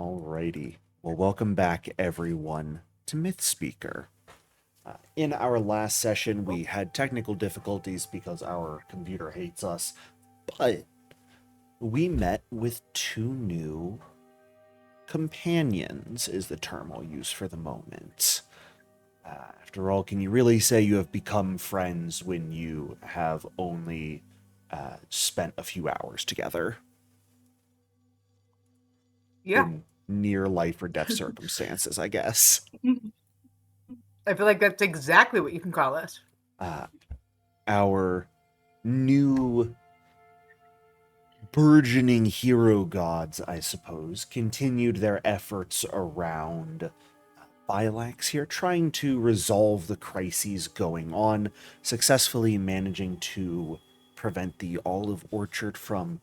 Alrighty. Well, welcome back, everyone, to Mythspeaker. In our last session, we had technical difficulties because our computer hates us, but we met with two new companions, is the term I'll use for the moment. After all, can you really say you have become friends when you have only spent a few hours together Yeah. in near life or death circumstances, I guess? I feel like that's exactly what you can call us. Uh, our new burgeoning hero gods, I suppose, continued their efforts around Bailax here, trying to resolve the crises going on, successfully managing to prevent the olive orchard from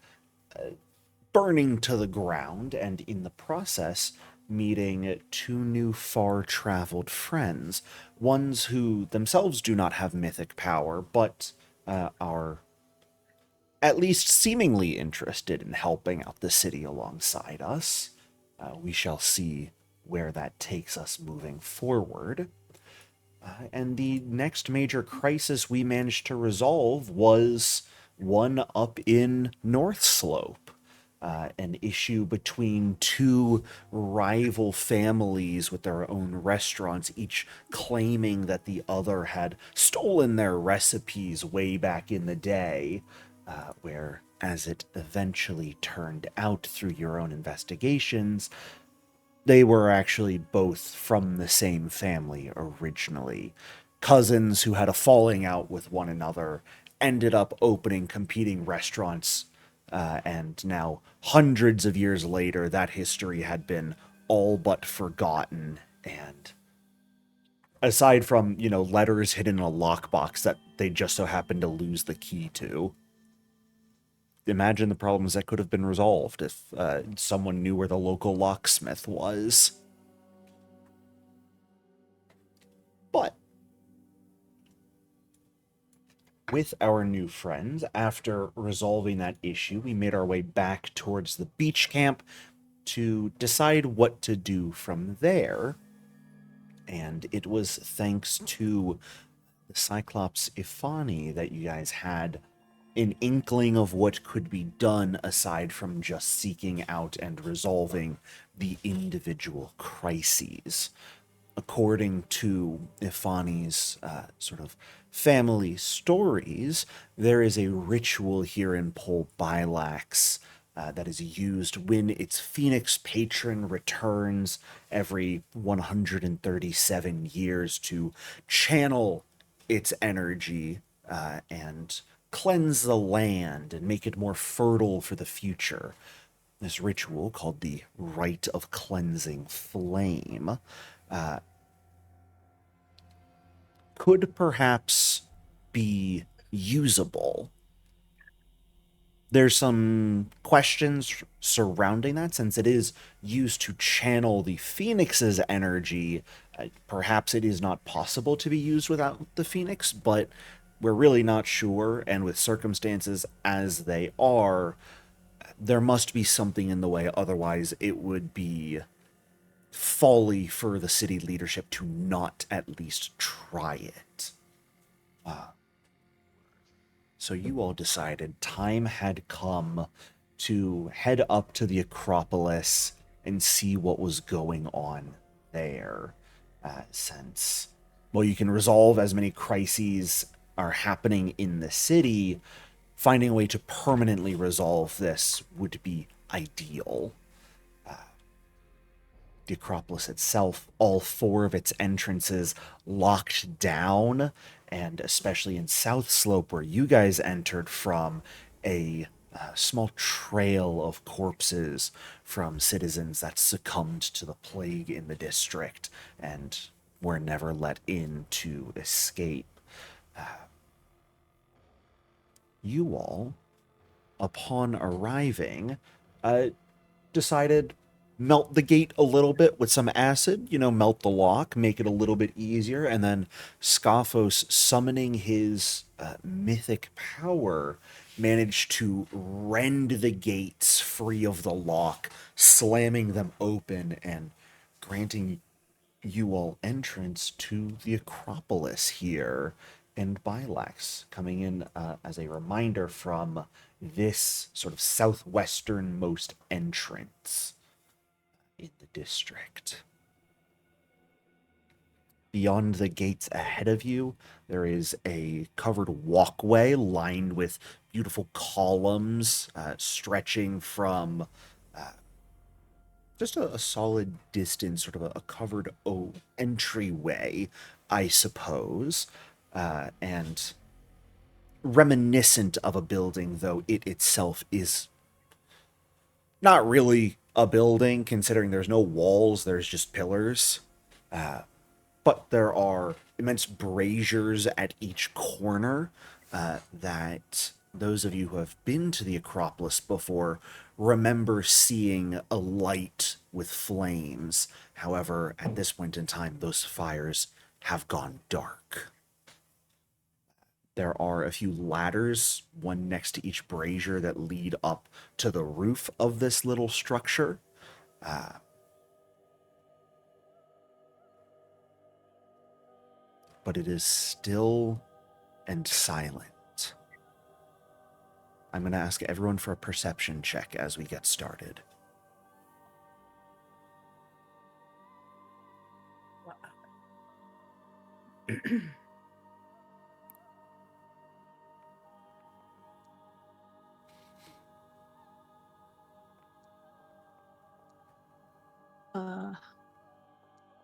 burning to the ground, and in the process, meeting two new far-traveled friends, ones who themselves do not have mythic power, but are at least seemingly interested in helping out the city alongside us. We shall see where that takes us moving forward. And the next major crisis we managed to resolve was one up in North Slope. An issue between two rival families with their own restaurants, each claiming that the other had stolen their recipes way back in the day, where, as it eventually turned out through your own investigations, they were actually both from the same family originally. Cousins who had a falling out with one another ended up opening competing restaurants, and now, hundreds of years later, that history had been all but forgotten. And aside from, letters hidden in a lockbox that they just so happened to lose the key to, imagine the problems that could have been resolved if someone knew where the local locksmith was. But with our new friends, after resolving that issue, we made our way back towards the beach camp to decide what to do from there. And it was thanks to the Cyclops Ifani that you guys had an inkling of what could be done aside from just seeking out and resolving the individual crises. According to Ifani's sort of family stories, there is a ritual here in Pol Bailax that is used when its phoenix patron returns every 137 years to channel its energy and cleanse the land and make it more fertile for the future. This ritual, called the Rite of Cleansing Flame, could perhaps be usable. There's some questions surrounding that, since it is used to channel the Phoenix's energy. Perhaps it is not possible to be used without the Phoenix, but we're really not sure, and with circumstances as they are, there must be something in the way, otherwise it would be folly for the city leadership to not at least try it. So you all decided time had come to head up to the Acropolis and see what was going on there. Since, well, you can resolve as many crises are happening in the city, finding a way to permanently resolve this would be ideal. The Acropolis itself, all four of its entrances locked down, and especially in South Slope, where you guys entered from, a small trail of corpses from citizens that succumbed to the plague in the district and were never let in to escape. You all, upon arriving, uh, decided melt the gate a little bit with some acid, melt the lock, make it a little bit easier, and then Scophos summoning his mythic power manage to rend the gates free of the lock, slamming them open and granting you all entrance to the Acropolis here in Bailax, coming in as a reminder from this sort of southwesternmost entrance in the district. Beyond the gates ahead of you, there is a covered walkway lined with beautiful columns stretching from just a solid distance, sort of a covered entryway, I suppose, and reminiscent of a building, though it itself is not really a building, considering there's no walls, there's just pillars. But there are immense braziers at each corner that those of you who have been to the Acropolis before remember seeing a light with flames. However, at this point in time, those fires have gone dark. There are a few ladders, one next to each brazier, that lead up to the roof of this little structure. But it is still and silent. I'm going to ask everyone for a perception check as we get started.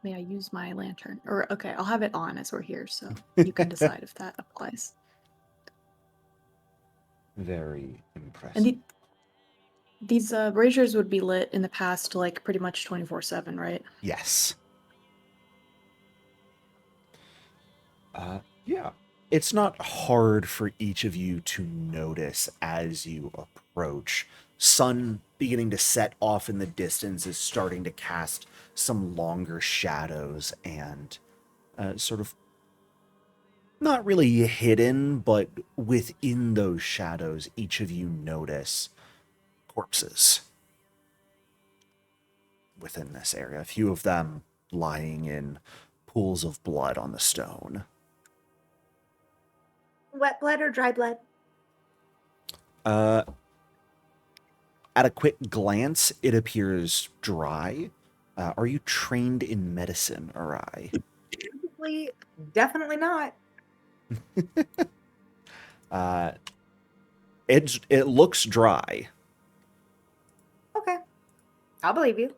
May I use my lantern? Or, okay, I'll have it on as we're here, so you can decide if that applies. Very impressive. And these braziers would be lit in the past, like, pretty much 24/7, right? Yes. Yeah. It's not hard for each of you to notice as you approach. Sun beginning to set off in the distance is starting to cast some longer shadows, and sort of not really hidden, but within those shadows, each of you notice corpses within this area. A few of them lying in pools of blood on the stone. Wet blood or dry blood? At a quick glance, it appears dry. Are you trained in medicine, Arai? Definitely not. It looks dry. Okay. I'll believe you.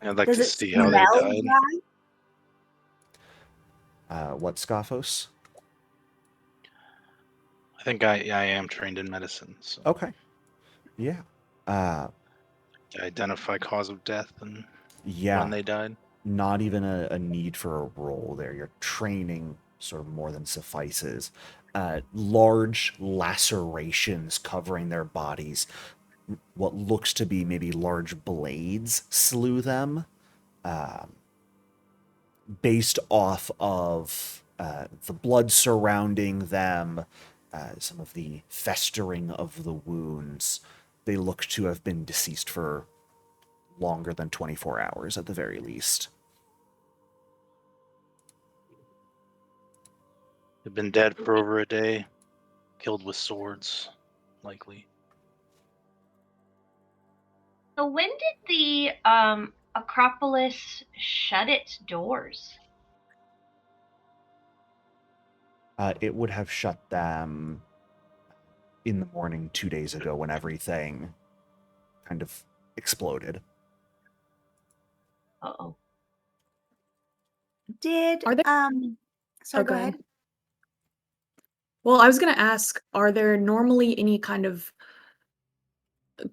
I'd like Does to it see how they smell died. dry? What, Scoffos? I think I am trained in medicine, so Okay. Yeah. to identify cause of death and Yeah. when they died. Not even a need for a roll there. Your training sort of more than suffices. Large lacerations covering their bodies. What looks to be maybe large blades slew them. Based off of the blood surrounding them, some of the festering of the wounds, they look to have been deceased for longer than 24 hours at the very least. They've been dead for over a day, killed with swords, likely. So when did the Acropolis shut its doors? It would have shut them in the morning 2 days ago when everything kind of exploded. Uh-oh. Did Are there- sorry, Oh, go ahead. Well, I was going to ask, are there normally any kind of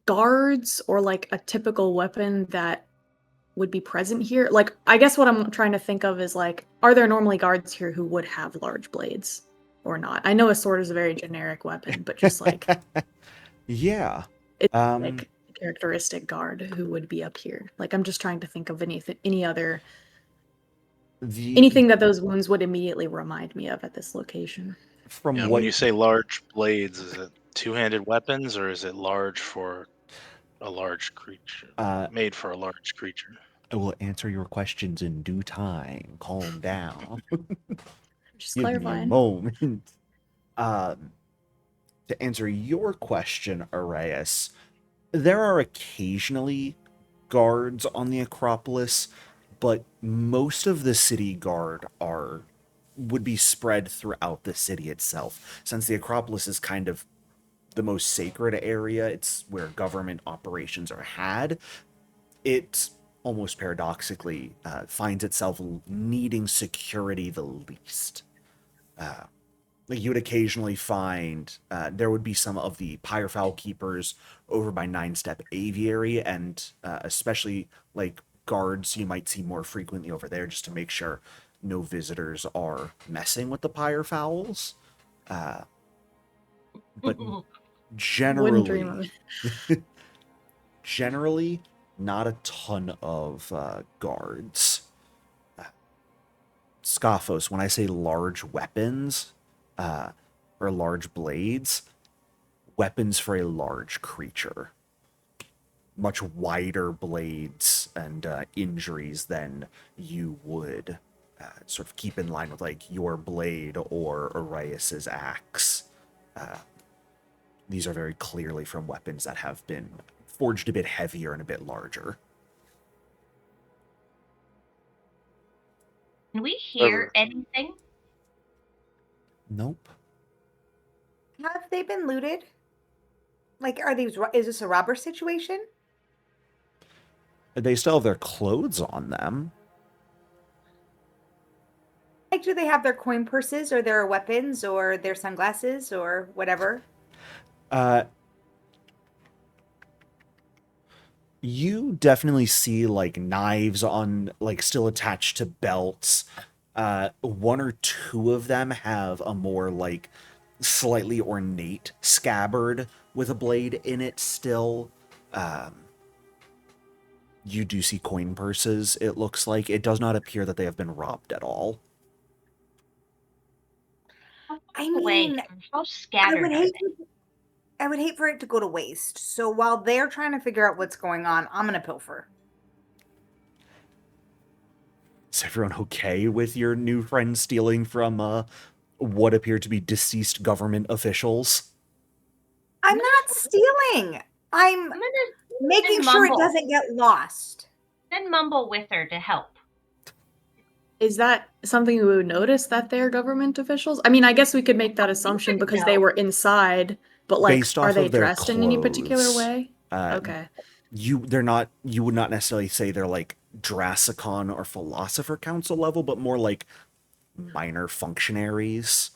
guards or like a typical weapon that would be present here? Like, I guess what I'm trying to think of is like, are there normally guards here who would have large blades or not? I know a sword is a very generic weapon, but just like Yeah. it's like a characteristic guard who would be up here. Like, I'm just trying to think of any other Anything that those wounds would immediately remind me of at this location. From Yeah, what when you say large blades, is it two-handed weapons or is it large for a large creature? Made for a large creature. I will answer your questions in due time. Calm down. Just Give me a clarifying. moment. To answer your question, Arias, there are occasionally guards on the Acropolis, but most of the city guard would be spread throughout the city itself. Since the Acropolis is kind of the most sacred area, it's where government operations are had, it almost paradoxically finds itself needing security the least. Like you would occasionally find there would be some of the Pyrefowl keepers over by Nine Step Aviary, and especially like guards you might see more frequently over there just to make sure no visitors are messing with the Pyrefowls. But Wouldn't dream generally, of it. generally, not a ton of guards. Scophos, when I say large weapons, or large blades, weapons for a large creature. Much wider blades and injuries than you would sort of keep in line with like your blade or Arias's axe. These are very clearly from weapons that have been forged a bit heavier and a bit larger. Can we hear anything? Nope. Have they been looted? Like, is this a robber situation? They still have their clothes on them. Like, do they have their coin purses or their weapons or their sunglasses or whatever? You definitely see like knives on like still attached to belts. One or two of them have a more like slightly ornate scabbard with a blade in it still. You do see coin purses, it looks like. It does not appear that they have been robbed at all. I Wait, mean, how I scattered would are hate they? I would hate for it to go to waste. So while they're trying to figure out what's going on, I'm gonna pilfer. Is everyone okay with your new friend stealing from what appear to be deceased government officials? I'm not stealing. I'm I'm gonna making then sure it mumble. doesn't get lost. Then mumble with her to help. Is that something we would notice that they're government officials? I mean, I guess we could make that assumption would because they know. were inside, but like, Based are off they of their dressed in any particular clothes, way? Okay. you would not necessarily say they're like Drassicon or Philosopher Council level, but more like minor functionaries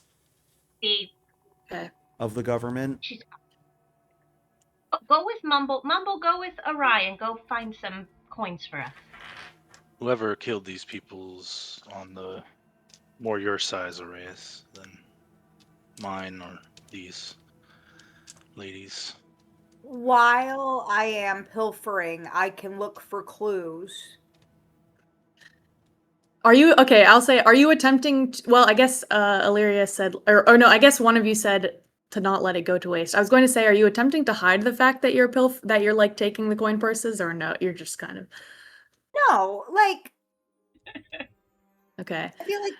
Okay. of the government. She's go with Mumble. Mumble, go with Arai and go find some coins for us. Whoever killed these people's on the more your size arrays than mine or these ladies. While I am pilfering, I can look for clues. Are you okay? I'll say, are you attempting? Well, I guess Illyria said, or no, I guess one of you said to not let it go to waste. I was going to say, are you attempting to hide the fact that you're like taking the coin purses, or no? You're just kind of No, like okay. I feel like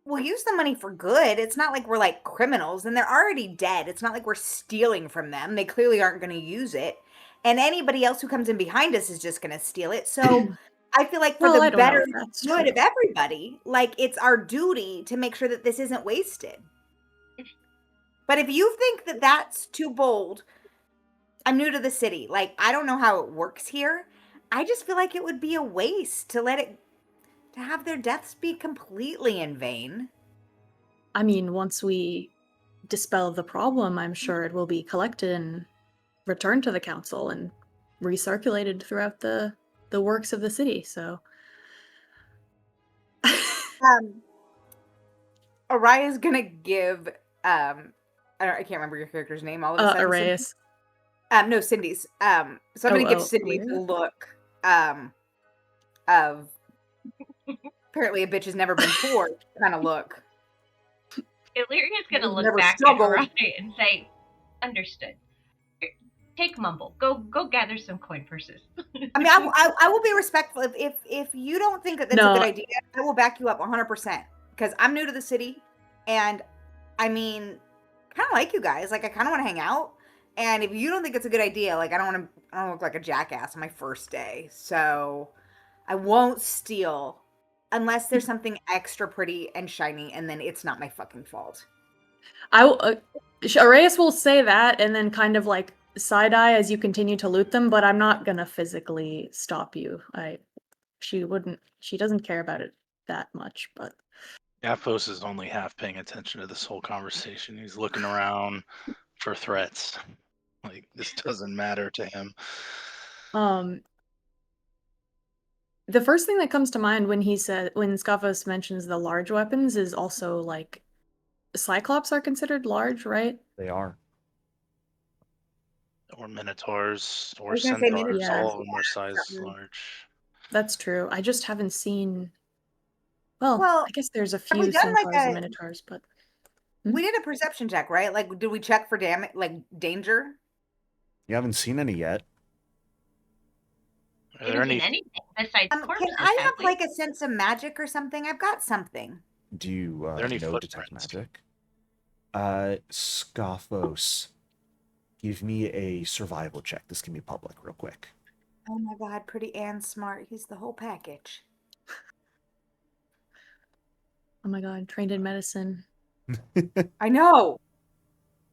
we'll use the money for good. It's not like we're like criminals and they're already dead. It's not like we're stealing from them. They clearly aren't going to use it. And anybody else who comes in behind us is just going to steal it. So I feel like for Well, I the don't know better if that's good true. of everybody, like it's our duty to make sure that this isn't wasted. But if you think that that's too bold, I'm new to the city. Like, I don't know how it works here. I just feel like it would be a waste to have their deaths be completely in vain. I mean, once we dispel the problem, I'm sure it will be collected and returned to the council and recirculated throughout the works of the city. So, Araya's gonna give I can't remember your character's name all of a sudden. Arias. No, Cindy's. So I'm gonna give Cindy the Illyria? look of apparently a bitch has never been poor kind of look. Illyria's gonna You've look never back struggled. at Araya and say, "Understood. Here, take Mumble. Go gather some coin purses." I mean, I will be respectful. If you don't think that that's a good idea, I will back you up 100%. Because I'm new to the city, and I mean, kind of like you guys. Like, I kind of want to hang out. And if you don't think it's a good idea, like, I don't look like a jackass on my first day. So I won't steal unless there's something extra pretty and shiny, and then it's not my fucking fault. Arayas will say that and then kind of like side eye as you continue to loot them, but I'm not gonna physically stop you. She doesn't care about it that much, but Yaphos is only half paying attention to this whole conversation. He's looking around for threats. Like, this doesn't matter to him. the first thing that comes to mind when Scaphos mentions the large weapons is also like Cyclops are considered large, right? They are. Or Minotaurs, or was gonna say Centaurs. Minotaurs, All of them are sized large. That's true. I just haven't seen. Well, Well, I guess there's a have we few done, like, Centaurs and Minotaurs, but we did a perception check, right? Like, did we check for damage, like danger? You haven't seen any yet. Are there any? Anything besides corpses? Can I have have we? like a sense of magic or something? I've got something. Do you Are there any know detect footprints? magic? Scophos, give me a survival check. This can be public real quick. Oh my god, pretty and smart. He's the whole package. oh my god, trained in medicine. I know.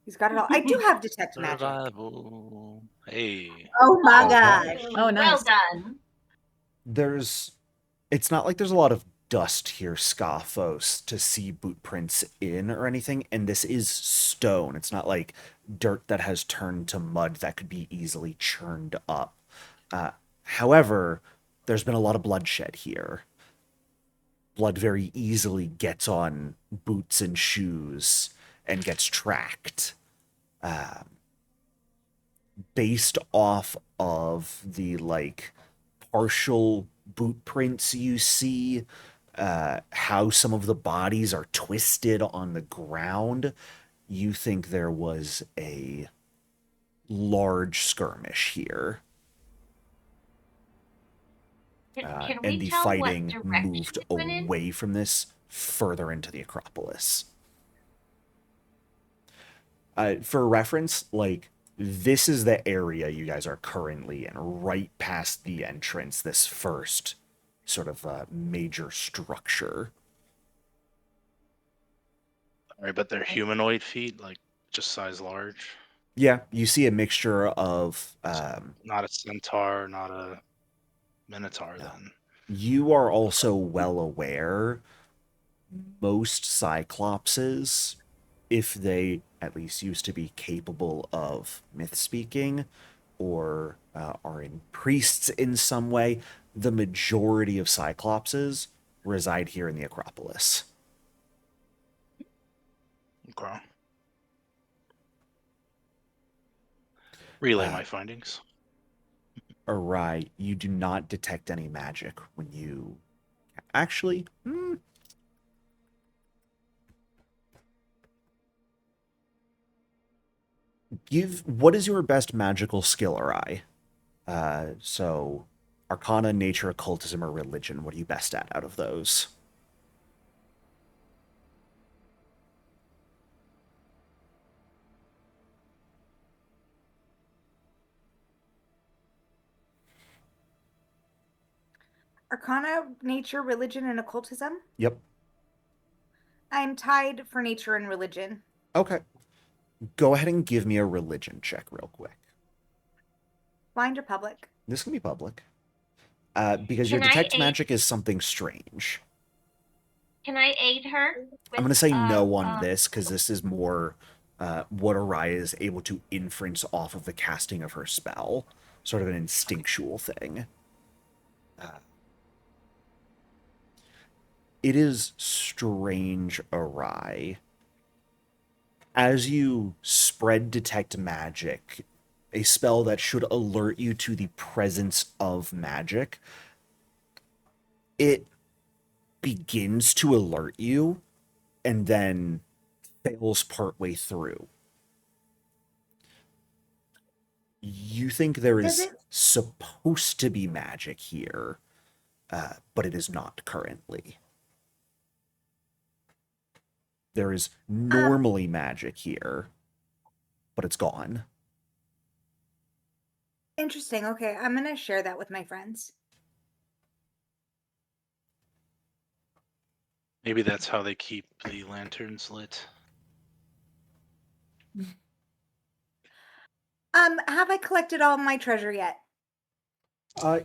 He's got it all. I do have detect magic. Survival. Hey. Oh my Okay. gosh. Oh, nice. Well done. It's not like there's a lot of dust here, Scophos, to see boot prints in or anything, and this is stone. It's not like dirt that has turned to mud that could be easily churned up. However, there's been a lot of bloodshed here. Blood very easily gets on boots and shoes and gets tracked. Based off of the like partial boot prints you see, how some of the bodies are twisted on the ground, you think there was a large skirmish here. Can we And the tell fighting what direction moved it went in? away from this further into the Acropolis. For reference, like, this is the area you guys are currently in, right past the entrance, this first sort of major structure. All right, but they're humanoid feet, like just size large. Yeah, you see a mixture of... Not a centaur, not a minotaur, No. then. You are also well aware most cyclopses, if they at least used to be capable of myth speaking or are in priests in some way, the majority of cyclopses reside here in the Acropolis. Okay. Relay my findings. Alright, you do not detect any magic when you... Actually, what is your best magical skill or eye? So, Arcana, Nature, Occultism, or Religion. What are you best at out of those? Arcana, nature, religion, and occultism. Yep. I'm tied for nature and religion. Okay. Go ahead and give me a religion check real quick. Blind or public? This can be public. Because your Can I detect aid- magic is something strange. Can I aid her? I'm going to say no on uh, this, because this is more what Araya is able to inference off of the casting of her spell. Sort of an instinctual thing. It is strange awry. As you spread detect magic, a spell that should alert you to the presence of magic, it begins to alert you and then fails partway through. You think there Does is it- supposed to be magic here, but it is not currently. There is normally magic here, but it's gone. Interesting. Okay, I'm gonna share that with my friends. Maybe that's how they keep the lanterns lit. Have I collected all my treasure yet?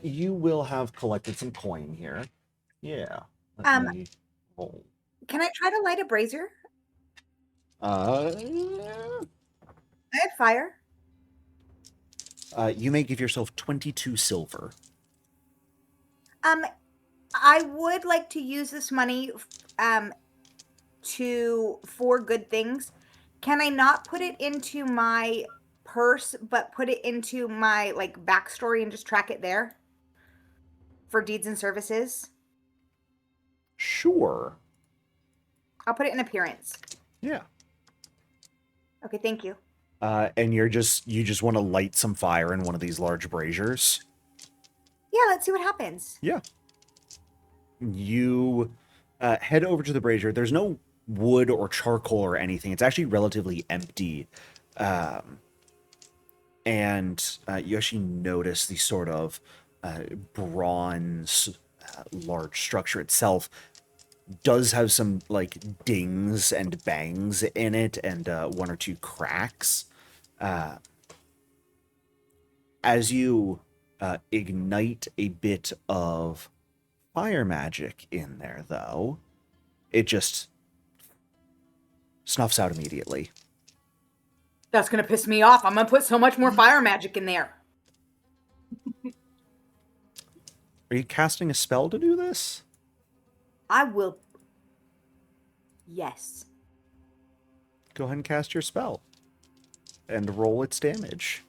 You will have collected some coin here. Yeah. Let me roll. Can I try to light a brazier? Uh, I have fire. you may give yourself 22 silver. I would like to use this money for good things. Can I not put it into my purse, but put it into my like backstory and just track it there for deeds and services? Sure. I'll put it in appearance. Yeah. Okay, thank you. And you just want to light some fire in one of these large braziers. Yeah, let's see what happens. Yeah. You head over to the brazier. There's no wood or charcoal or anything. It's actually relatively empty. And you actually notice the sort of bronze large structure itself does have some like dings and bangs in it and one or two cracks. As you ignite a bit of fire magic in there, though, it just snuffs out immediately. That's gonna piss me off. I'm gonna put so much more fire magic in there. Are you casting a spell to do this? I will. Yes. Go ahead and cast your spell. And roll its damage.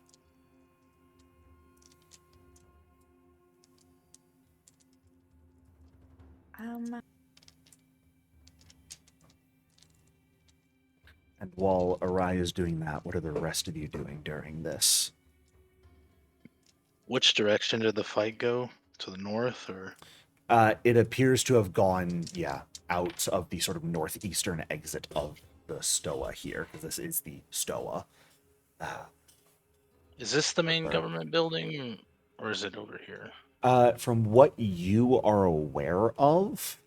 And while Arai is doing that, what are the rest of you doing during this? Which direction did the fight go? To the north or? It appears to have gone, out of the sort of northeastern exit of the Stoa here, because this is the Stoa. Is this the main government building, or is it over here? From what you are aware of,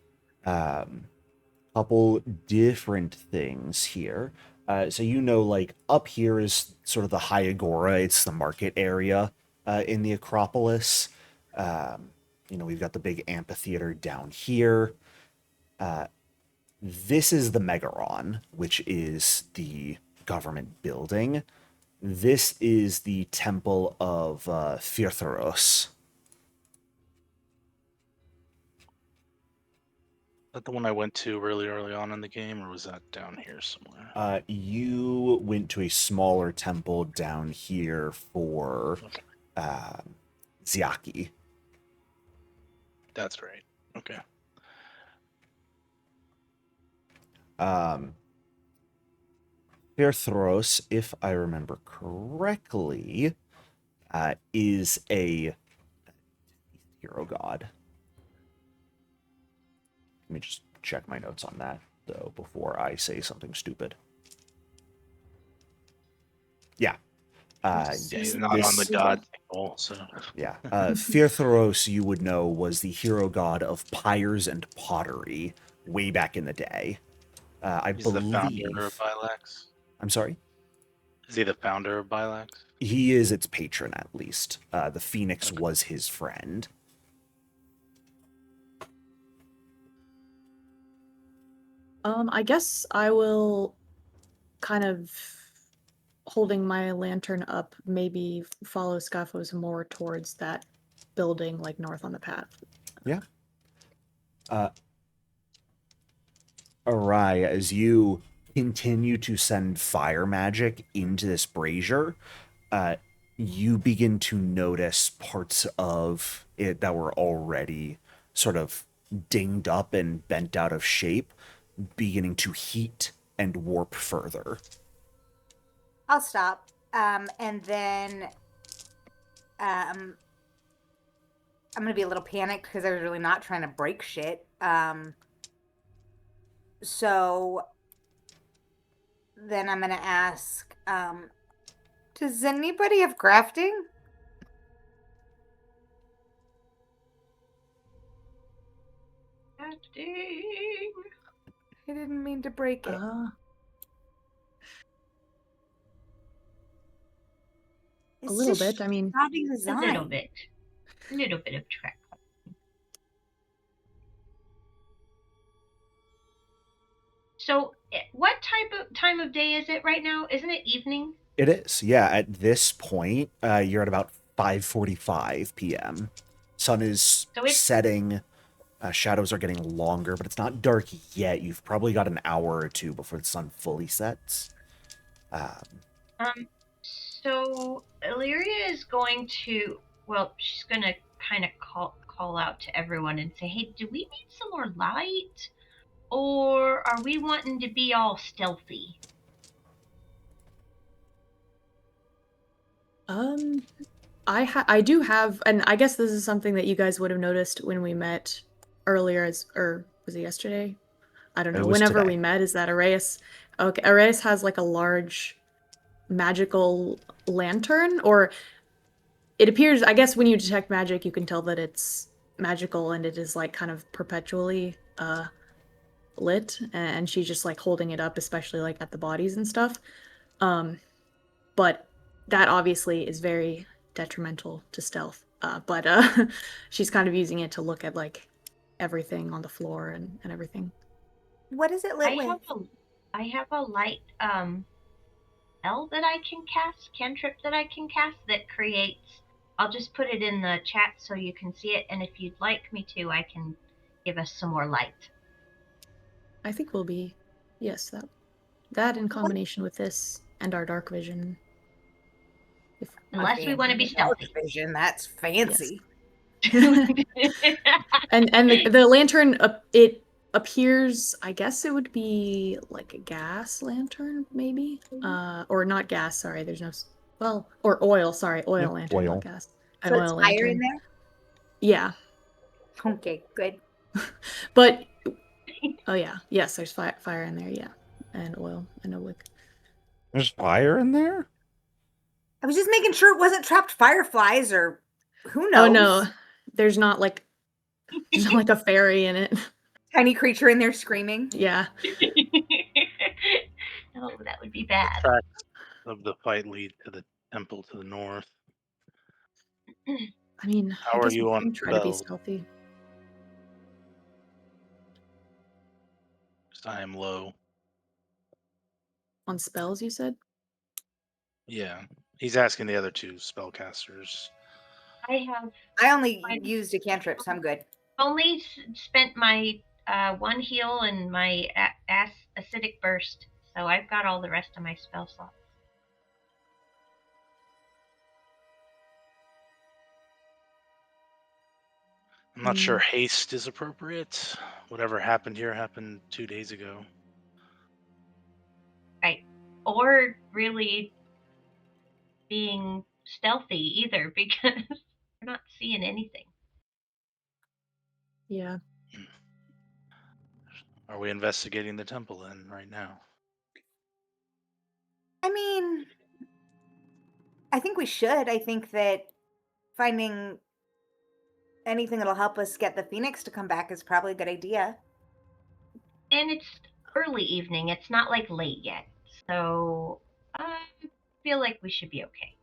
couple different things here. So like up here is sort of the High Agora. It's the market area in the Acropolis. We've got the big amphitheater down here. This is the Megaron, which is the government building. This is the Temple of Firtharos. Is that the one I went to really early on in the game, or was that down here somewhere? You went to a smaller temple down here for Ziaki. That's right. Okay. Firthros, if I remember correctly, is a hero god. Let me just check my notes on that, though, before I say something stupid. Yeah. He's not on the god table, so. Yeah. Firthros, you would know, was the hero god of pyres and pottery way back in the day. I He's believe... the founder of Bailax? I'm sorry? Is he the founder of Bailax? He is its patron, at least. The Phoenix was his friend. I guess I will kind of holding my lantern up, maybe follow Scaphos more towards that building, like north on the path. Yeah. Arai, as you continue to send fire magic into this brazier, you begin to notice parts of it that were already sort of dinged up and bent out of shape, beginning to heat and warp further. I'll stop. And then I'm gonna be a little panicked because I was really not trying to break shit. So then I'm gonna ask, does anybody have crafting? Crafting. I didn't mean to break it. A little bit. I mean, shoddy A design. little bit. A little bit of track. So, what time of day is it right now? Isn't it evening? It is, yeah. At this point, you're at about 5:45 p.m. Sun is So it's- setting. Shadows are getting longer, but it's not dark yet. You've probably got an hour or two before the sun fully sets. So Illyria is going to, well, she's going to kind of call out to everyone and say, hey, do we need some more light? Or are we wanting to be all stealthy? I do have, and I guess this is something that you guys would have noticed when we met earlier, or was it yesterday? I don't It know. was Whenever today. we met, is that Arrayus? Okay, Arrayus has like a large magical lantern, or it appears, I guess when you detect magic, you can tell that it's magical and it is like kind of perpetually lit, and she's just like holding it up, especially like at the bodies and stuff. But that obviously is very detrimental to stealth. But she's kind of using it to look at like everything on the floor and everything. What is it lit with? I have a light spell that I can cast, cantrip that I can cast that creates. I'll just put it in the chat so you can see it, and if you'd like me to, I can give us some more light. I think we'll be, yes, that in combination with this and our dark vision. Unless we want to be stealthy. Vision, that's fancy. And the lantern, it appears, I guess it would be like a gas lantern, maybe, or not gas. Sorry, there's no, well, or oil. Sorry, oil Yeah, lantern, oil. not gas. So An it's oil fire lantern. in there? Yeah, Okay, good. but oh yeah, yes, there's fire in there. Yeah, and oil and a wick. There's fire in there? I was just making sure it wasn't trapped fireflies or who knows. Oh no, there's not like a fairy in it. Tiny creature in there screaming. Yeah. Oh, that would be bad. Tracks of the fight lead to the temple to the north. I mean, How I are guess you we on can try to be spells? stealthy. I am low. On spells, you said? Yeah. He's asking the other two spellcasters. I only used a cantrip, so I'm good. Only spent my one heal and my acidic burst, so I've got all the rest of my spell slots. I'm not sure haste is appropriate. Whatever happened here happened 2 days ago. Right. Or really being stealthy either, because we're not seeing anything. Yeah. Are we investigating the temple then right now? I mean, I think we should. I think that finding anything that'll help us get the Phoenix to come back is probably a good idea. And it's early evening. It's not like late yet. So I feel like we should be okay.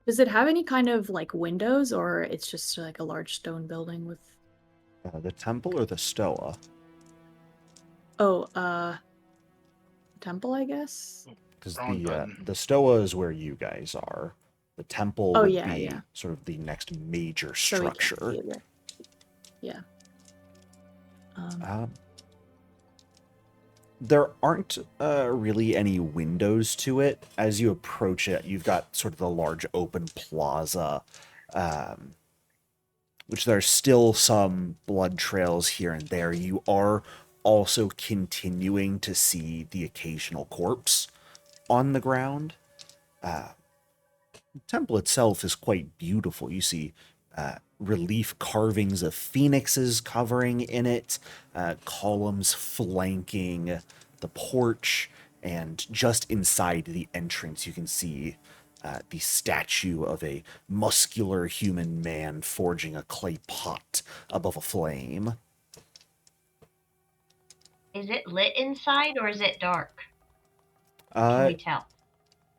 Does it have any kind of like windows, or it's just like a large stone building with? The temple or the stoa? Temple, I guess. Because Wrong button. the stoa is where you guys are. The temple Oh, would yeah, be yeah. sort of the next major So we can structure. see it. Yeah. There aren't really any windows to it. As you approach it, you've got sort of the large open plaza which there are still some blood trails here and there, you are also continuing to see the occasional corpse on the ground. The temple itself is quite beautiful. You see relief carvings of phoenixes covering in it, columns flanking the porch, and just inside the entrance you can see the statue of a muscular human man forging a clay pot above a flame. Is it lit inside or is it dark? Can we tell?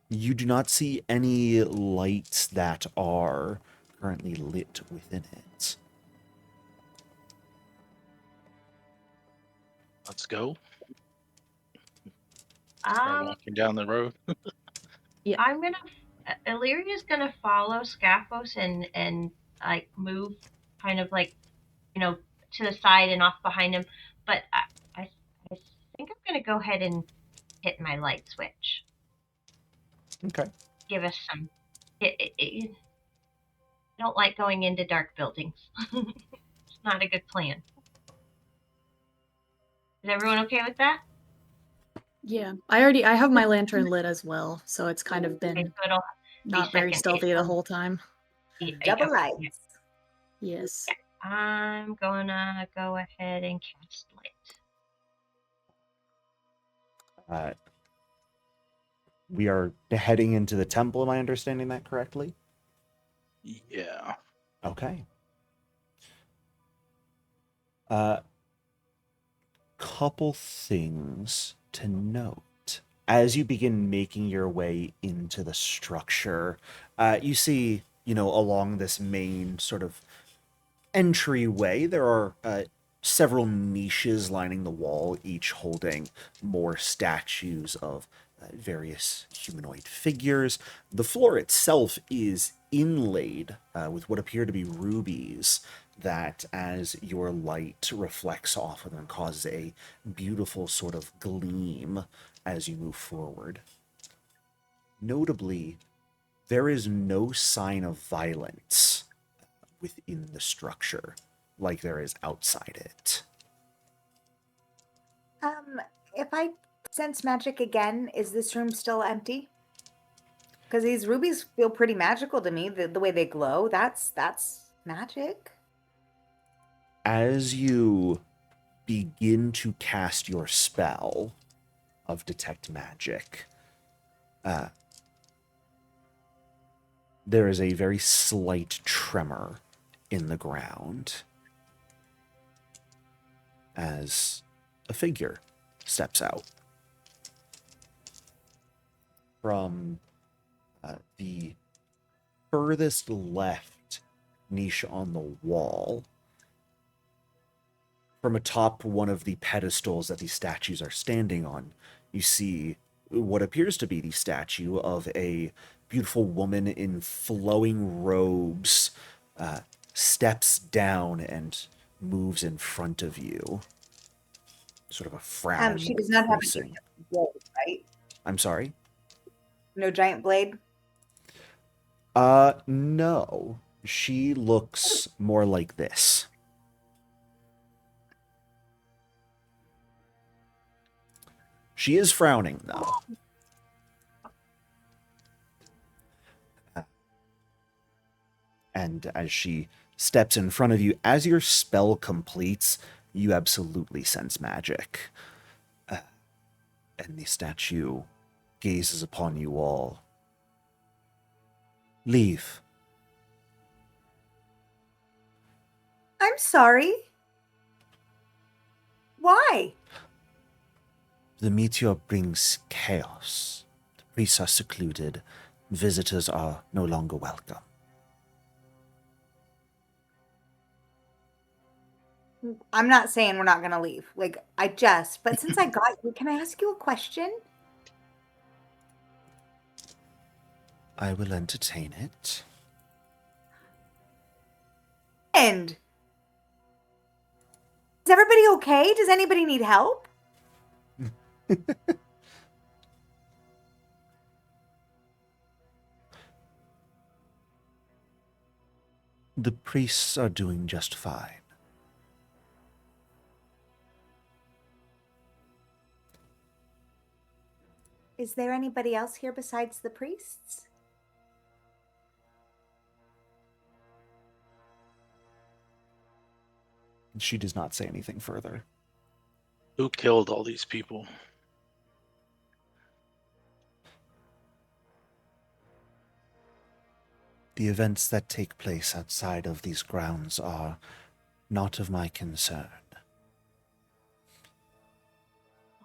You do not see any lights that are currently lit within it. Let's go. Start walking down the road. I'm gonna. Illyria's gonna follow Scaphos and like move, kind of like, to the side and off behind him. But I think I'm gonna go ahead and hit my light switch. Okay. Give us some. I don't like going into dark buildings. It's not a good plan. Is everyone okay with that? Yeah, I have my lantern lit as well, so it's kind of been Okay, so it'll not very second stealthy hit. the whole time. Double Okay. lights. Yes. I'm gonna go ahead and cast light. We are heading into the temple, am I understanding that correctly? Yeah. Okay. Couple things to note. As you begin making your way into the structure, you see, along this main sort of entryway, there are several niches lining the wall, each holding more statues of various humanoid figures. The floor itself is inlaid with what appear to be rubies that, as your light reflects off of them, causes a beautiful sort of gleam as you move forward. Notably, there is no sign of violence within the structure like there is outside it. If I sense magic again, is this room still empty? Because these rubies feel pretty magical to me. The way they glow, that's magic. As you begin to cast your spell of detect magic, there is a very slight tremor in the ground as a figure steps out. From the furthest left niche on the wall, from atop one of the pedestals that these statues are standing on, you see what appears to be the statue of a beautiful woman in flowing robes, steps down and moves in front of you. Sort of a frown. She does not have a facing. giant blade, right? I'm sorry? No giant blade? No. She looks more like this. She is frowning, though. And as she steps in front of you, as your spell completes, you absolutely sense magic. And the statue gazes upon you all. Leave. I'm sorry. Why? The meteor brings chaos. The priests are secluded. Visitors are no longer welcome. I'm not saying we're not going to leave. But since I got you, can I ask you a question? I will entertain it. And is everybody okay? Does anybody need help? The priests are doing just fine. Is there anybody else here besides the priests? She does not say anything further. Who killed all these people? The events that take place outside of these grounds are not of my concern.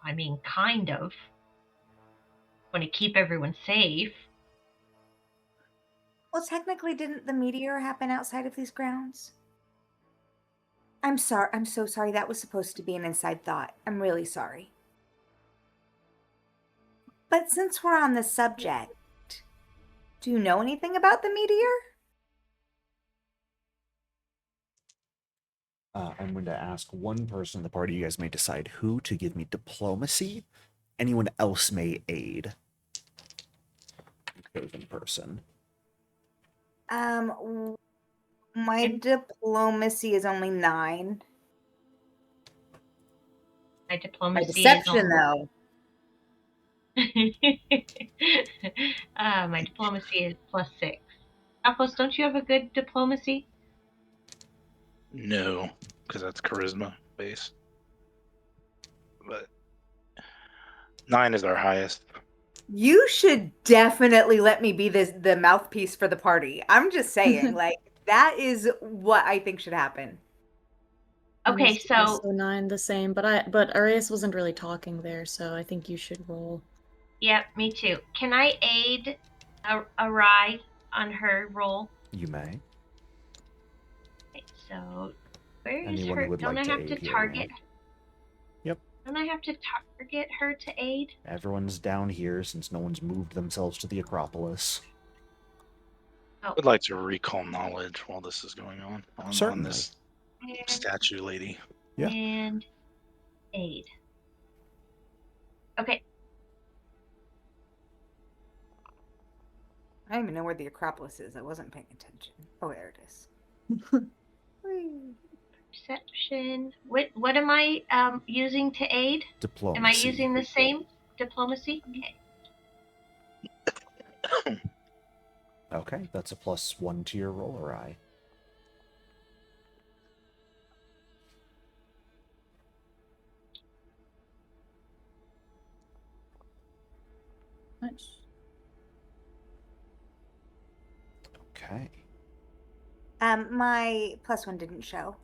I mean, kind of. Want to keep everyone safe. Well, technically, didn't the meteor happen outside of these grounds? I'm sorry. I'm so sorry. That was supposed to be an inside thought. I'm really sorry. But since we're on the subject, do you know anything about the meteor? I'm going to ask one person in the party. You guys may decide who to give me diplomacy. Anyone else may aid. Chosen person. My diplomacy is only 9. My My diplomacy deception, is though. my diplomacy is +6. Alphos, don't you have a good diplomacy? No, because that's charisma based. But 9 is our highest. You should definitely let me be the mouthpiece for the party. I'm just saying, like, that is what I think should happen. Okay, Mine's so also 9, the same, but Arias wasn't really talking there, so I think you should roll. yeah, me too. Can I aid a ride on her roll? You may. Okay, so where is Anyone her? who would Don't like I to have aid to here, target? Yep. Don't I have to target her to aid? Everyone's down here since no one's moved themselves to the Acropolis. Oh, I'd like to recall knowledge while this is going on Certainly. this and, statue lady. Yeah. and aid. Okay, I don't even know where the Acropolis is. I wasn't paying attention. Oh, there it is. Whee. perception. What am I using to aid? Diplomacy. Am I using the same diplomacy? Okay. Okay, that's a +1 to your roll, or I. Nice. Okay. My +1 didn't show.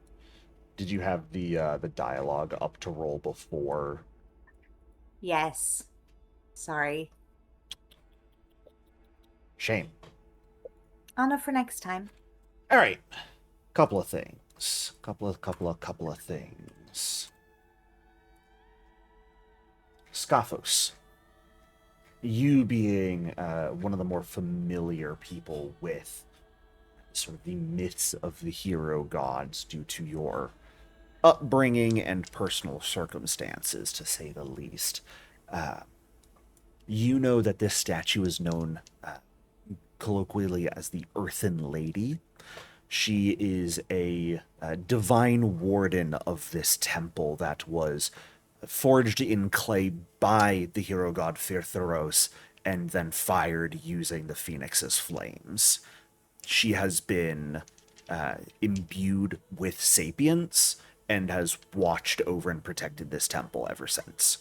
Did you have the dialogue up to roll before? Yes. Sorry. Shame. I'll know for next time. All right. Couple of things. Couple of things. Scophos. You being one of the more familiar people with sort of the myths of the hero gods due to your upbringing and personal circumstances, to say the least. You know that this statue is known colloquially as the Earthen Lady. She is a divine warden of this temple that was forged in clay by the hero god Firtharos and then fired using the Phoenix's flames. She has been imbued with sapience and has watched over and protected this temple ever since.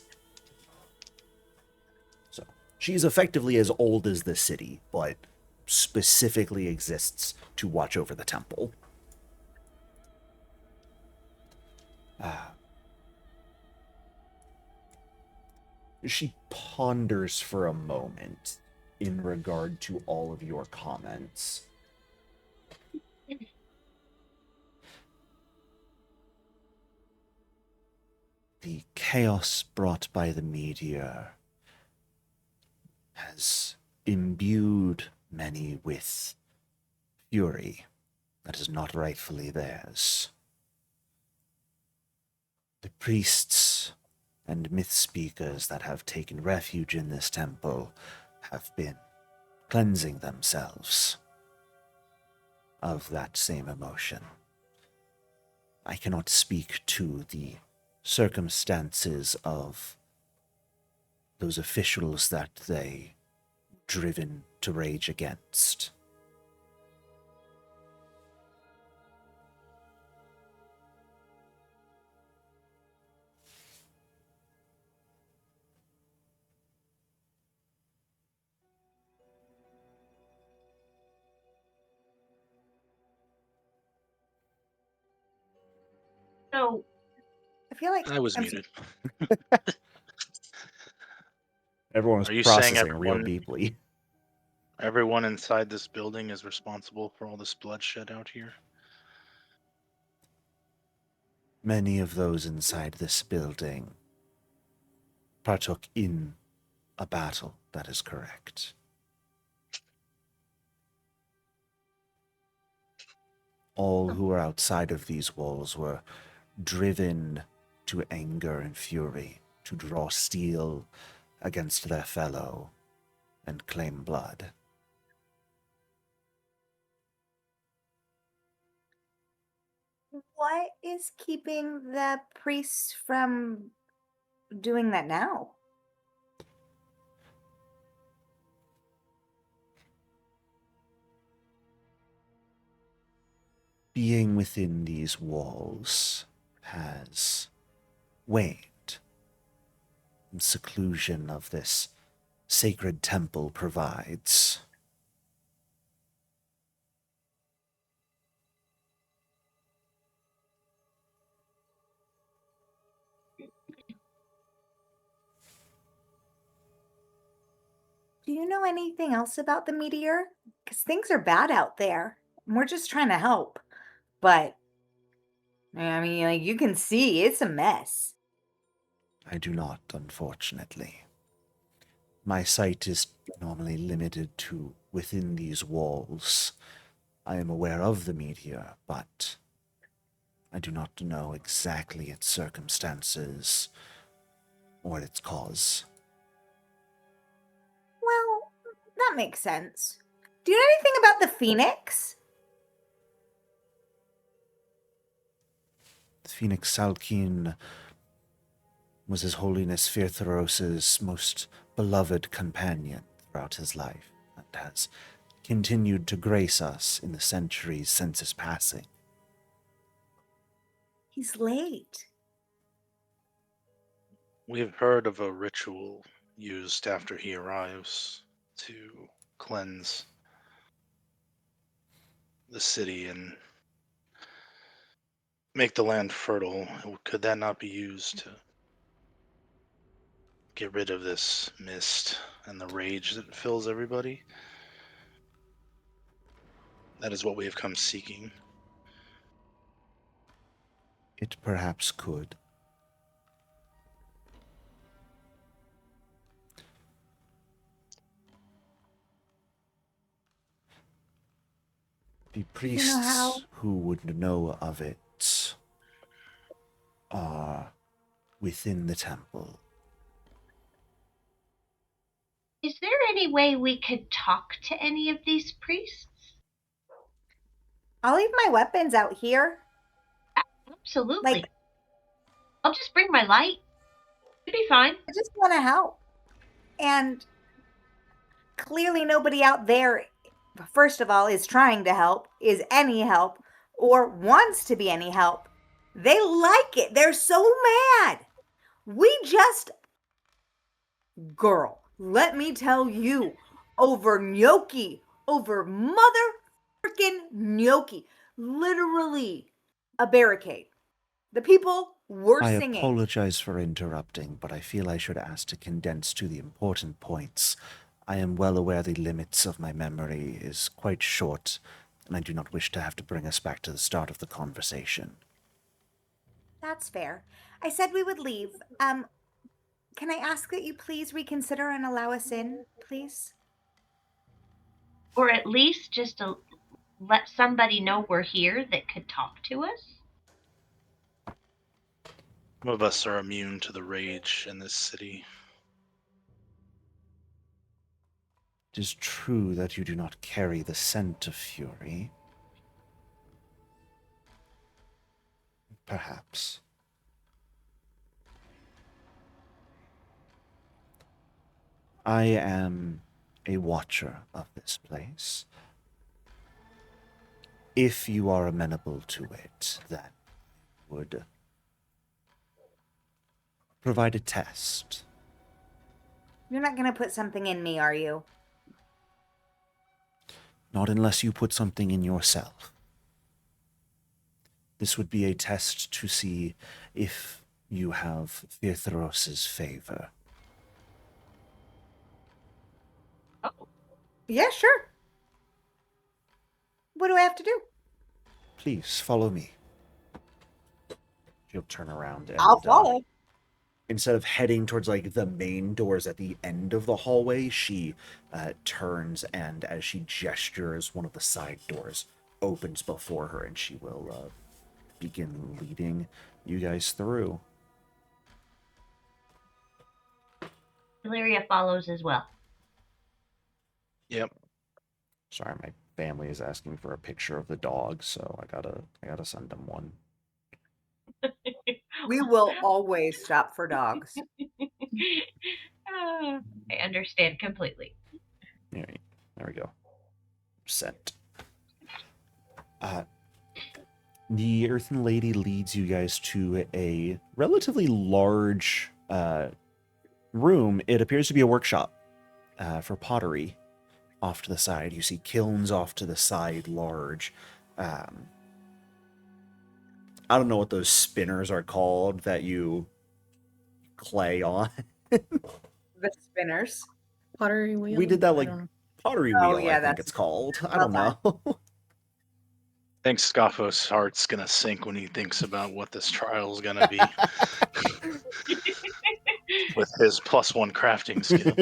So she's effectively as old as the city, but specifically exists to watch over the temple. She ponders for a moment in regard to all of your comments. The chaos brought by the meteor has imbued many with fury that is not rightfully theirs. The priests and myth speakers that have taken refuge in this temple have been cleansing themselves. of that same emotion. I cannot speak to the circumstances of those officials that they were driven to rage against. So, I feel like I was I'm muted. Everyone was Are you saying processing real everyone- deeply. Everyone inside this building is responsible for all this bloodshed out here? Many of those inside this building partook in a battle, that is correct. All who were outside of these walls were driven to anger and fury, to draw steel against their fellow and claim blood. what is keeping the priests from doing that now? Being within these walls has waned. The seclusion of this sacred temple provides. Do you know anything else about the meteor? Because things are bad out there. And we're just trying to help. But, I mean, like, you can see it's a mess. I do not, unfortunately. My sight is normally limited to within these walls. I am aware of the meteor, but I do not know exactly its circumstances or its cause. Well, that makes sense. Do you know anything about the Phoenix? The Phoenix Salkeen was His Holiness Firtharos's most beloved companion throughout his life, and has continued to grace us in the centuries since his passing. He's late. We've heard of a ritual used after he arrives to cleanse the city and make the land fertile. Could that not be used to get rid of this mist and the rage that fills everybody? That is what we have come seeking. It perhaps could. The priests how- who would know of it are within the temple. is there any way we could talk to any of these priests? I'll leave my weapons out here. Absolutely. Like, I'll just bring my light. It'll be fine. I just want to help. And clearly nobody out there, first of all, is trying to help, is any help, or wants to be any help. They like it. They're so mad. We just, girl, let me tell you, over gnocchi, over mother freaking gnocchi, literally a barricade. The people were I singing. apologize for interrupting, but I feel I should ask to condense to the important points. I am well aware the limits of my memory is quite short, and I do not wish to have to bring us back to the start of the conversation. That's fair. I said we would leave. Can I ask that you please reconsider and allow us in, please? Or at least just to let somebody know we're here that could talk to us. Some of us are immune to the rage in this city. It is true that you do not carry the scent of fury, Perhaps. I am a watcher of this place. If you are amenable to it, then would provide a test. You're not going to put something in me, are you? Not unless you put something in yourself. This would be a test to see if you have Firthros's favor. Oh, Yeah, sure. What do I have to do? Please follow me. She'll turn around and I'll follow. instead of heading towards like the main doors at the end of the hallway, she turns, and as she gestures, one of the side doors opens before her, and she will begin leading you guys through. Illyria follows as well. Yep. Sorry, my family is asking for a picture of the dog, so I gotta send them one. We will always stop for dogs. I understand completely. There we go. Sent. The Earthen Lady leads you guys to a relatively large room. It appears to be a workshop for pottery. Off to the side, you see kilns off to the side, large. I don't know what those spinners are called that you clay on. The spinners. Pottery wheel. We did that I like don't know. pottery Oh, wheel, yeah, I think that's- it's called. I don't well know. I think Scoffos' heart's gonna sink when he thinks about what this trial's gonna be with his +1 crafting skill.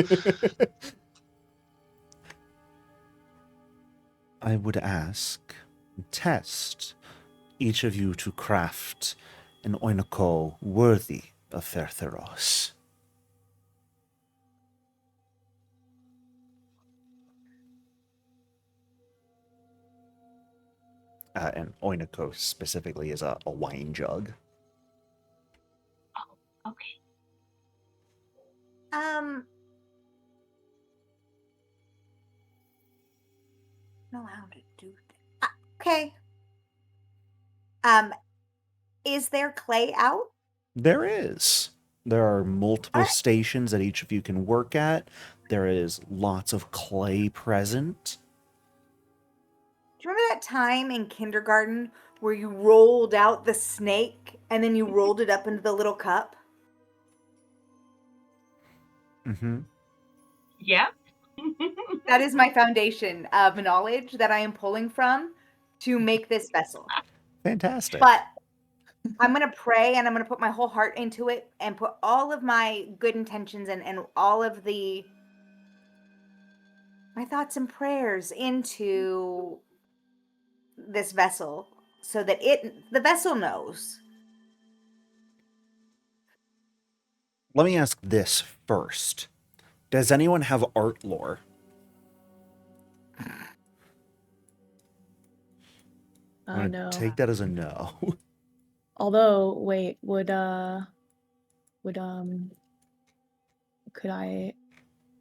I would ask, test each of you to craft an oinoko worthy of Fertheros. And oinoko specifically is a wine jug. Okay. Know how to do that. Okay. Is there clay out? There is. There are multiple Alright. stations that each of you can work at. There is lots of clay present. Do you remember that time in kindergarten where you rolled out the snake and then you rolled it up into the little cup? Mm-hmm. Yep. That is my foundation of knowledge that I am pulling from to make this vessel. Fantastic. But I'm going to pray and I'm going to put my whole heart into it and put all of my good intentions and all of my thoughts and prayers into this vessel so that the vessel knows. Let me ask this first. Does anyone have art lore? I'm gonna No. take that as a no. Although, wait, could I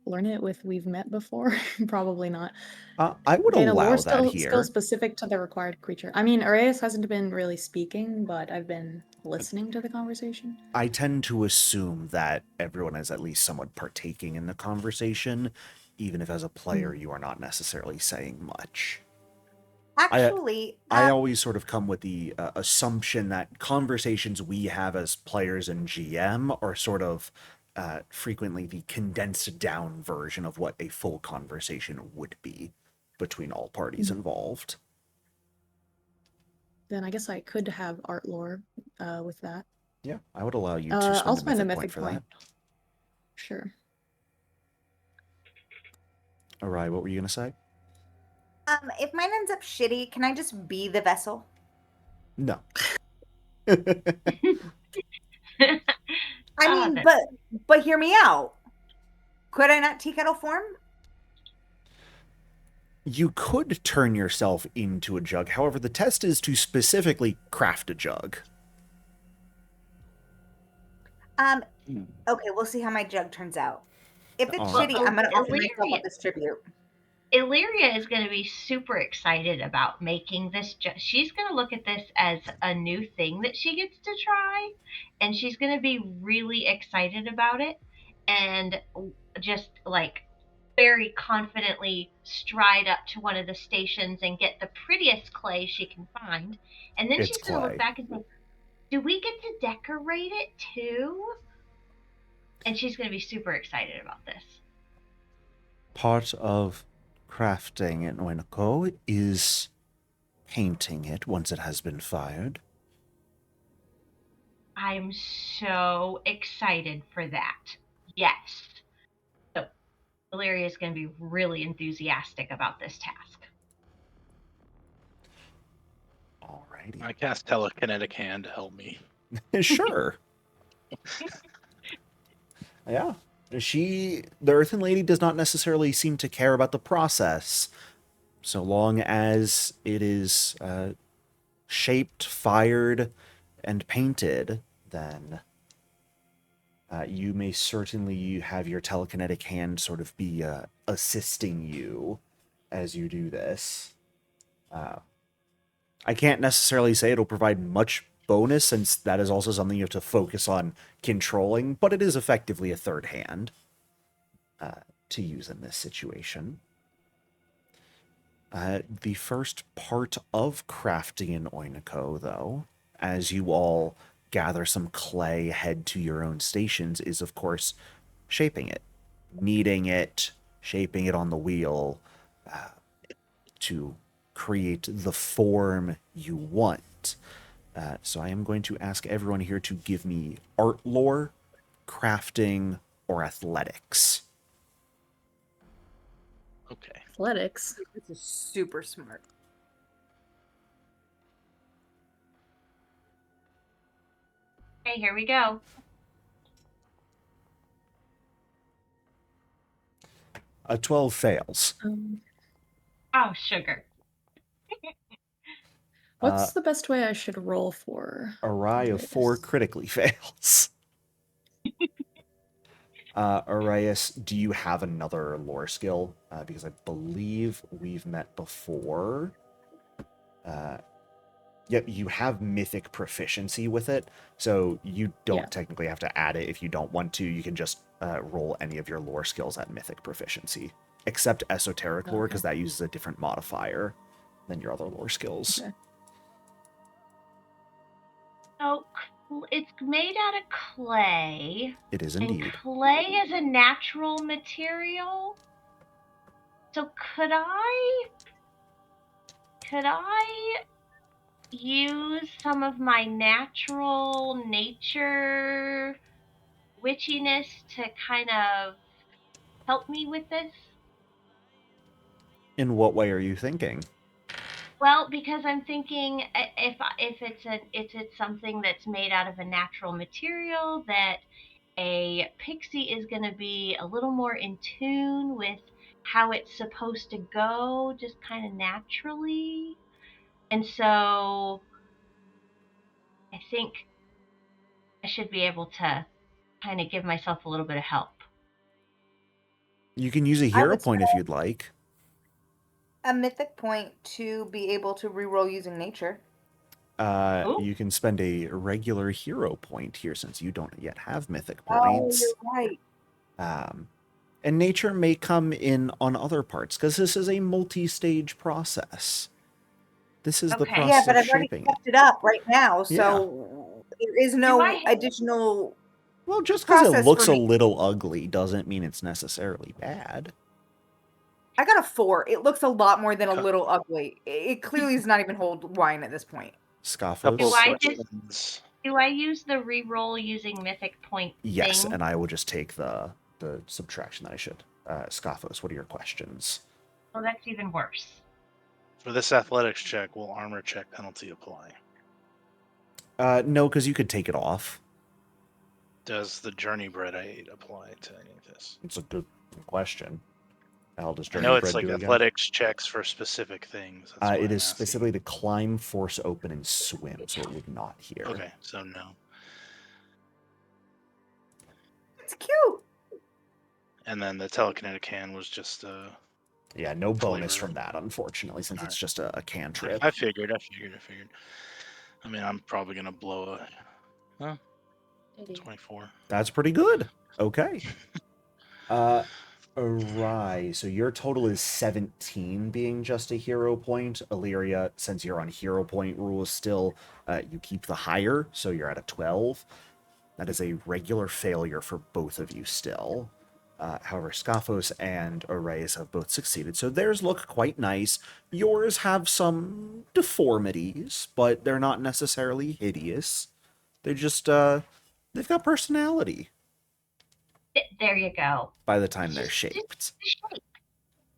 learn it with we've met before? Probably not. I would Gain a allow lore that skill here. specific to the required creature. I mean, Arias hasn't been really speaking, but I've been listening to the conversation. I tend to assume that everyone is at least somewhat partaking in the conversation, even if as a player you are not necessarily saying much. Actually, I always sort of come with the assumption that conversations we have as players and GM are sort of frequently the condensed down version of what a full conversation would be between all parties involved. Then I guess I could have art lore with that. Yeah, I would allow you to I'll spend spend a a mythic mythic for point. that. Sure. All right, what were you going to say? if mine ends up shitty, can I just be the vessel? No. I mean, but hear me out. Could I not tea kettle form? You could turn yourself into a jug. However, the test is to specifically craft a jug. Okay, we'll see how my jug turns out. If it's All shitty, right. I'm gonna offer Illyria- myself up as tribute. Illyria is going to be super excited about making this. She's going to look at this as a new thing that she gets to try, and she's going to be really excited about it, and just like very confidently stride up to one of the stations and get the prettiest clay she can find, and then It's she's going to look clay. back and say, "Do we get to decorate it too?" And she's going to be super excited about this. Part of crafting an oinako is painting it once it has been fired. I'm so excited for that. Yes. So, Illyria is going to be really enthusiastic about this task. Alrighty. I cast telekinetic hand to help me. Sure. Yeah. The Earthen Lady does not necessarily seem to care about the process, so long as it is shaped, fired, and painted, then you may certainly have your telekinetic hand sort of be assisting you as you do this. I can't necessarily say it'll provide much bonus, since that is also something you have to focus on controlling, but it is effectively a third hand to use in this situation. The first part of crafting an oinako, though, as you all gather some clay, head to your own stations, is of course shaping it, kneading it, shaping it on the wheel to create the form you want. So I am going to ask everyone here to give me art lore, crafting, or athletics. Okay. Athletics. This is super smart. Okay, here we go. A 12 fails. Oh, sugar. What's the best way I should roll for? A rye of 4 this? critically fails. Arias, do you have another lore skill? Because I believe we've met before. Yep, you have mythic proficiency with it, so you don't technically have to add it if you don't want to. You can just roll any of your lore skills at mythic proficiency, except esoteric lore, because that uses a different modifier than your other lore skills. Okay. So, it's made out of clay. It is And indeed. clay is a natural material. So could I use some of my natural nature witchiness to kind of help me with this? In what way are you thinking? Well, because I'm thinking if it's something that's made out of a natural material, that a pixie is going to be a little more in tune with how it's supposed to go, just kind of naturally. And so I think I should be able to kind of give myself a little bit of help. You can use a hero point if you'd like. A mythic point to be able to reroll using nature. You can spend a regular hero point here, since you don't yet have mythic Oh, points. you're right. And nature may come in on other parts, because this is a multi-stage process. This is the Okay. process Yeah, but of I've already shaping it. kept it up right now, so there is no additional. Well, just because it process looks for a me. little ugly doesn't mean it's necessarily bad. I got a 4. It looks a lot more than a little ugly. It clearly does not even hold wine at this point. Couple Scoffos? of I questions. Do I use the reroll using mythic point Yes, thing? and I will just take the subtraction that I should. Scoffos, what are your questions? Oh, that's even worse. For this athletics check, will armor check penalty apply? No, because you could take it off. Does the journey bread I ate apply to any of this? It's a good question. How does I journey know bread it's like do again? athletics checks for specific things. That's why It I'm is asking. specifically to climb, force open, and swim, so it would not here. Okay, so no. It's cute. And then the telekinetic hand was just Yeah, no bonus Flavor. from that, unfortunately, since it's Alright. just a cantrip. I figured. I mean, I'm probably gonna blow a 24. That's pretty good. Okay. Right. So your total is 17 being just a hero point. Illyria, since you're on hero point rules still, you keep the higher, so you're at a 12. That is a regular failure for both of you still. However, Scaphos and Arrays have both succeeded, so theirs look quite nice. Yours have some deformities, but they're not necessarily hideous. They're just, they've got personality There you go. by the time It's they're just shaped. the shape.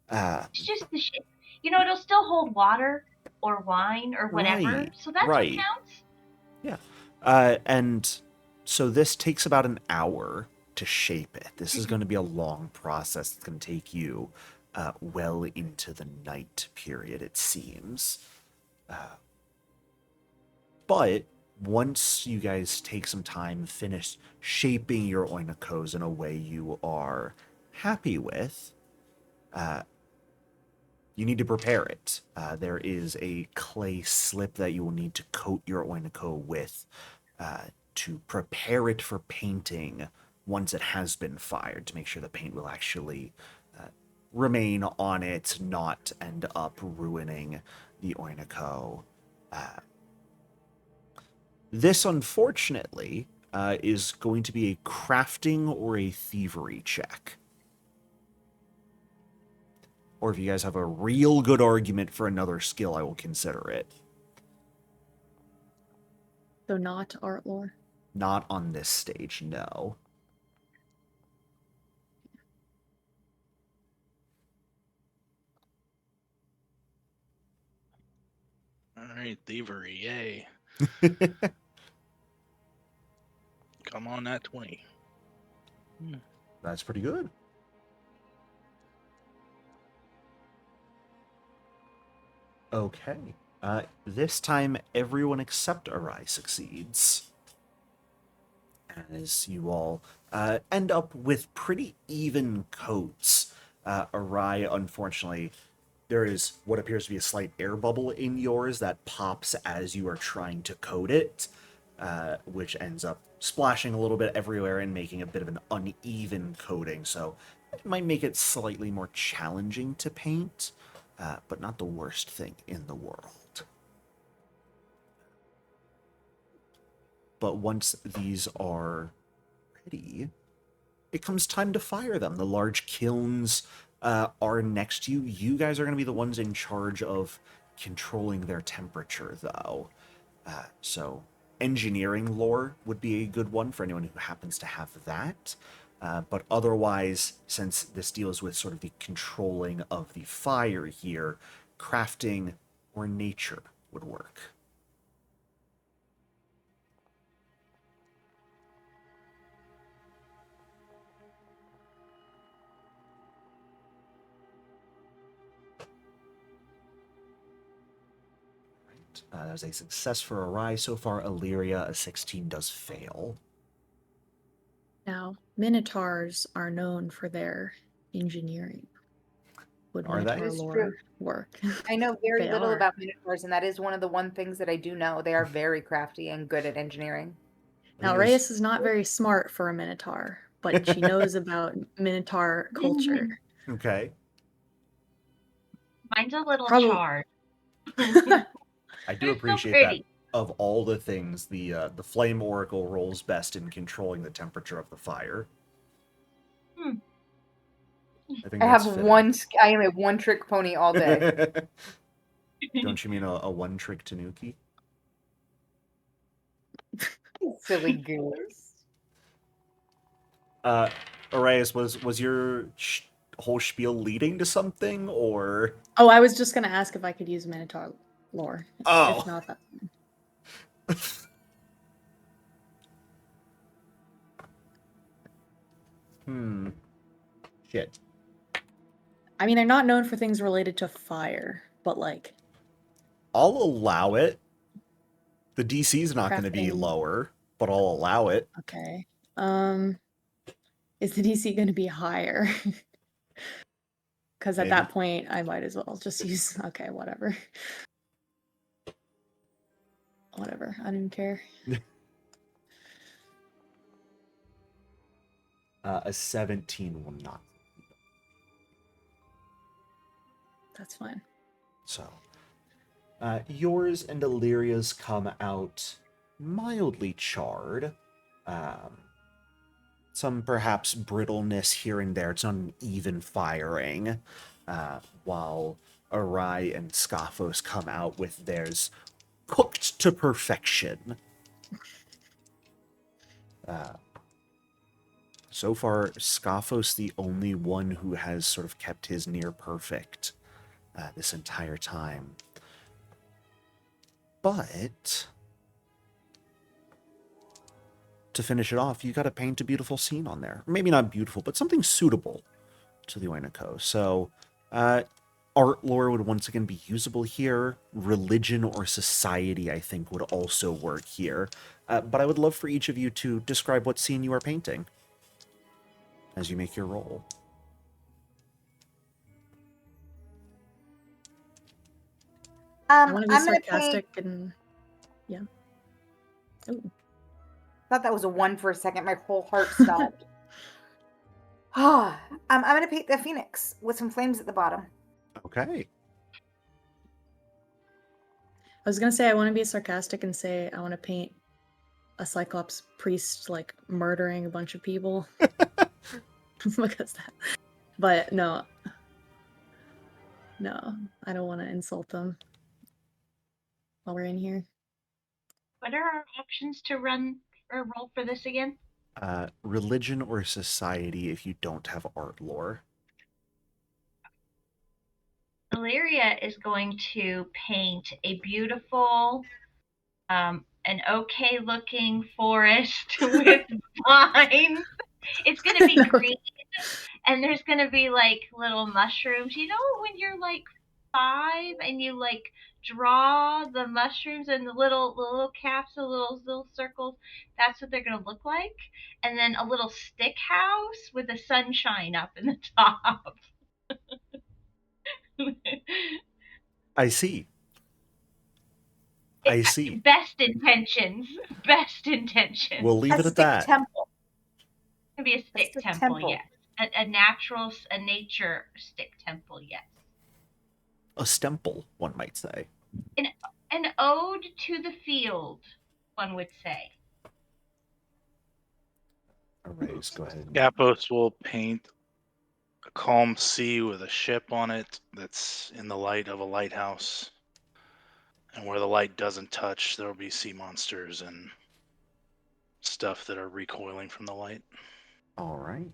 Uh, It's just the shape. You know, it'll still hold water or wine or whatever. Right, So that's right. what counts. And so this takes about an hour to shape it. This is going to be a long process. It's going to take you well into the night period, it seems. But once you guys take some time, finish shaping your oinakos in a way you are happy with, you need to prepare it. There is a clay slip that you will need to coat your oinako with to prepare it for painting once it has been fired, to make sure the paint will actually remain on it, not end up ruining the oinako. This, unfortunately, is going to be a crafting or a thievery check. Or if you guys have a real good argument for another skill, I will consider it. So not art lore. Not on this stage, no. Alright, thievery, yay. Come on, that 20. That's pretty good. Okay. This time, everyone except Arai succeeds. As you all end up with pretty even coats. Arai, unfortunately, there is what appears to be a slight air bubble in yours that pops as you are trying to coat it, which ends up splashing a little bit everywhere and making a bit of an uneven coating. So it might make it slightly more challenging to paint, but not the worst thing in the world. But once these are ready, it comes time to fire them. The large kilns are next to you. You guys are going to be the ones in charge of controlling their temperature, though. So engineering lore would be a good one for anyone who happens to have that. But otherwise, since this deals with sort of the controlling of the fire here, crafting or nature would work. That was a success for Arai so far. Illyria, a 16 does fail. Now, minotaurs are known for their engineering. Would Are they? minotaur It's lore true. work? I know very They little are. about minotaurs, and that is one of the one things that I do know. They are very crafty and good at engineering. Now, Reyes is not very smart for a minotaur, but she knows about minotaur culture. Okay. Mine's a little Probably- charred. I do They're so appreciate that. pretty. Of all the things, the Flame Oracle rolls best in controlling the temperature of the fire. Hmm. I think I that's have fitting. I am a one-trick pony all day. Don't you mean a one-trick Tanuki? Silly goose. Arias, was your whole spiel leading to something, or? Oh, I was just going to ask if I could use minotaur lore. Oh. If not, that's fine. Shit. I mean, they're not known for things related to fire, but like... I'll allow it. The DC's not going to be Crafting. lower, but I'll allow it. Okay. is the DC going to be higher? Because at Maybe. that point, I might as well just use, okay, whatever. Whatever, I didn't care. A 17 will not. That's fine. So, yours and Illyria's come out mildly charred. Some perhaps brittleness here and there. It's not an even firing. While Arai and Scophos come out with theirs cooked to perfection. So far, Scophos the only one who has sort of kept his near perfect this entire time. But to finish it off, you got to paint a beautiful scene on there. Maybe not beautiful, but something suitable to the Oinako. So, art lore would once again be usable here. Religion or society, I think, would also work here. But I would love for each of you to describe what scene you are painting as you make your roll. I want to be I'm gonna sarcastic and yeah. Ooh. thought that was a 1 for a second. My whole heart stopped. I'm gonna paint the phoenix with some flames at the bottom. Okay. I was gonna say I want to be sarcastic and say I want to paint a Cyclops priest like murdering a bunch of people. Because that. But no, I don't want to insult them while we're in here. What are our options to run or roll for this again? Religion or society if you don't have art lore. Illyria is going to paint a beautiful, an okay looking forest with vines. It's going to be green, and there's going to be like little mushrooms. You know, when you're like 5 and you like draw the mushrooms and the little caps, the little circles, that's what they're going to look like. And then a little stick house with the sunshine up in the top. I see. I see. Best intentions. Best intentions. We'll leave it at that. Temple. It could be a stick temple, yes. A nature stick temple, yes. A stemple, one might say. An ode to the field, one would say. Arrays, go ahead. Gapos will paint a calm sea with a ship on it that's in the light of a lighthouse. And where the light doesn't touch, there will be sea monsters and stuff that are recoiling from the light. All right.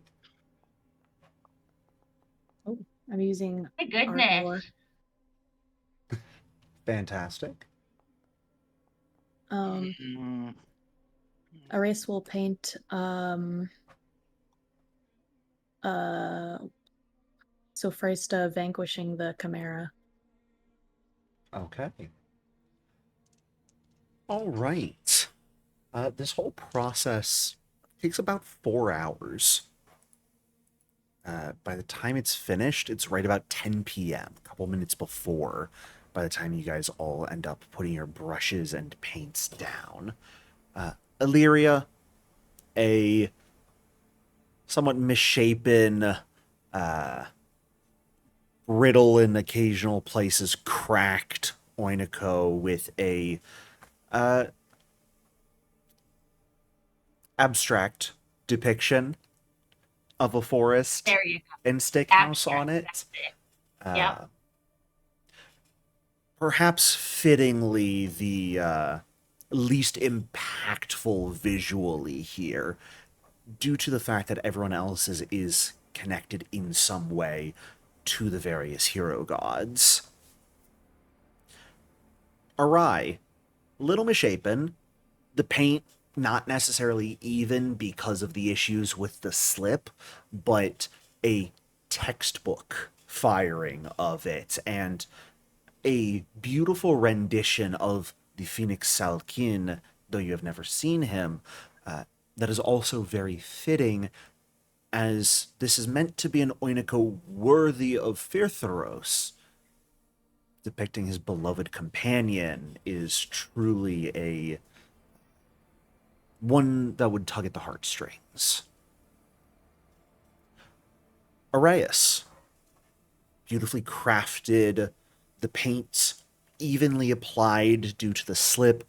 Oh, I'm using My art goodness. lore. Fantastic. Erase will paint Sophrista vanquishing the Chimera. Okay. All right. This whole process takes about 4 hours. By the time it's finished, it's right about 10 p.m., a couple minutes before, by the time you guys all end up putting your brushes and paints down. Illyria, a somewhat misshapen, brittle in occasional places cracked Oinako with a abstract depiction of a forest There you go. and stick house Abstract, on it. that's it. Yep. Perhaps fittingly the least impactful visually here, due to the fact that everyone else is connected in some way to the various hero gods. Arai, little misshapen, the paint not necessarily even because of the issues with the slip, but a textbook firing of it, and a beautiful rendition of the Phoenix Salkin, though you have never seen him, that is also very fitting as this is meant to be an Oiniko worthy of Firtharos. Depicting his beloved companion is truly a one that would tug at the heartstrings. Arias, beautifully crafted, the paint evenly applied due to the slip.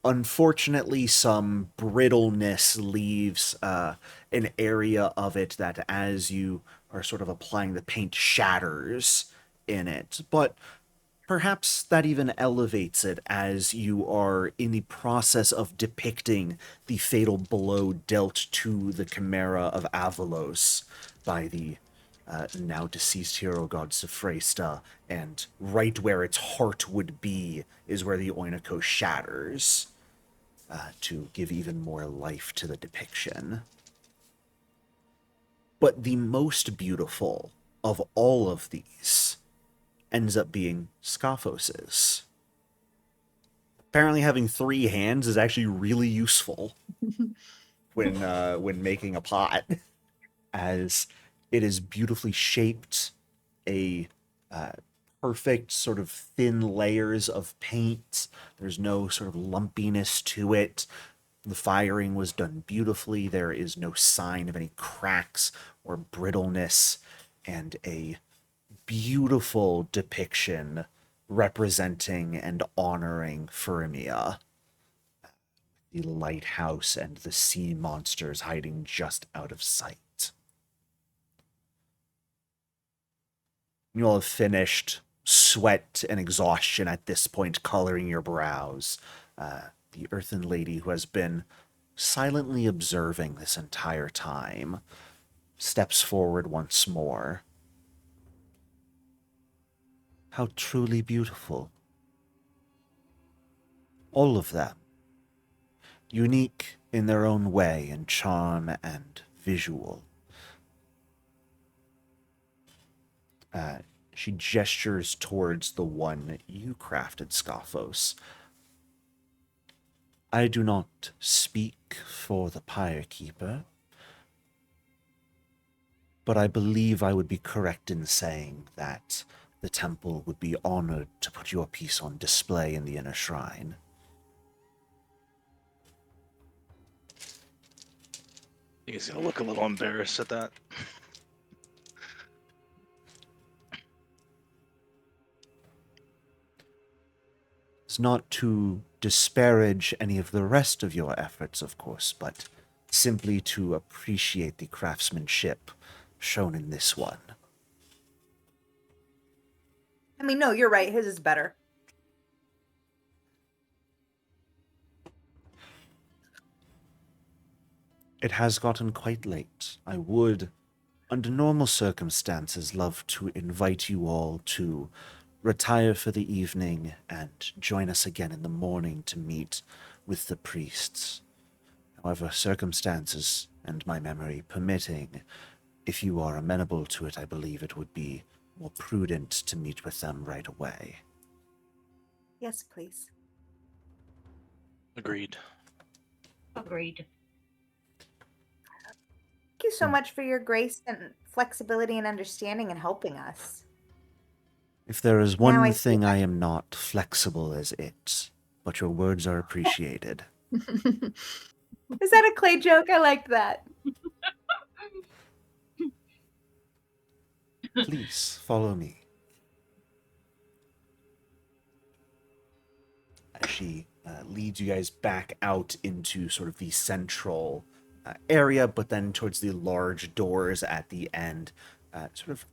Unfortunately, some brittleness leaves an area of it that, as you are sort of applying the paint, shatters in it. But perhaps that even elevates it as you are in the process of depicting the fatal blow dealt to the Chimera of Avalos by the now deceased hero god Sefresta, and right where its heart would be is where the Oiniko shatters to give even more life to the depiction. But the most beautiful of all of these ends up being Scophos's. Apparently having 3 hands is actually really useful when making a pot, as it is beautifully shaped, a perfect sort of thin layers of paint. There's no sort of lumpiness to it. The firing was done beautifully. There is no sign of any cracks or brittleness, and a beautiful depiction representing and honoring Phrygia, the lighthouse and the sea monsters hiding just out of sight. You all have finished, sweat and exhaustion at this point coloring your brows. The earthen lady, who has been silently observing this entire time, steps forward once more. How truly beautiful. All of them. Unique in their own way in charm and visual. She gestures towards the one you crafted, Scophos. I do not speak for the Pyre Keeper, but I believe I would be correct in saying that the temple would be honored to put your piece on display in the inner shrine. He's gonna look a little embarrassed at that. It's not to disparage any of the rest of your efforts, of course, but simply to appreciate the craftsmanship shown in this one. I mean, no, you're right. His is better. It has gotten quite late. I would, under normal circumstances, love to invite you all to retire for the evening and join us again in the morning to meet with the priests. However, circumstances and my memory permitting, if you are amenable to it, I believe it would be more prudent to meet with them right away. Yes, please. Agreed. Agreed. Thank you so much for your grace and flexibility and understanding and helping us. If there is Now I one see thing I am not flexible as it, but your words are appreciated. Is that a clay joke? I liked that. Please, follow me. As she leads you guys back out into sort of the central area, but then towards the large doors at the end, sort of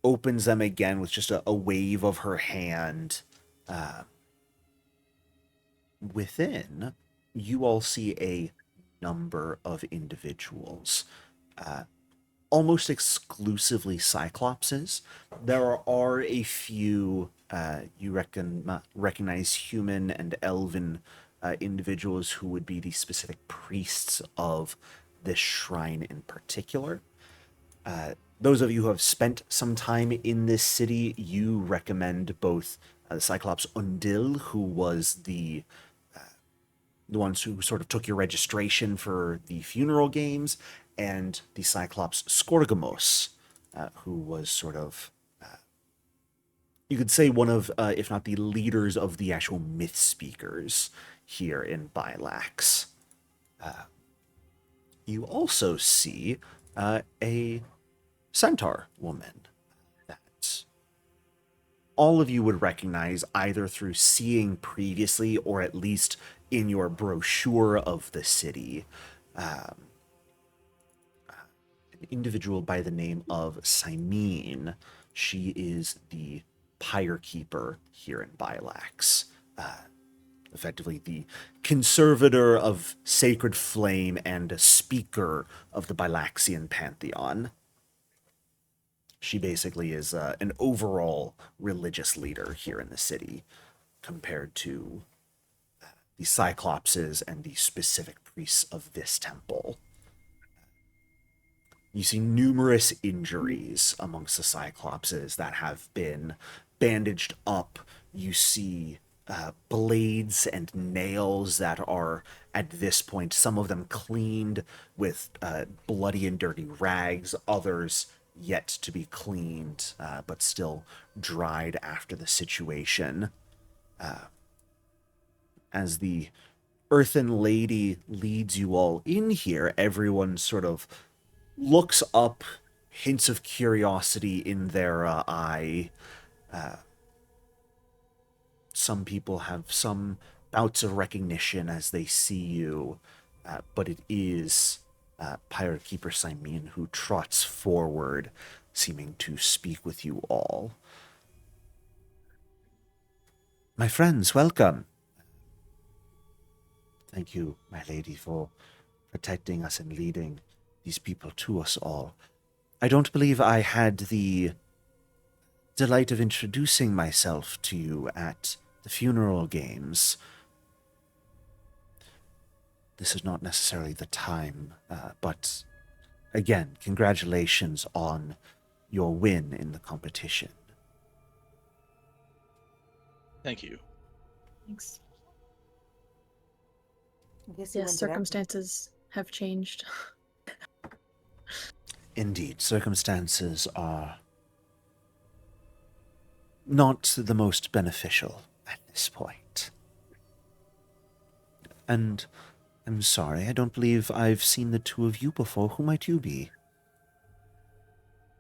opens them again with just a wave of her hand. Within, you all see a number of individuals, almost exclusively Cyclopses. There are a few you recognize human and elven individuals who would be the specific priests of this shrine in particular. Those of you who have spent some time in this city, you recommend both the Cyclops Undil, who was the ones who sort of took your registration for the funeral games, and the Cyclops Scorgamos, who was sort of, you could say one of, if not the leaders of the actual myth speakers here in Bailax. You also see a centaur woman that all of you would recognize either through seeing previously or at least in your brochure of the city. An individual by the name of Simene. She is the pyre keeper here in Bailax. Effectively the conservator of sacred flame and a speaker of the Bailaxian pantheon. She basically is an overall religious leader here in the city, compared to the Cyclopses and the specific priests of this temple. You see numerous injuries amongst the Cyclopses that have been bandaged up. You see blades and nails that are, at this point, some of them cleaned with bloody and dirty rags, others yet to be cleaned, but still dried after the situation. As the Earthen Lady leads you all in here, everyone sort of looks up, hints of curiosity in their eye. Some people have some bouts of recognition as they see you, but it is Pirate Keeper Simene who trots forward, seeming to speak with you all. My friends, welcome. Thank you, my lady, for protecting us and leading these people to us all. I don't believe I had the delight of introducing myself to you at the funeral games. This is not necessarily the time, but again, congratulations on your win in the competition. Thank you. Thanks. I guess you Yes, went to that. circumstances have changed. Indeed, circumstances are not the most beneficial at this point. And I'm sorry, I don't believe I've seen the two of you before. Who might you be?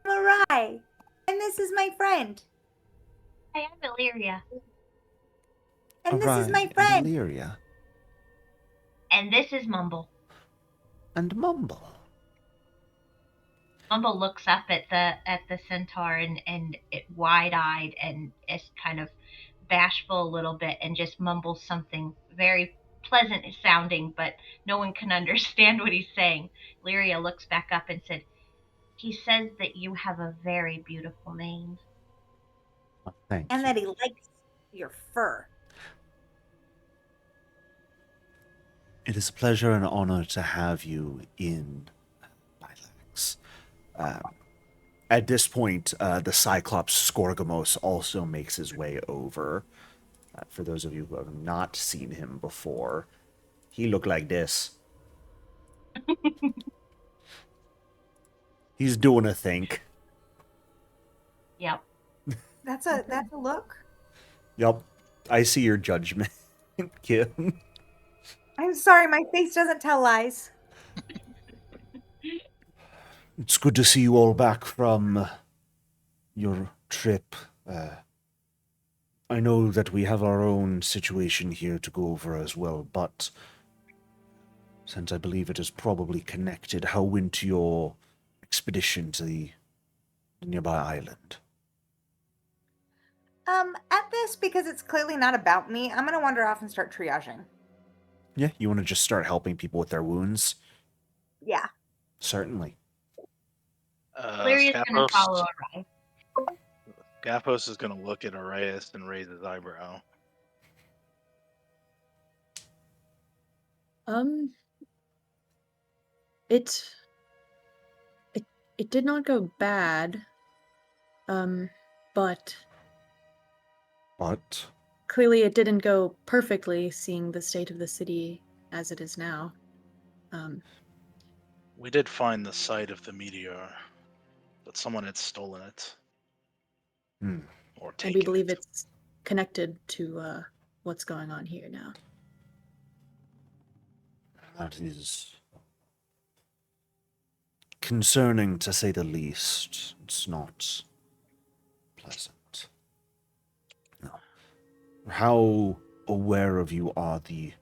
All right. And this is my friend. I am Illyria. And this is my Alright, friend. and Illyria. And this is Mumble. And Mumble. Mumble looks up at the centaur and it wide-eyed and is kind of bashful a little bit and just mumbles something very pleasant sounding, but no one can understand what he's saying. Lyria looks back up and said, "He says that you have a very beautiful name." Oh, thank And you. that he likes your fur. It is a pleasure and honor to have you in Bailax. At this point, the Cyclops Scorgamos also makes his way over. For those of you who have not seen him before, he looked like this. He's doing a think. Yep. That's a look. Yup, I see your judgment, Kim. I'm sorry, my face doesn't tell lies. It's good to see you all back from your trip. I know that we have our own situation here to go over as well, but since I believe it is probably connected, how went your expedition to the nearby island? At this, because it's clearly not about me, I'm gonna wander off and start triaging. Yeah, you want to just start helping people with their wounds? Yeah. Certainly. Lyria's going to follow Arai. Gapos is going to look at Arias and raise his eyebrow. It did not go bad. But clearly it didn't go perfectly, seeing the state of the city as it is now. We did find the site of the meteor, but someone had stolen it. Hmm. Or And taken we believe it. it's connected to what's going on here now. That is concerning, to say the least. It's not pleasant. No. How aware of you are the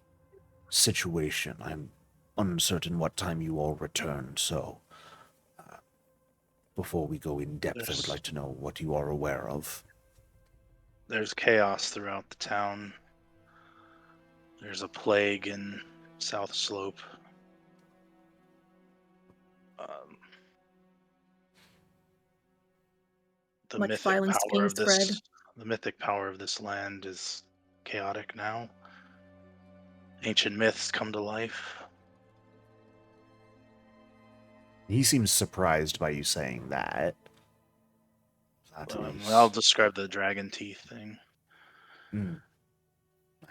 situation? I'm uncertain what time you all return, so before we go in depth, I would like to know what you are aware of. There's chaos throughout the town. There's a plague in South Slope. The Much mythic violence power being of this, spread. the mythic power of this land is chaotic now. Ancient myths come to life. He seems surprised by you saying that. That is... I'll describe the dragon teeth thing. I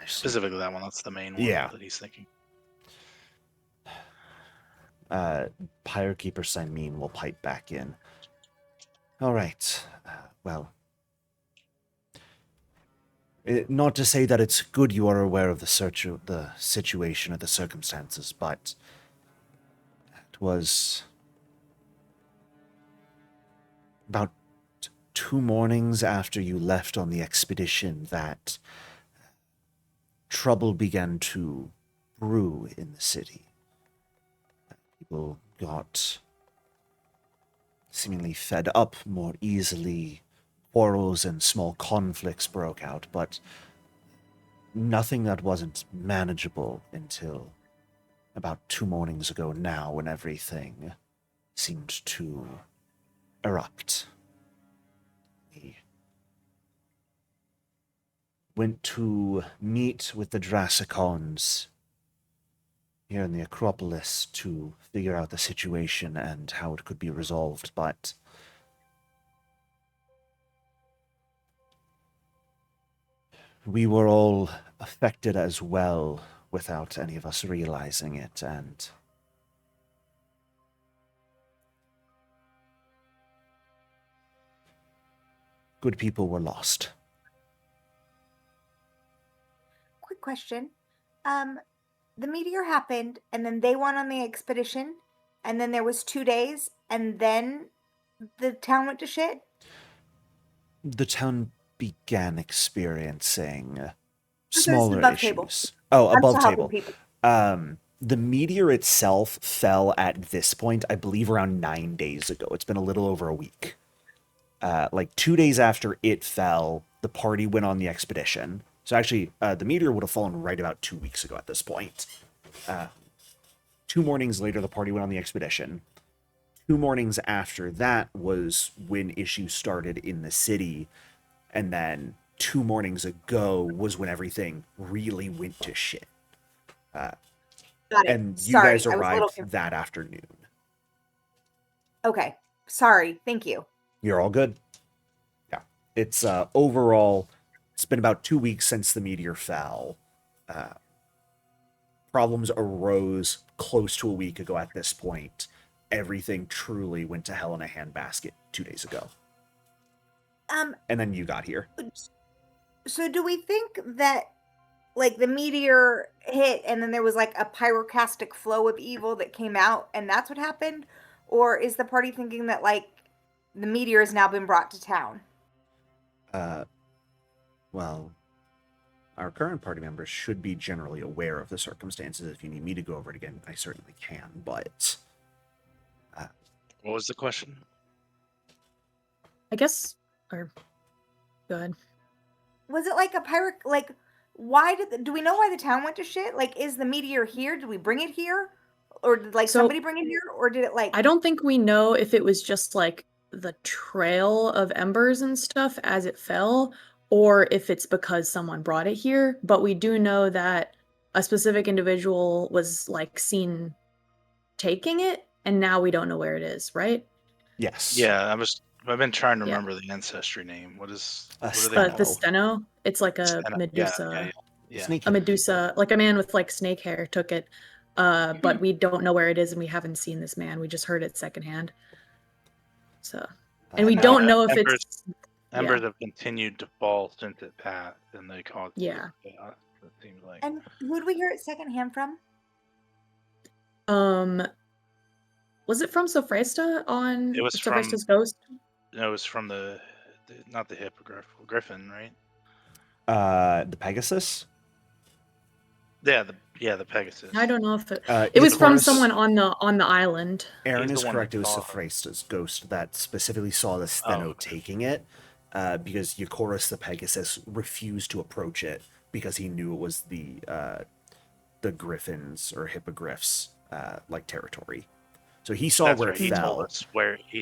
see. Specifically that one. That's the main one that he's thinking. Pyrokeeper Simene will pipe back in. All right. Well, not to say that it's good you are aware of the situation or the circumstances, but it was about 2 mornings after you left on the expedition that trouble began to brew in the city. People got seemingly fed up more easily. Quarrels and small conflicts broke out, but nothing that wasn't manageable until about 2 mornings ago now, when everything seemed to erupt. We went to meet with the Drassicons here in the Acropolis to figure out the situation and how it could be resolved, but we were all affected as well without any of us realizing it, and good people were lost. Quick question. The meteor happened, and then they went on the expedition, and then there was 2 days, and then the town went to shit? The town began experiencing This is smaller above issues. table. Oh, I'm above still helping table. people. The meteor itself fell at this point, I believe, around 9 days ago. It's been a little over a week. Like 2 days after it fell, the party went on the expedition. So actually, the meteor would have fallen right about 2 weeks ago at this point. 2 mornings later, the party went on the expedition. 2 mornings after that was when issues started in the city. And then 2 mornings ago was when everything really went to shit. Got it. And you Sorry, guys I was a little arrived that afternoon. Okay. Sorry. Thank you. You're all good? Yeah. It's overall, it's been about 2 weeks since the meteor fell. Problems arose close to a week ago at this point. Everything truly went to hell in a handbasket 2 days ago. And then you got here. So do we think that, like, the meteor hit and then there was like a pyroclastic flow of evil that came out and that's what happened? Or is the party thinking that, like, the meteor has now been brought to town? Well, our current party members should be generally aware of the circumstances. If you need me to go over it again, I certainly can, but... What was the question? I guess, or go ahead. Was it like a like, do we know why the town went to shit? Like, is the meteor here? Did we bring it here? Or did, like, somebody bring it here? Or did it, like... I don't think we know if it was just, like, the trail of embers and stuff as it fell, or if it's because someone brought it here. But we do know that a specific individual was, like, seen taking it, and now we don't know where it is, right? Yes. Yeah, I've been trying to remember the ancestry name. What are they The called? Steno. It's like a Steno. Medusa. Yeah. Snake A Medusa, like a man with, like, snake hair took it. but we don't know where it is, and we haven't seen this man. We just heard it secondhand. So, and we Now, don't know if Embers- it's Embers have continued to fall since it passed, and they caused Yeah. chaos, it seems like. And who'd we hear it secondhand from? Was it from Sophrista on It was from- Sophrista's ghost? No, it was from the not the hippogriff, Griffin, right? the Pegasus. Yeah, the Pegasus. I don't know if it It was from Chorus- someone on the island. Aaron He's is the one correct. that It was saw her. Sophrista's ghost that specifically saw the Steno okay. taking it, because Euchorus the Pegasus refused to approach it because he knew it was the Griffins or Hippogriffs like territory. So he saw That's where right. it He fell.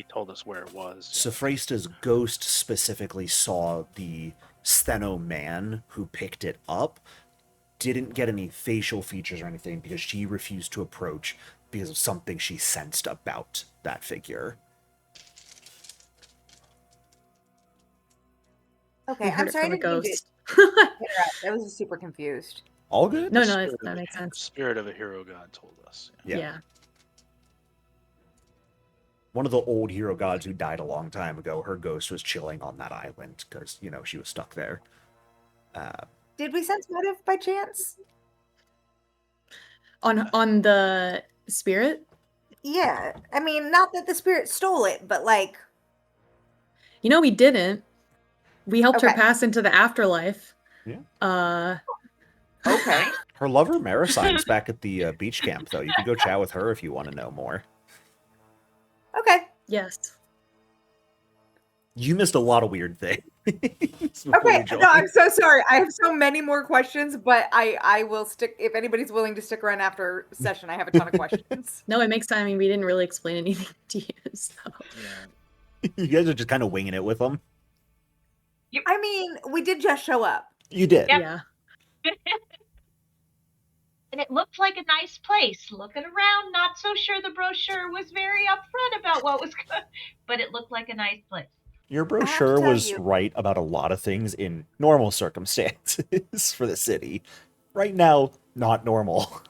told us where it was. Yeah. Sophrista's ghost specifically saw the Steno man who picked it up. Didn't get any facial features or anything because she refused to approach because of something she sensed about that figure. Okay, We I'm heard it sorry from a to ghost. interrupt. I was super confused. All good? No, The no, spirit that of makes sense. Spirit of a hero god told us. Yeah. Yeah. One of the old hero gods who died a long time ago, her ghost was chilling on that island because, she was stuck there. Did we sense motive by chance? On the spirit? Yeah. I mean, not that the spirit stole it, but like, We didn't. We helped her Okay. pass into the afterlife. Yeah. okay. Her lover, Marisine's back at the beach camp, though. You could go chat with her if you want to know more. Okay. Yes. You missed a lot of weird things. Okay. No, I'm so sorry. I have so many more questions, but I will stick if anybody's willing to stick around after session. I have a ton of questions. No, it makes sense. I mean, we didn't really explain anything to you. So. Yeah. You guys are just kind of winging it with them. I mean, we did just show up. You did. Yep. Yeah. And it looked like a nice place. Looking around, not so sure the brochure was very upfront about what was good, but it looked like a nice place. Your have to brochure tell was you- right about a lot of things in normal circumstances for the city. Right now, not normal.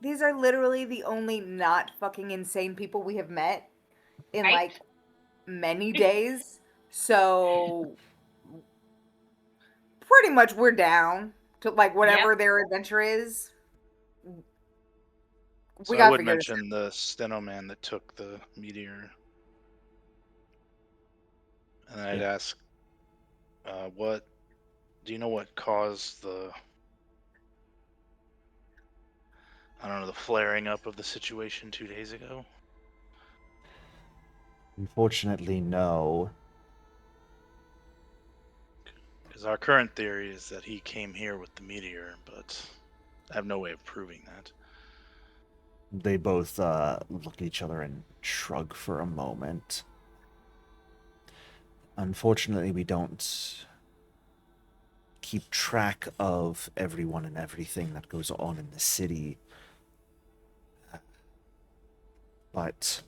These are literally the only not fucking insane people we have met in Right. like many days. So pretty much we're down to like whatever their adventure is. So We I gotta would figure this mention the Steno man that took the meteor. And I'd ask, what do you know what caused the flaring up of the situation 2 days ago? Unfortunately, no. Because our current theory is that he came here with the meteor, but I have no way of proving that. They both look at each other and shrug for a moment. Unfortunately, we don't keep track of everyone and everything that goes on in the city. But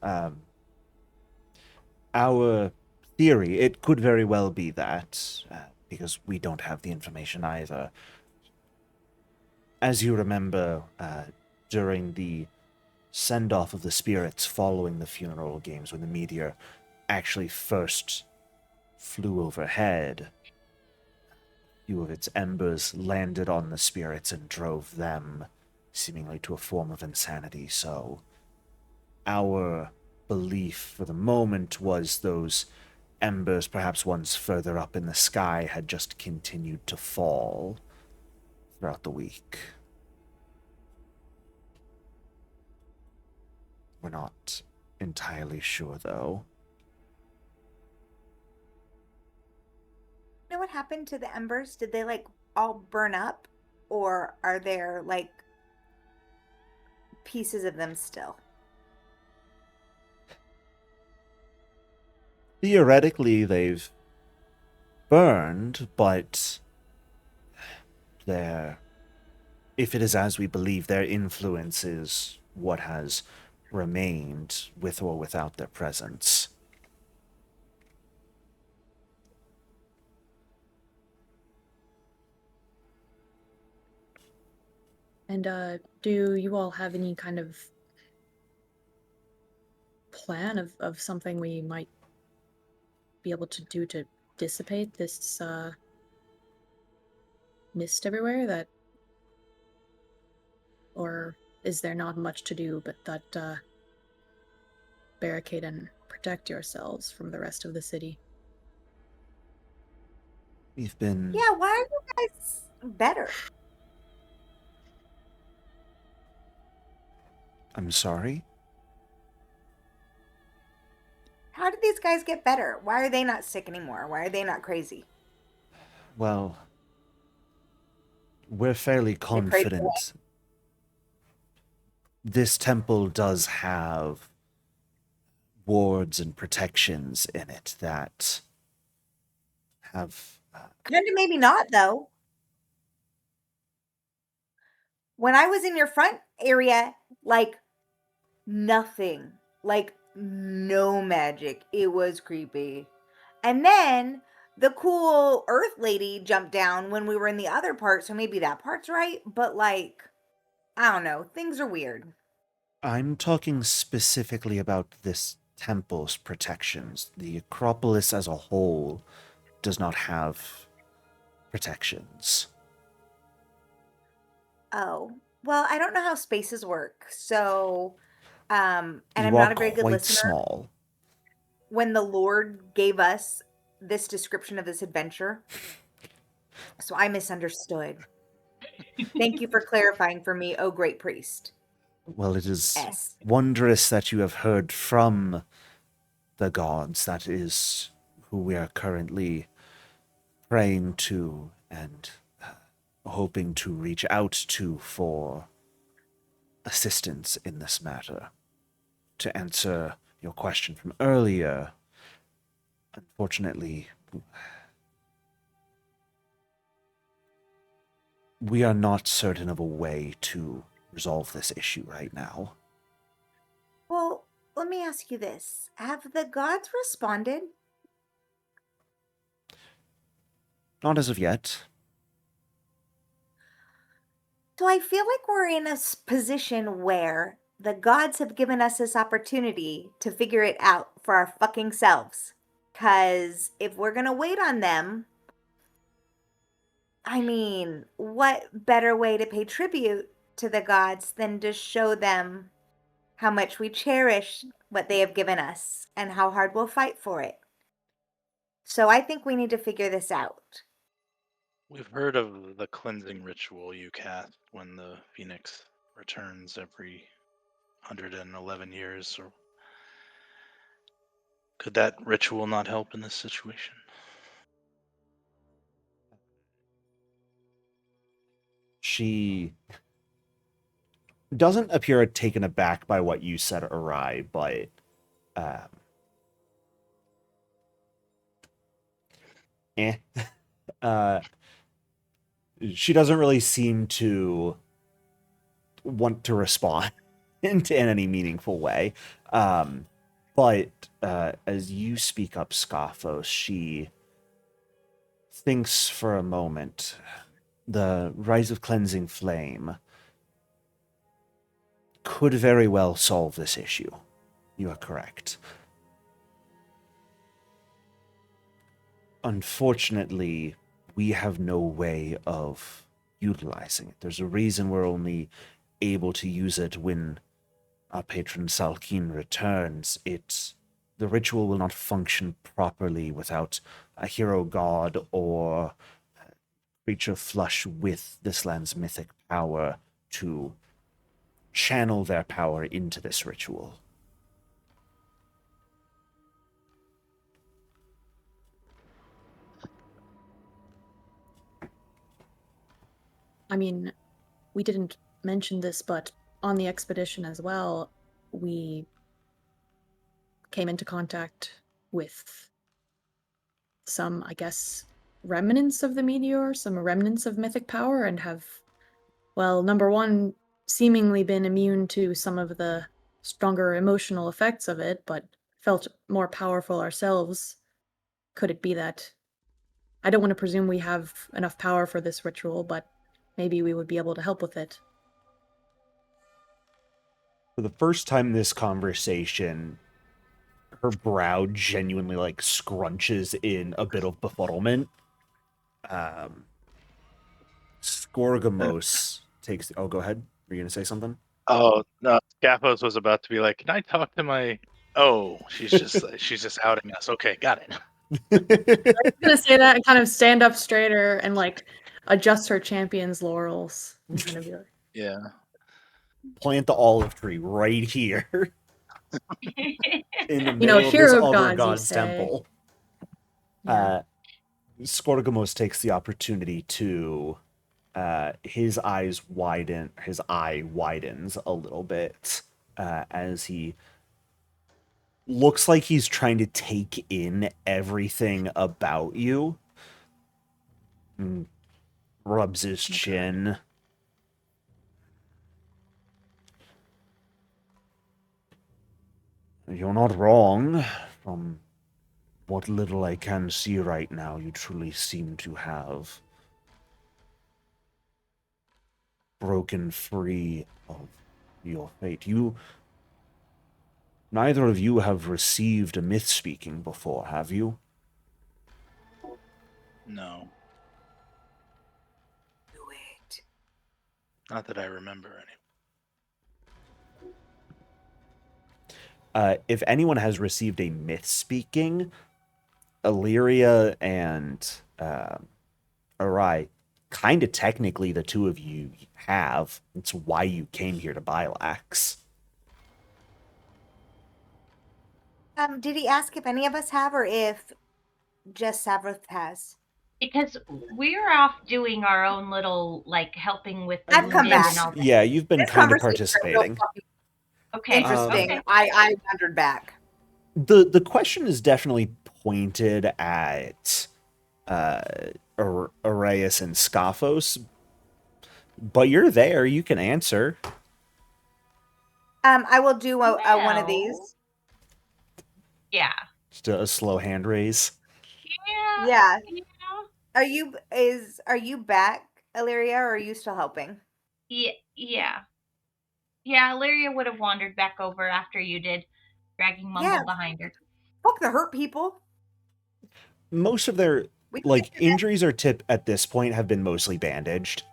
our theory, it could very well be that, because we don't have the information either. As you remember, during the send-off of the spirits following the funeral games, when the meteor actually first flew overhead, a few of its embers landed on the spirits and drove them, seemingly to a form of insanity. So our belief for the moment was those embers, perhaps ones further up in the sky, had just continued to fall throughout the week. We're not entirely sure, though. You know what happened to the embers? Did they like all burn up, or are there like pieces of them still? Theoretically, they've burned, but if it is as we believe, their influence is what has remained with or without their presence. And do you all have any kind of plan of something we might be able to do to dissipate this mist everywhere? That, or is there not much to do but that barricade and protect yourselves from the rest of the city? We've been... Yeah, why are you guys better? I'm sorry? How did these guys get better? Why are they not sick anymore? Why are they not crazy? Well, we're fairly They prayed for confident this temple does have wards and protections in it that have... Kind of maybe not, though. When I was in your front area, like nothing, like no magic. It was creepy. And then the cool earth lady jumped down when we were in the other part, so maybe that part's right. But like, I don't know. Things are weird. I'm talking specifically about this temple's protections. The Acropolis as a whole does not have protections. Oh, well, I don't know how spaces work. So, and You I'm are not a very good quite listener. small. When the Lord gave us this description of this adventure, so I misunderstood. Thank you for clarifying for me, oh great priest. Well, it is S. wondrous that you have heard from the gods. That is who we are currently praying to and hoping to reach out to for assistance in this matter. To answer your question from earlier, unfortunately, we are not certain of a way to resolve this issue right now. Well, let me ask you this. Have the gods responded? Not as of yet. So I feel like we're in a position where the gods have given us this opportunity to figure it out for our fucking selves. Because if we're going to wait on them, I mean, what better way to pay tribute to the gods than to show them how much we cherish what they have given us and how hard we'll fight for it? So I think we need to figure this out. We've heard of the cleansing ritual you cast when the phoenix returns every 111 years. Or could that ritual not help in this situation? She doesn't appear taken aback by what you said, Arai, but she doesn't really seem to want to respond in any meaningful way. But as you speak up, Scoffos, she thinks for a moment. The Rise of Cleansing Flame could very well solve this issue. You are correct. Unfortunately, we have no way of utilizing it. There's a reason we're only able to use it when our patron Salkin returns. The ritual will not function properly without a hero god or creature flush with this land's mythic power to channel their power into this ritual. I mean, we didn't mention this, but on the expedition as well, we came into contact with some, I guess, remnants of the meteor, some remnants of mythic power, and have, well, number one, seemingly been immune to some of the stronger emotional effects of it, but felt more powerful ourselves. Could it be that? I don't want to presume we have enough power for this ritual, but maybe we would be able to help with it. For the first time in this conversation, her brow genuinely like scrunches in a bit of befuddlement. Scorgamos takes the... Oh, go ahead. Were you gonna say something? Oh no, Scaphos was about to be like, "Can I talk to my?" Oh, she's just outing us. Okay, got it. I was gonna say that and kind of stand up straighter and like adjust her champion's laurels and kind of be like, Yeah. Plant the olive tree right here in the you know, middle of this hero other gods, you god's say. temple. Yeah. Scorgamos takes the opportunity to his eye widens a little bit as he looks like he's trying to take in everything about you. Rubs his chin. You're not wrong. From what little I can see right now, you truly seem to have broken free of your fate. Neither of you have received a myth speaking before, have you? No, Do it. not that I remember any. If anyone has received a myth speaking, Illyria and Arai, kind of technically the two of you have. It's why you came here to Bailax. Did he ask if any of us have or if just Savroth has? Because we're off doing our own little, like, helping with the I've come wounded back. and all that. Yeah, you've been This kind of conversation is real participating. fucking Okay. interesting. Okay. I wandered back. The question is definitely pointed at Arias and Scaphos, but you're there. You can answer. I will do one of Well, these. Yeah. Just a slow hand raise. Yeah. Yeah. Yeah. Are you back, Illyria, or are you still helping? Yeah. Yeah, Illyria would have wandered back over after you did, dragging Mumble Yeah. behind her. Fuck the hurt people. Most of their We like can't do that. injuries are at this point have been mostly bandaged.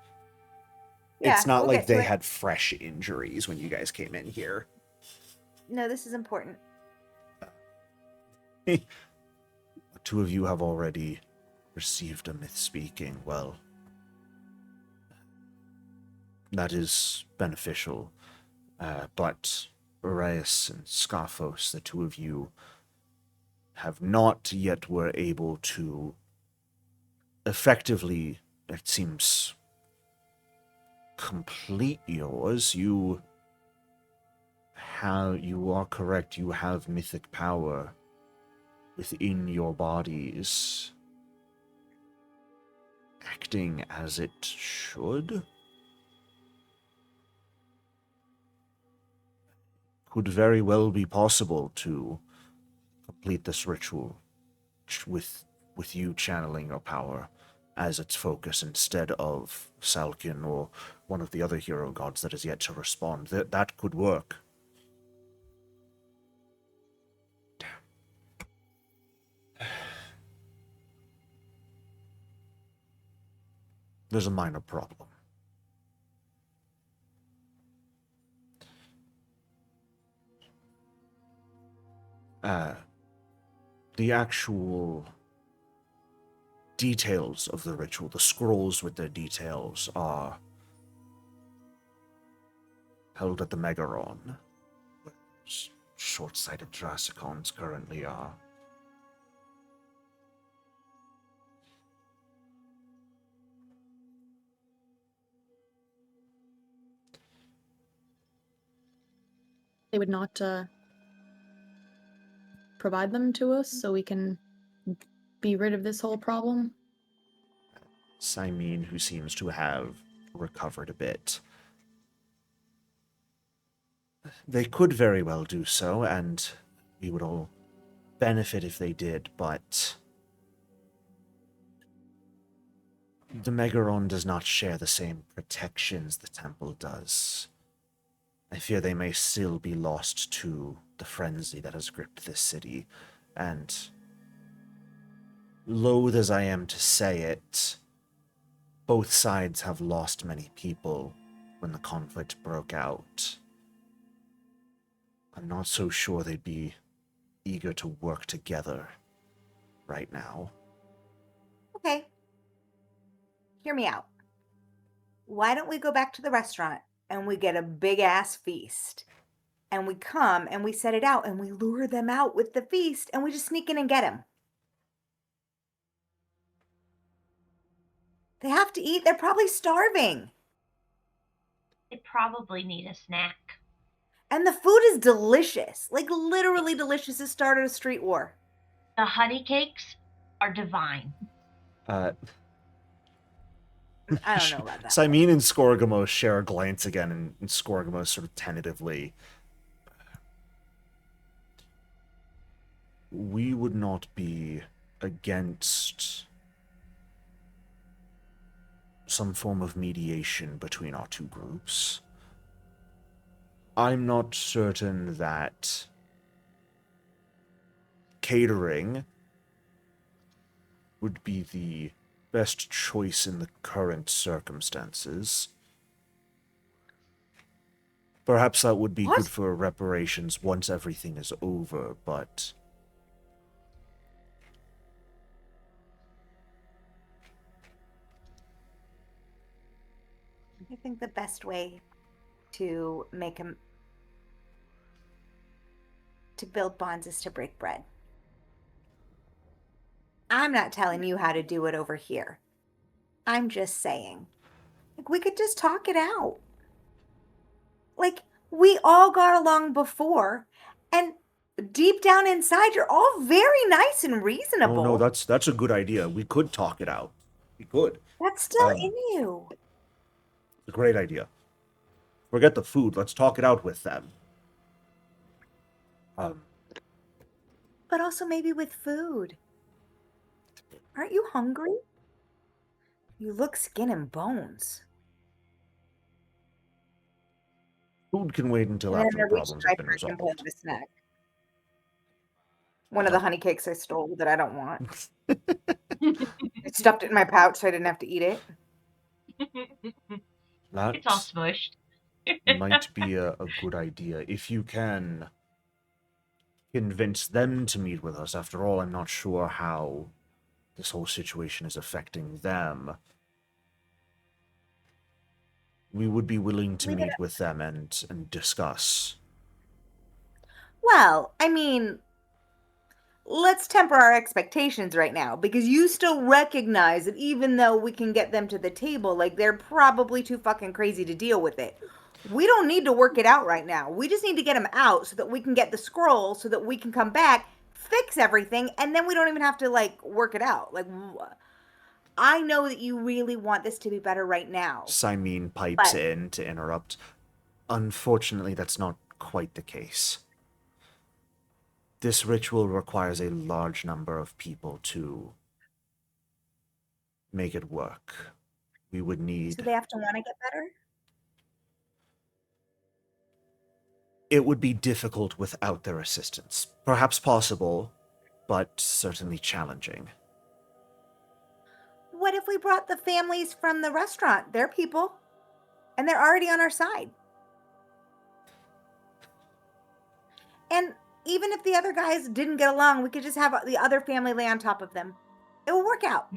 Yeah, It's not we'll like get to they it. had fresh injuries when you guys came in here. No, this is important. The two of you have already received a myth speaking. Well, that is beneficial. But Arias and Scaphos, the two of you, have not yet were able to effectively, it seems, complete yours. You are correct. You have mythic power within your bodies, acting as it should. Could very well be possible to complete this ritual with you channeling your power as its focus instead of Salkin or one of the other hero gods that is yet to respond. That could work. There's a minor problem. The actual details of the ritual, the scrolls with their details, are held at the Megaron, where short-sighted Drassicons currently are. they would not provide them to us so we can be rid of this whole problem. Simene, who seems to have recovered a bit. They could very well do so, and we would all benefit if they did, but the Megaron does not share the same protections the temple does. I fear they may still be lost to the frenzy that has gripped this city, and loath as I am to say it, both sides have lost many people when the conflict broke out. I'm not so sure they'd be eager to work together right now. Okay. Hear me out. Why don't we go back to the restaurant and we get a big ass feast? And we come and we set it out and we lure them out with the feast and we just sneak in and get them. They have to eat. They're probably starving. They probably need a snack. And the food is delicious. Like literally delicious. It started a street war. The honey cakes are divine. I don't know about that. Simene and Scorgamos share a glance again, and Scorgamos sort of tentatively. We would not be against some form of mediation between our two groups. I'm not certain that catering would be the best choice in the current circumstances. Perhaps that would be What? good for reparations once everything is over, but I think the best way to make them to build bonds is to break bread. I'm not telling you how to do it over here. I'm just saying, like, we could just talk it out. Like, we all got along before, and deep down inside, you're all very nice and reasonable. oh no, that's a good idea. We could talk it out. We could. That's still um, in you. It's a great idea. Forget the food. Let's talk it out with them. But also maybe with food. Aren't you hungry? You look skin and bones. Food can wait until And then after I the reached problems my have been purse and pulled resolved. a snack. One of the honey cakes I stole that I don't want. I stuffed it in my pouch so I didn't have to eat it. That It's all smushed. might be a good idea. If you can convince them to meet with us. After all, I'm not sure how this whole situation is affecting them. We would be willing to meet with them and discuss. Well, I mean, let's temper our expectations right now, because you still recognize that even though we can get them to the table, like, they're probably too fucking crazy to deal with it. We don't need to work it out right now. We just need to get them out so that we can get the scroll, so that we can come back, fix everything, and then we don't even have to, like, work it out. Like, I know that you really want this to be better right now. Simene pipes in to interrupt. Unfortunately, that's not quite the case. This ritual requires a large number of people to make it work. We would need... So they have to want to get better? It would be difficult without their assistance. Perhaps possible, but certainly challenging. What if we brought the families from the restaurant? They're people, and they're already on our side. And even if the other guys didn't get along, we could just have the other family lay on top of them. It will work out.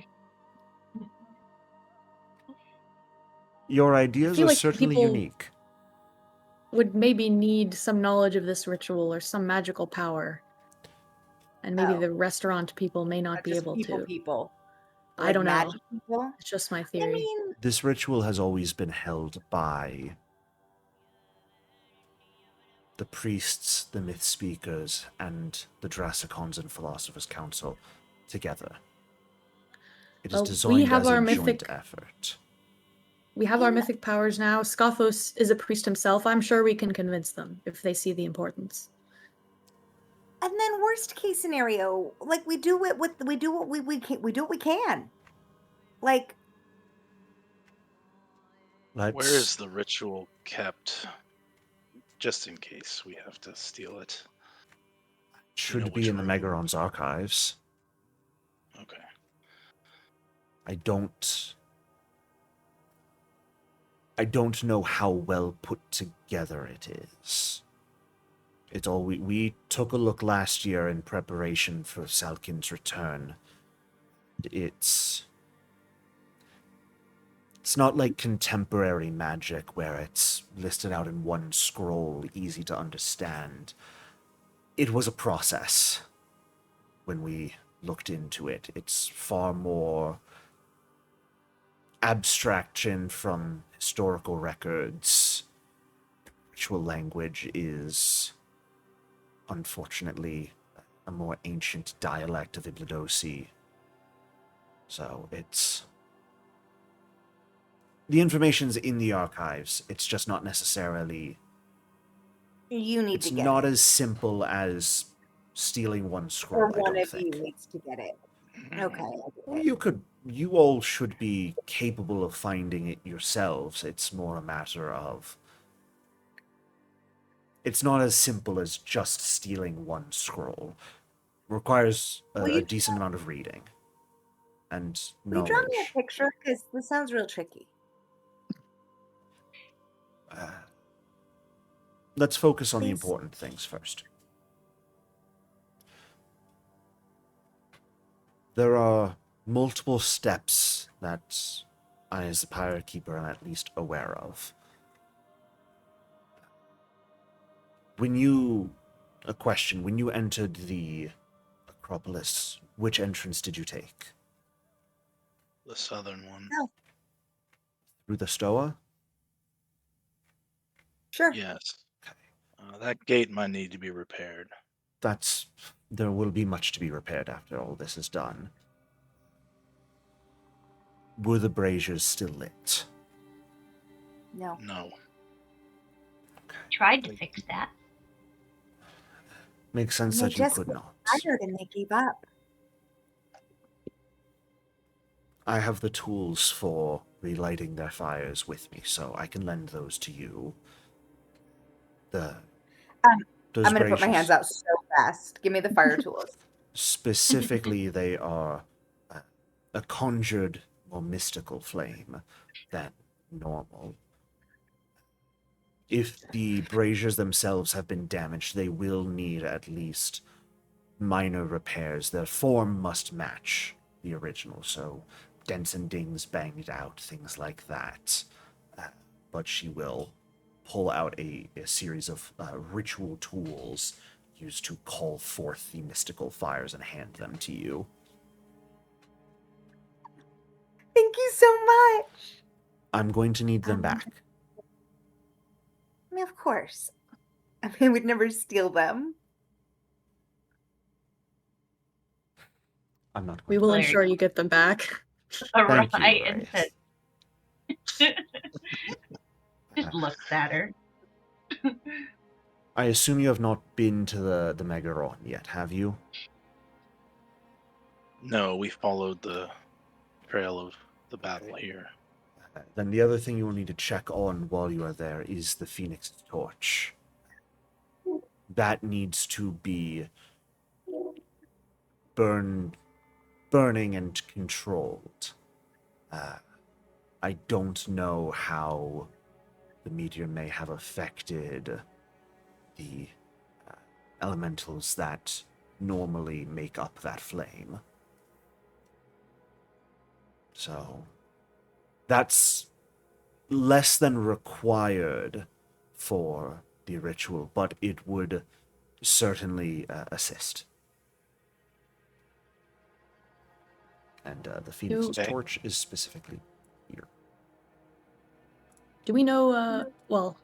Your ideas feel are like certainly people- unique. Would maybe need some knowledge of this ritual or some magical power. And maybe Oh. the restaurant people may not be Just able people, to. people. I Like don't know. magic people. It's just my I theory. mean, This ritual has always been held by the priests, the myth speakers, and the Drassicons and Philosophers' Council together. It is Well, designed we have as our a joint mythic- effort. We have our mythic powers now. Scothos is a priest himself. I'm sure we can convince them if they see the importance. and then worst case scenario, like, we do it with we do what we can. We do what we can. Like, Let's, Where is the ritual kept? just in case we have to steal it. Should be which in the room? Megaron's archives. Okay. I don't know how well put together it is. It's all we took a look last year in preparation for Salkin's return. It's not like contemporary magic where it's listed out in one scroll, easy to understand. It was a process when we looked into it. It's far more abstraction from historical records. Ritual language is, unfortunately, a more ancient dialect of Iblydosi. So it's... The information's in the archives. It's just not necessarily... You need It's to get not it. as simple as stealing one Or scroll, I one don't of think. you needs to get it. Okay. I get Well, it. you all should be capable of finding it yourselves. It's more a matter of... It's not as simple as just stealing one scroll. Requires Will a you decent amount of reading and Will you draw me knowledge. a picture? Because this sounds real tricky. Let's focus on the Please. important things first. There are multiple steps that I, as the Pirate Keeper, am at least aware of. When you entered the Acropolis, which entrance did you take? The southern one. No. Through the Stoa? Sure. Yes. That gate might need to be repaired. There will be much to be repaired after all this is done. Were the braziers still lit? No. No. Tried to fix that. Makes sense They that you just could got not. tired and they gave up. I have the tools for relighting their fires with me, so I can lend those to you. Those I'm going to put my braziers- hands out so fast. Give me the fire tools. Specifically, they are a conjured, more mystical flame than normal. If the braziers themselves have been damaged, they will need at least minor repairs. Their form must match the original, so dents and dings banged out, things like that. But she will pull out a series of ritual tools used to call forth the mystical fires and hand them to you. Thank you so much. I'm going to need them back. I mean, of course. I mean, I would never steal them. I'm not We going will to. There you ensure go. you get them back. Thank you, Right, and Reyes. just looks at her. I assume you have not been to the Megaron yet, have you? No, we followed the trail of the battle here. Then the other thing you will need to check on while you are there is the Phoenix's torch. That needs to be burning and controlled. I don't know how the meteor may have affected the elementals that normally make up that flame. So, that's less than required for the ritual, but it would certainly assist. And the Phoenix's Okay. torch is specifically here. Do we know, well,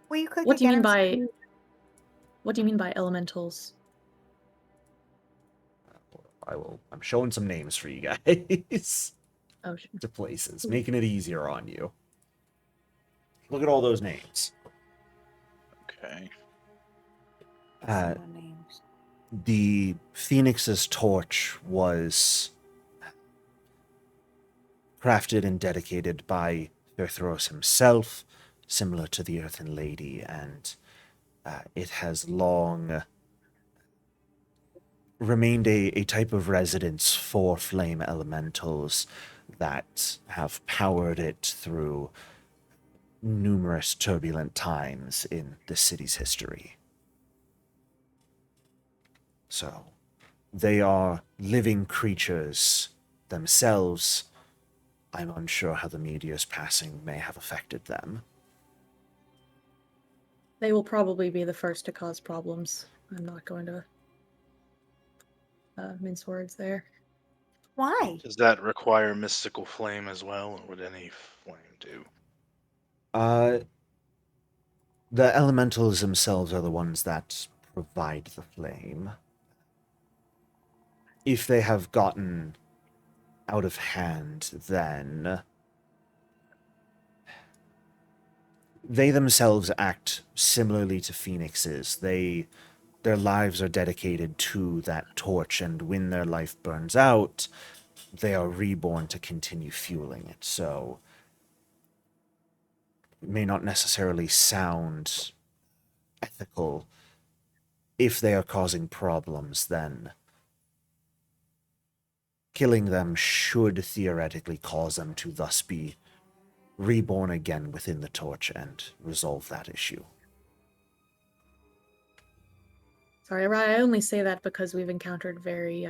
Will you click what do you again mean and by see- what do you mean by elementals? I'm showing some names for you guys Oh, shit. to places, making it easier on you. Look at all those names. Okay. Uh, Some names. The Phoenix's torch was crafted and dedicated by Thurthros himself, similar to the Earthen Lady, and It has long remained a type of residence for flame elementals that have powered it through numerous turbulent times in the city's history. So, they are living creatures themselves. I'm unsure how the meteor's passing may have affected them. They will probably be the first to cause problems. I'm not going to mince words there. Why? Does that require mystical flame as well, or would any flame do? The elementals themselves are the ones that provide the flame. If they have gotten out of hand, then they themselves act similarly to phoenixes. Their lives are dedicated to that torch, and when their life burns out, they are reborn to continue fueling it. So it may not necessarily sound ethical. If they are causing problems, then killing them should theoretically cause them to thus be reborn again within the torch and resolve that issue. Sorry, I only say that because we've encountered very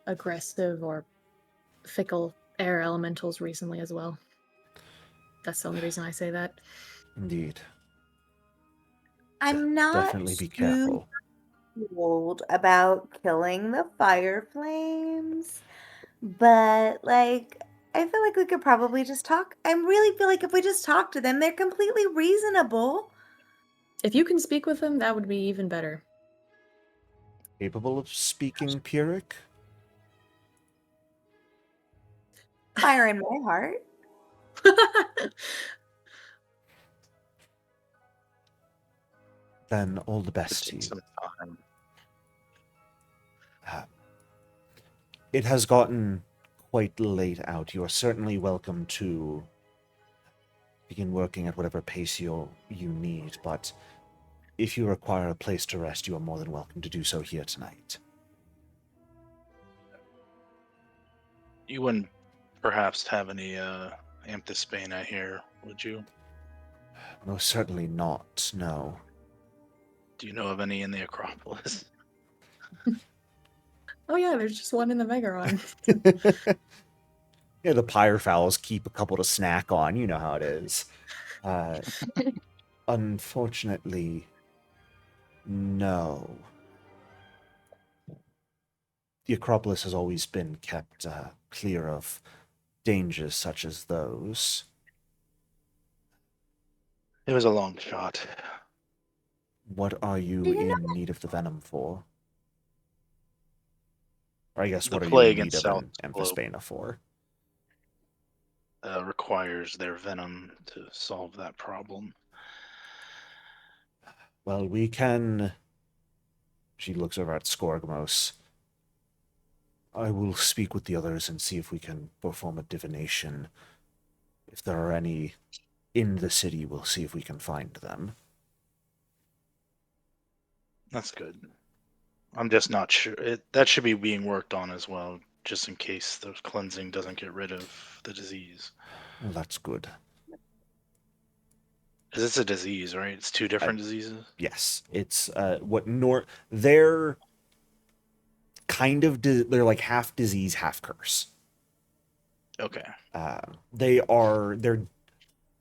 aggressive or fickle air elementals recently as well. That's the only reason I say that. Indeed. I'm not Definitely be careful. told about killing the fire flames, but like I feel like we could probably just talk. I really feel like if we just talk to them, they're completely reasonable. If you can speak with them, that would be even better. Capable of speaking Pyrrhic? Fire in my heart. Then all the best to Take you. some time. It has gotten quite late out. You are certainly welcome to begin working at whatever pace you need, but if you require a place to rest, you are more than welcome to do so here tonight. You wouldn't perhaps have any amphisbaena here, would you? Most certainly not, no. Do you know of any in the Acropolis? Oh yeah, there's just one in the Megaron. Yeah, the Pyrefowls keep a couple to snack on, you know how it is. Unfortunately, no. The Acropolis has always been kept clear of dangers such as those. It was a long shot. What are you Do you know in need of the venom for? Or I guess The what are you in plague in need of South an Globe amphisbaena for? requires their venom to solve that problem. Well, we can... She looks over at Scorgmos. I will speak with the others and see if we can perform a divination. If there are any in the city, we'll see if we can find them. That's good. I'm just not sure. That should be being worked on as well, just in case the cleansing doesn't get rid of the disease. Well, that's good. Because it's a disease, right? It's two different diseases? Yes, it's they're kind of they're like half disease, half curse. Okay. They're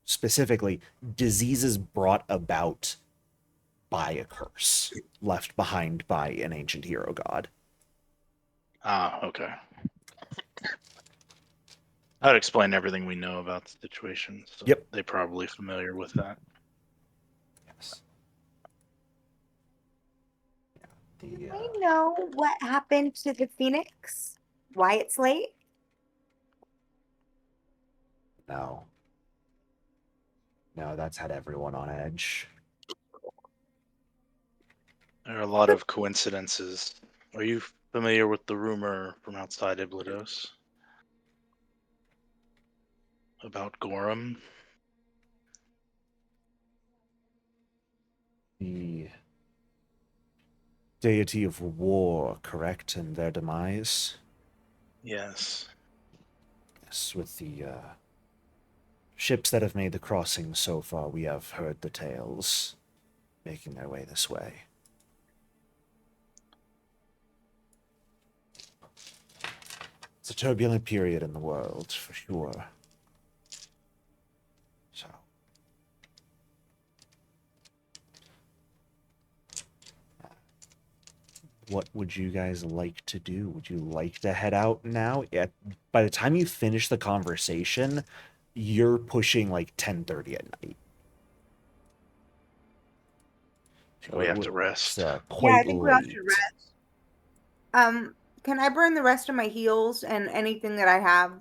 specifically diseases brought about by a curse left behind by an ancient hero god. Ah, okay. That would explain everything we know about the situation. So Yep. They're probably familiar with that. Yes. Do we know what happened to the Phoenix? Why it's late? No. No, that's had everyone on edge. There are a lot of coincidences. Are you familiar with the rumor from outside Iblydos about Gorum? The deity of war, correct, and their demise? Yes. Yes, with the ships that have made the crossing so far, we have heard the tales making their way this way. It's a turbulent period in the world, for sure. So, what would you guys like to do? Would you like to head out now? By the time you finish the conversation, you're pushing like 10:30 at night. So we have to It's rest. Yeah, I quite think we all should late. rest. Can I burn the rest of my heals and anything that I have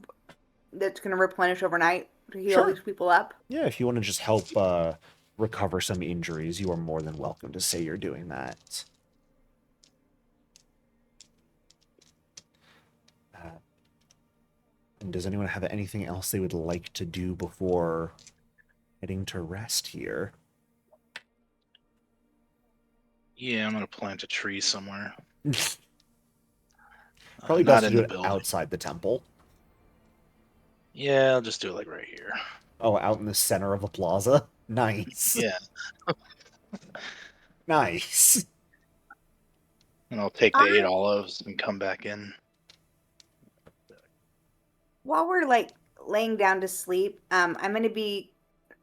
that's gonna replenish overnight to heal Sure. these people up? Yeah, if you want to just help recover some injuries, you are more than welcome to say you're doing that. And does anyone have anything else they would like to do before heading to rest here? Yeah, I'm gonna plant a tree somewhere. Probably Not best to in do the it building. outside the temple. Yeah, I'll just do it like right here. Oh, out in the center of a plaza? Nice. Yeah, Nice. and I'll take the 8 olives and come back in. While we're like laying down to sleep, I'm gonna be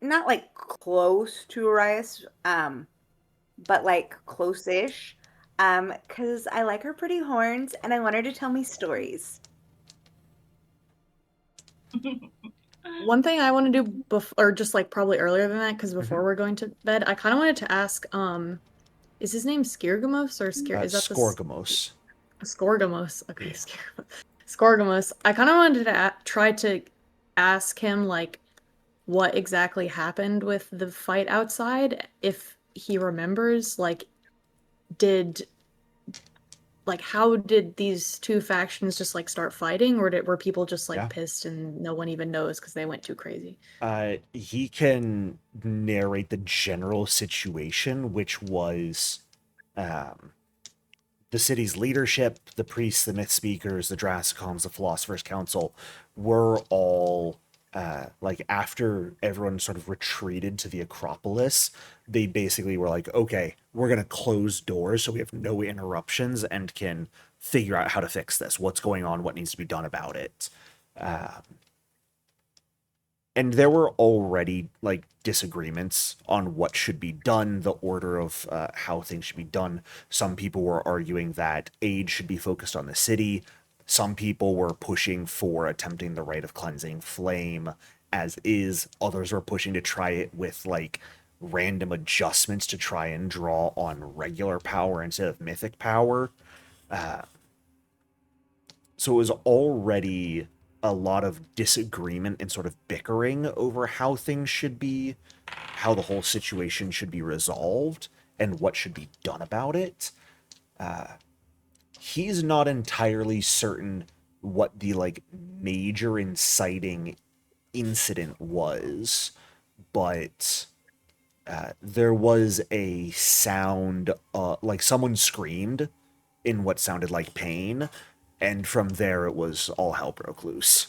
not like close to Arias, but like close-ish. Because I like her pretty horns and I want her to tell me stories. One thing I want to do before, or just like probably earlier than that, because before Mhm. we're going to bed, I kind of wanted to ask, is his name Skirgamos or is that Scorgamos. Scorgamos? Okay, Yeah. Scorgamos. I kind of wanted to try to ask him like what exactly happened with the fight outside, if he remembers, like how did these two factions just like start fighting, or were people just like Yeah. pissed and no one even knows because they went too crazy? He can narrate the general situation, which was the city's leadership, the priests, the myth speakers, the Drassicons, the Philosopher's Council were all like after everyone sort of retreated to the Acropolis, they basically were like, okay, we're gonna close doors so we have no interruptions and can figure out how to fix this. What's going on? What needs to be done about it? And there were already like disagreements on what should be done, the order of how things should be done. Some people were arguing that aid should be focused on the city. Some people were pushing for attempting the rite of cleansing flame as is. Others were pushing to try it with like random adjustments to try and draw on regular power instead of mythic power. So it was already a lot of disagreement and sort of bickering over how things should be, how the whole situation should be resolved, and what should be done about it. He's not entirely certain what the like major inciting incident was, but there was a sound, like someone screamed in what sounded like pain, and from there it was all hell broke loose.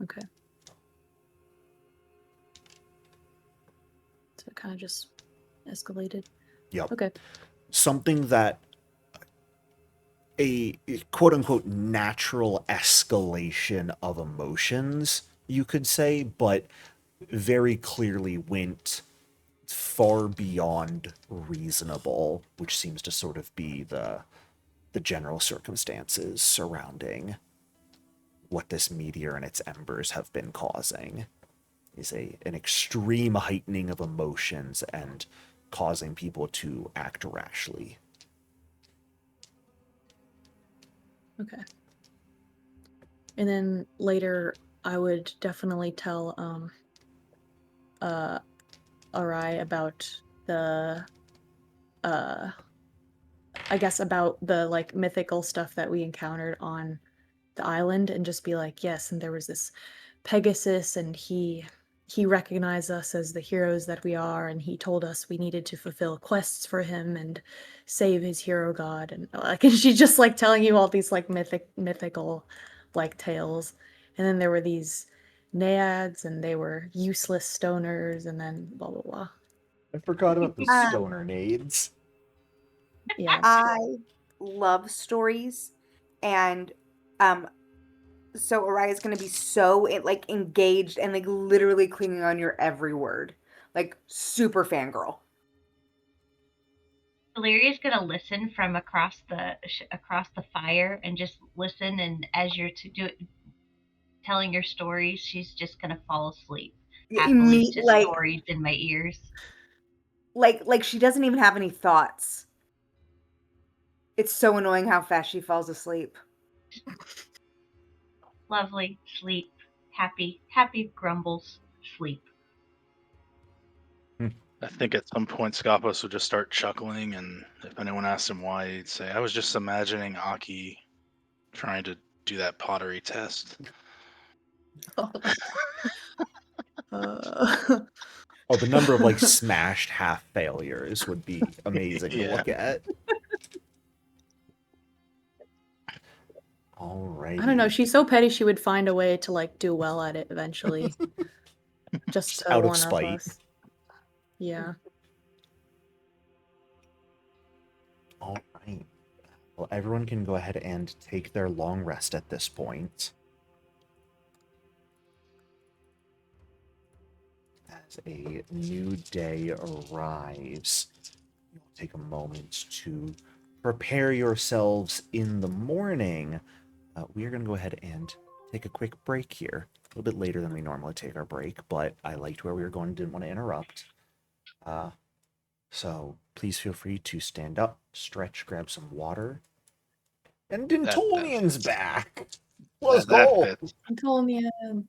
Okay. So it kind of just escalated. Yep. Okay. Something that a quote-unquote natural escalation of emotions, you could say, but very clearly went far beyond reasonable, which seems to sort of be the general circumstances surrounding what this meteor and its embers have been causing, is an extreme heightening of emotions and causing people to act rashly. Okay. And then later, I would definitely tell Arai about the I guess about the like mythical stuff that we encountered on the island, and just be like, yes, and there was this Pegasus, and he recognized us as the heroes that we are, and he told us we needed to fulfill quests for him and save his hero god, and like, and she's just like telling you all these like mythical like tales. And then there were these naiads, and they were useless stoners, and then blah blah blah. I forgot about the Um, stoner nades. Yeah. I love stories, and so Araya's gonna be so like engaged and like literally clinging on your every word, like super fangirl. Valeria's gonna listen from across the fire and just listen. And as you're telling your stories, she's just gonna fall asleep happily to Like stories in my ears. like she doesn't even have any thoughts. It's so annoying how fast she falls asleep. Lovely sleep, happy grumbles, sleep. I think at some point Scoppos would just start chuckling, and if anyone asked him why, he'd say, "I was just imagining Aki trying to do that pottery test." Oh, the number of like smashed half failures would be amazing to Yeah. look at. All right. I don't know. She's so petty. She would find a way to like do well at it eventually, just to out of one up spite. us. Yeah. All right. Well, everyone can go ahead and take their long rest at this point. As a new day arrives, you'll take a moment to prepare yourselves in the morning. We are going to go ahead and take a quick break here. A little bit later than we normally take our break, but I liked where we were going, didn't want to interrupt. So please feel free to stand up, stretch, grab some water. And Dintonian's back! Let's That go! fits. Antonian.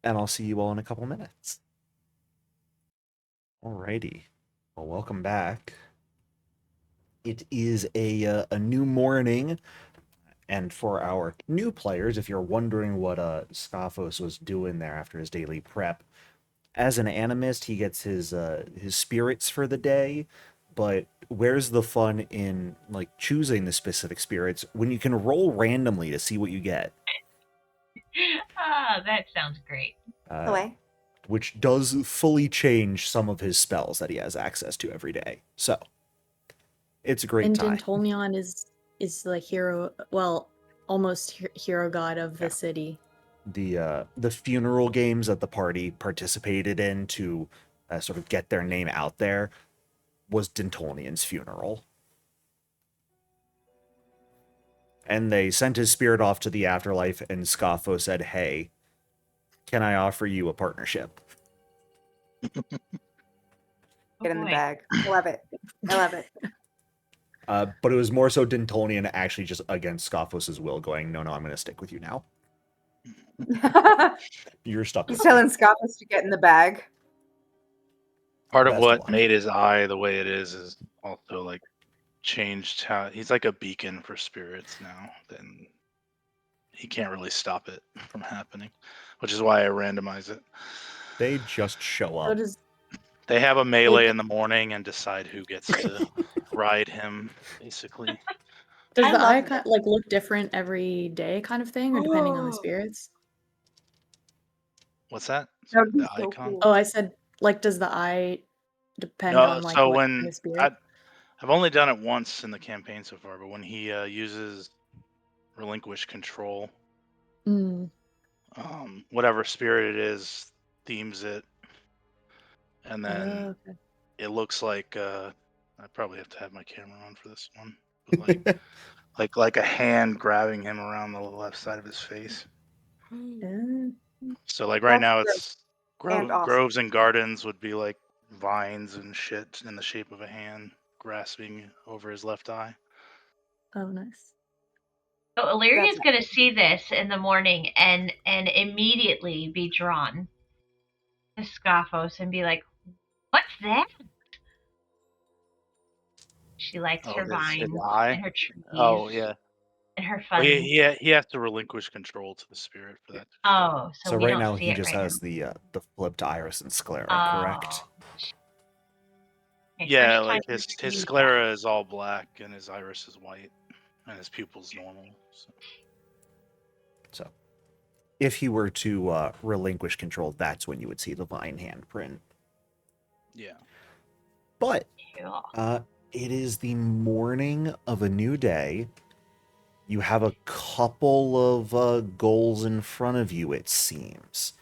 And I'll see you all in a couple minutes. Alrighty. Well, welcome back. It is a new morning, and for our new players, if you're wondering what Scoffos was doing there after his daily prep, as an animist, he gets his spirits for the day, but where's the fun in like choosing the specific spirits when you can roll randomly to see what you get? That sounds great. Away. Which does fully change some of his spells that he has access to every day. So, it's a great And time. Dintonian is the hero, well, almost hero god of the city. The funeral games that the party participated in to sort of get their name out there was Dintonian's funeral. And they sent his spirit off to the afterlife, and Scoffo said, "Hey, can I offer you a partnership?" Oh, Get in the boy. bag. I love it. I love it. But it was more so Dintonian actually just against Scoffos' will going, no, I'm going to stick with you now. You're stuck He's with me. telling Scoffus to get in the bag. Part of Best of what luck. made his eye the way it is also like changed how he's like a beacon for spirits now. Then he can't really stop it from happening, which is why I randomize it. They just show So up. does They have a melee in the morning and decide who gets to ride him, basically. does I the eye love it. like look different every day, kind of thing, or depending on the spirits? What's that? That would be The so icon? cool. Oh, I said like, does the eye depend No, on like so what when kind of spirit? I've only done it once in the campaign so far, but when he uses relinquish control, Mm. whatever spirit it is themes it, and then Okay. it looks like I probably have to have my camera on for this one, but like a hand grabbing him around the left side of his face. So like right That's now great. it's And awesome. groves and gardens would be like vines and shit in the shape of a hand grasping over his left eye. Oh, nice. So Illyria's That's going to see this in the morning and immediately be drawn to Scoffos and be like, "What's that?" She likes her His vines eye. and her trees Oh yeah. And her Well, fun. he has to relinquish control to the spirit for that. Oh, so we right don't now see he it just right has now. the flip to Iris and Sclera, correct? Okay, Yeah, first like time his we see sclera is all black and his iris is white, and his pupil's normal. So, if he were to relinquish control, that's when you would see the vine handprint. Yeah. But Yeah. it is the morning of a new day. You have a couple of goals in front of you, it seems.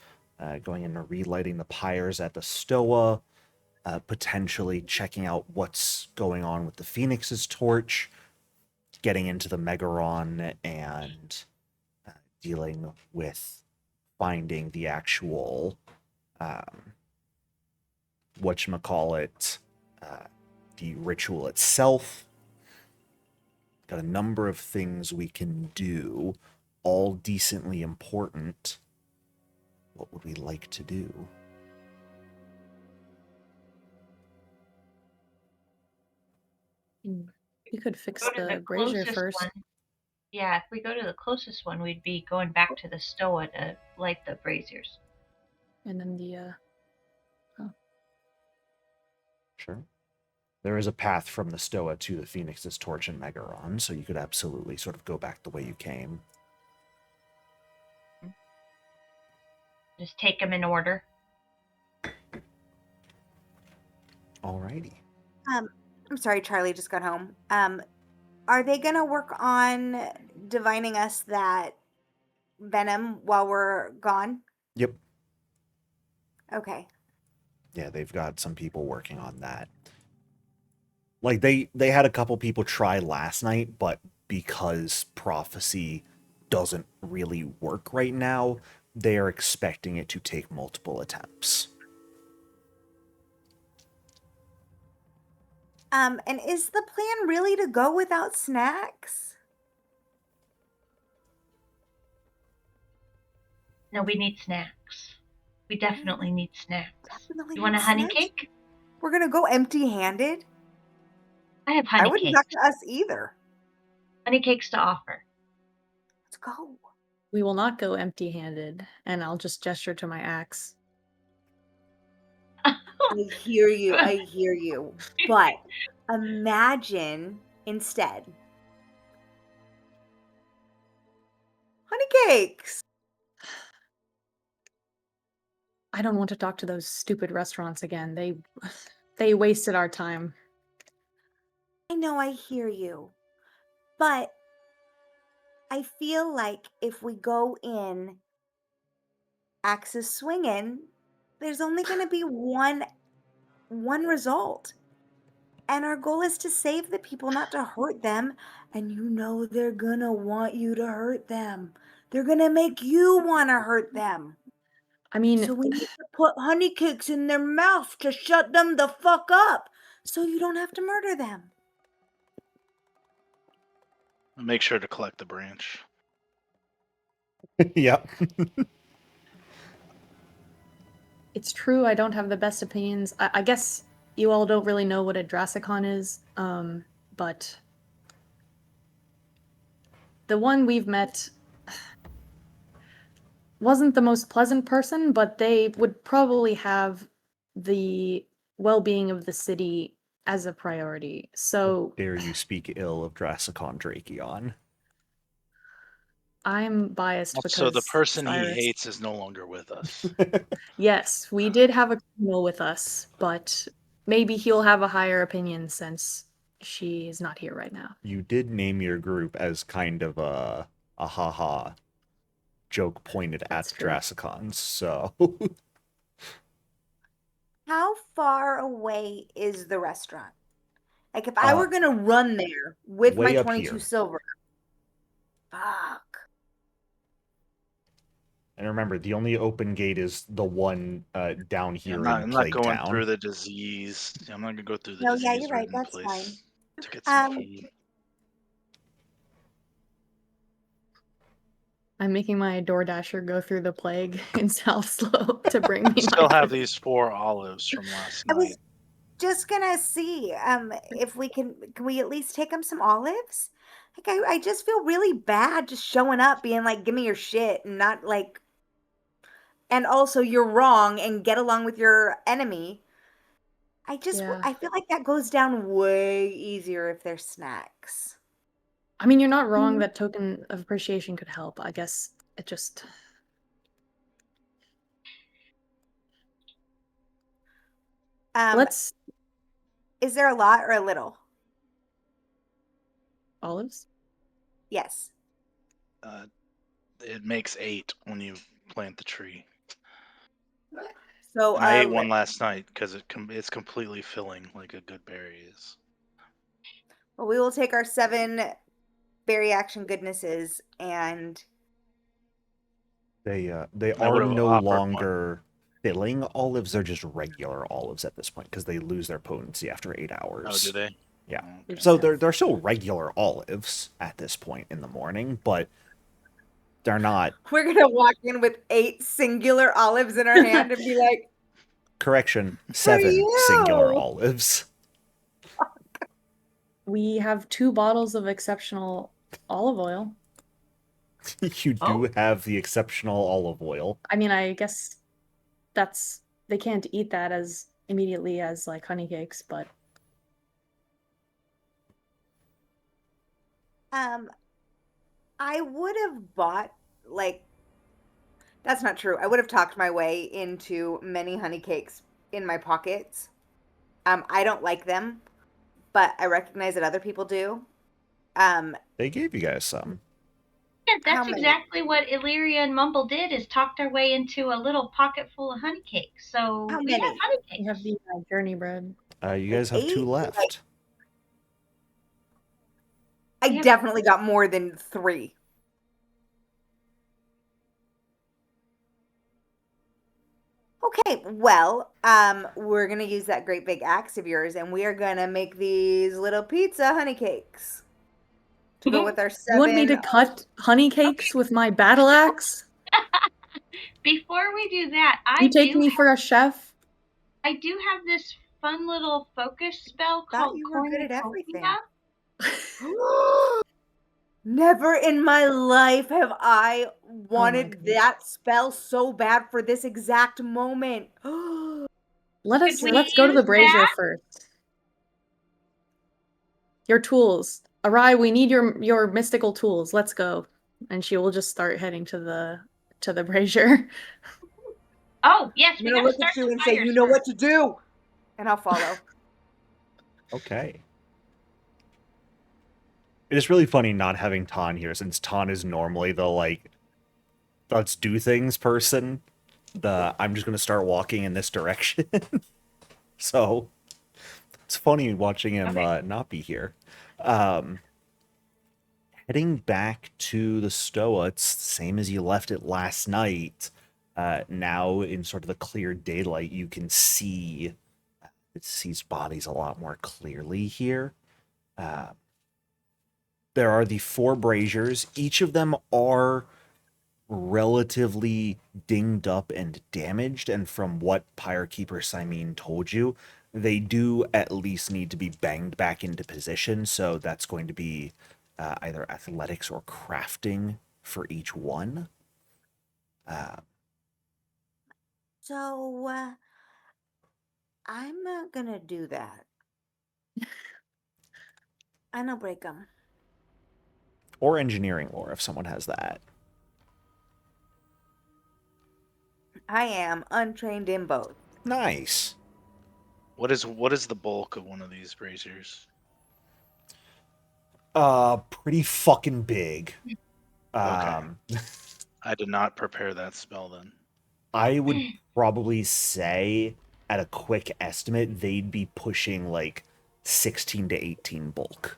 Going into relighting the pyres at the Stoa, potentially checking out what's going on with the Phoenix's torch, getting into the Megaron, and dealing with finding the actual, whatchamacallit, the ritual itself. Got a number of things we can do, all decently important. What would we like to do? You could fix Go to the the brazier closest first. one. Yeah, if we go to the closest one, we'd be going back to the Stoa to light the braziers. And then the Sure. There is a path from the Stoa to the Phoenix's torch and Megaron, so you could absolutely sort of go back the way you came. Just take them in order. Alrighty. I'm sorry, Charlie just got home. Are they gonna work on divining us that venom while we're gone? Yep. Okay. Yeah, they've got some people working on that. Like, they had a couple people try last night, but because prophecy doesn't really work right now, they are expecting it to take multiple attempts. And is the plan really to go without snacks? No, we need snacks. We definitely need snacks. Definitely You want a need honey snacks? cake? We're gonna go empty-handed? I have I honey wouldn't cakes. talk to us either. Honey cakes to offer. Let's go. we will not go empty-handed, and I'll just gesture to my axe. I hear you. I hear you. But imagine instead honey cakes. I don't want to talk to those stupid restaurants again. They wasted our time. I know, I hear you. But I feel like if we go in axes swinging, there's only going to be one result. And our goal is to save the people, not to hurt them. And you know they're going to want you to hurt them. They're going to make you want to hurt them. I mean, So we need to put honey cakes in their mouth to shut them the fuck up so you don't have to murder them. Make sure to collect the branch. Yep. it's true I don't have the best opinions. I guess you all don't really know what a Drasicon is, but the one we've met wasn't the most pleasant person, but they would probably have the well-being of the city as a priority. So Dare you speak ill of Drasicon Drakion? I'm biased because So the person he Cyrus. hates is no longer with us. Yes, we did have a criminal with us, but maybe he'll have a higher opinion since she is not here right now. You did name your group as kind of a haha joke pointed That's at true. Drasicons, so... How far away is the restaurant? Like if I were going to run there with my way up 22 here. silver. Fuck. And remember, the only open gate is the one down here I'm in not Plague going Town. through the disease. I'm not going to go through the No, yeah, disease you're right. ridden That's place fine. to get some Um, food. I'm making my DoorDasher go through the plague in South Slope to bring me my Still have food. these 4 olives from last I was night. just gonna see if we can we at least take them some olives? Like I just feel really bad just showing up being like, give me your shit and not like, and also you're wrong and get along with your enemy. Yeah. I feel like that goes down way easier if there's snacks. I mean, you're not wrong that token of appreciation could help. I guess it just... Let's... Is there a lot or a little? Olives? Yes. It makes 8 when you plant the tree. So And I ate one last night because it's completely filling like a good berry is. well, we will take our 7 berry action goodnesses and They I are would've no offered one. longer filling olives. They're just regular olives at this point because they lose their potency after 8 hours. Oh, do they? Yeah. Oh, okay. So they're still regular olives at this point in the morning, but they're not. we're gonna walk in with 8 singular olives in our hand and be like, Correction, 7 you? singular olives. We have 2 bottles of exceptional olive oil. You do have the exceptional olive oil. I mean, I guess that's... They can't eat that as immediately as, like, honey cakes, but... I would have bought, like, that's not true. I would have talked my way into many honey cakes in my pockets. I don't like them, but I recognize that other people do. They gave you guys some. Yeah, How that's many? exactly what Illyria and Mumble did, is talked our way into a little pocket full of honey cakes. So How we have many? honey We have cakes. the journey bread. You guys have 2 8? left. I Yeah. definitely got more than 3. Okay, well, we're gonna use that great big axe of yours, and we are gonna make these little pizza honey cakes to go with our 7. You want me to cut honey cakes with my battle axe? Before we do that, You take me for a chef? I do have this fun little focus spell Thought called you were good at Cornucopia. everything. Never in my life have I wanted goodness. that spell so bad for this exact moment. Let's we go to the use brazier that? first. Your tools. Arai, we need your mystical tools. Let's go. And she will just start heading to the brazier. Oh, yes, I'm we gonna gotta look start at you the and say, fires you know what first. to do. And I'll follow. Okay. It is really funny not having Tan here, since Tan is normally the, like, let's do things person. I'm just going to start walking in this direction. So, it's funny watching him not be here. Heading back to the Stoa, it's the same as you left it last night. Now, in sort of the clear daylight, you can see deceased bodies a lot more clearly here. There are the 4 braziers. Each of them are relatively dinged up and damaged, and from what Pyrekeeper Simene told you, they do at least need to be banged back into position, so that's going to be either athletics or crafting for each one. So, I'm not gonna do that. I know break them. Or engineering lore, if someone has that. I am untrained in both. Nice. What is the bulk of one of these braziers? Pretty fucking big. Okay. I did not prepare that spell then. I would probably say, at a quick estimate, they'd be pushing like 16 to 18 bulk.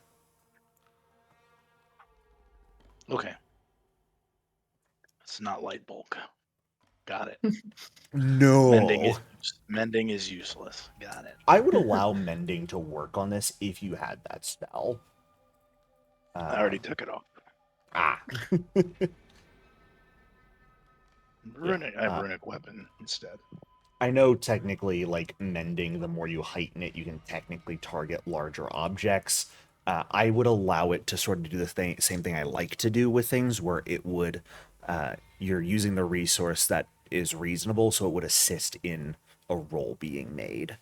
Okay. It's not light bulk. Got it. No. Mending is useless. Got it. I would allow mending to work on this if you had that spell. I already took it off. Ah. I have runic weapon instead. I know technically, like, mending, the more you heighten it, you can technically target larger objects. I would allow it to sort of do the same thing I like to do with things, where it would, you're using the resource that is reasonable, so it would assist in a roll being made.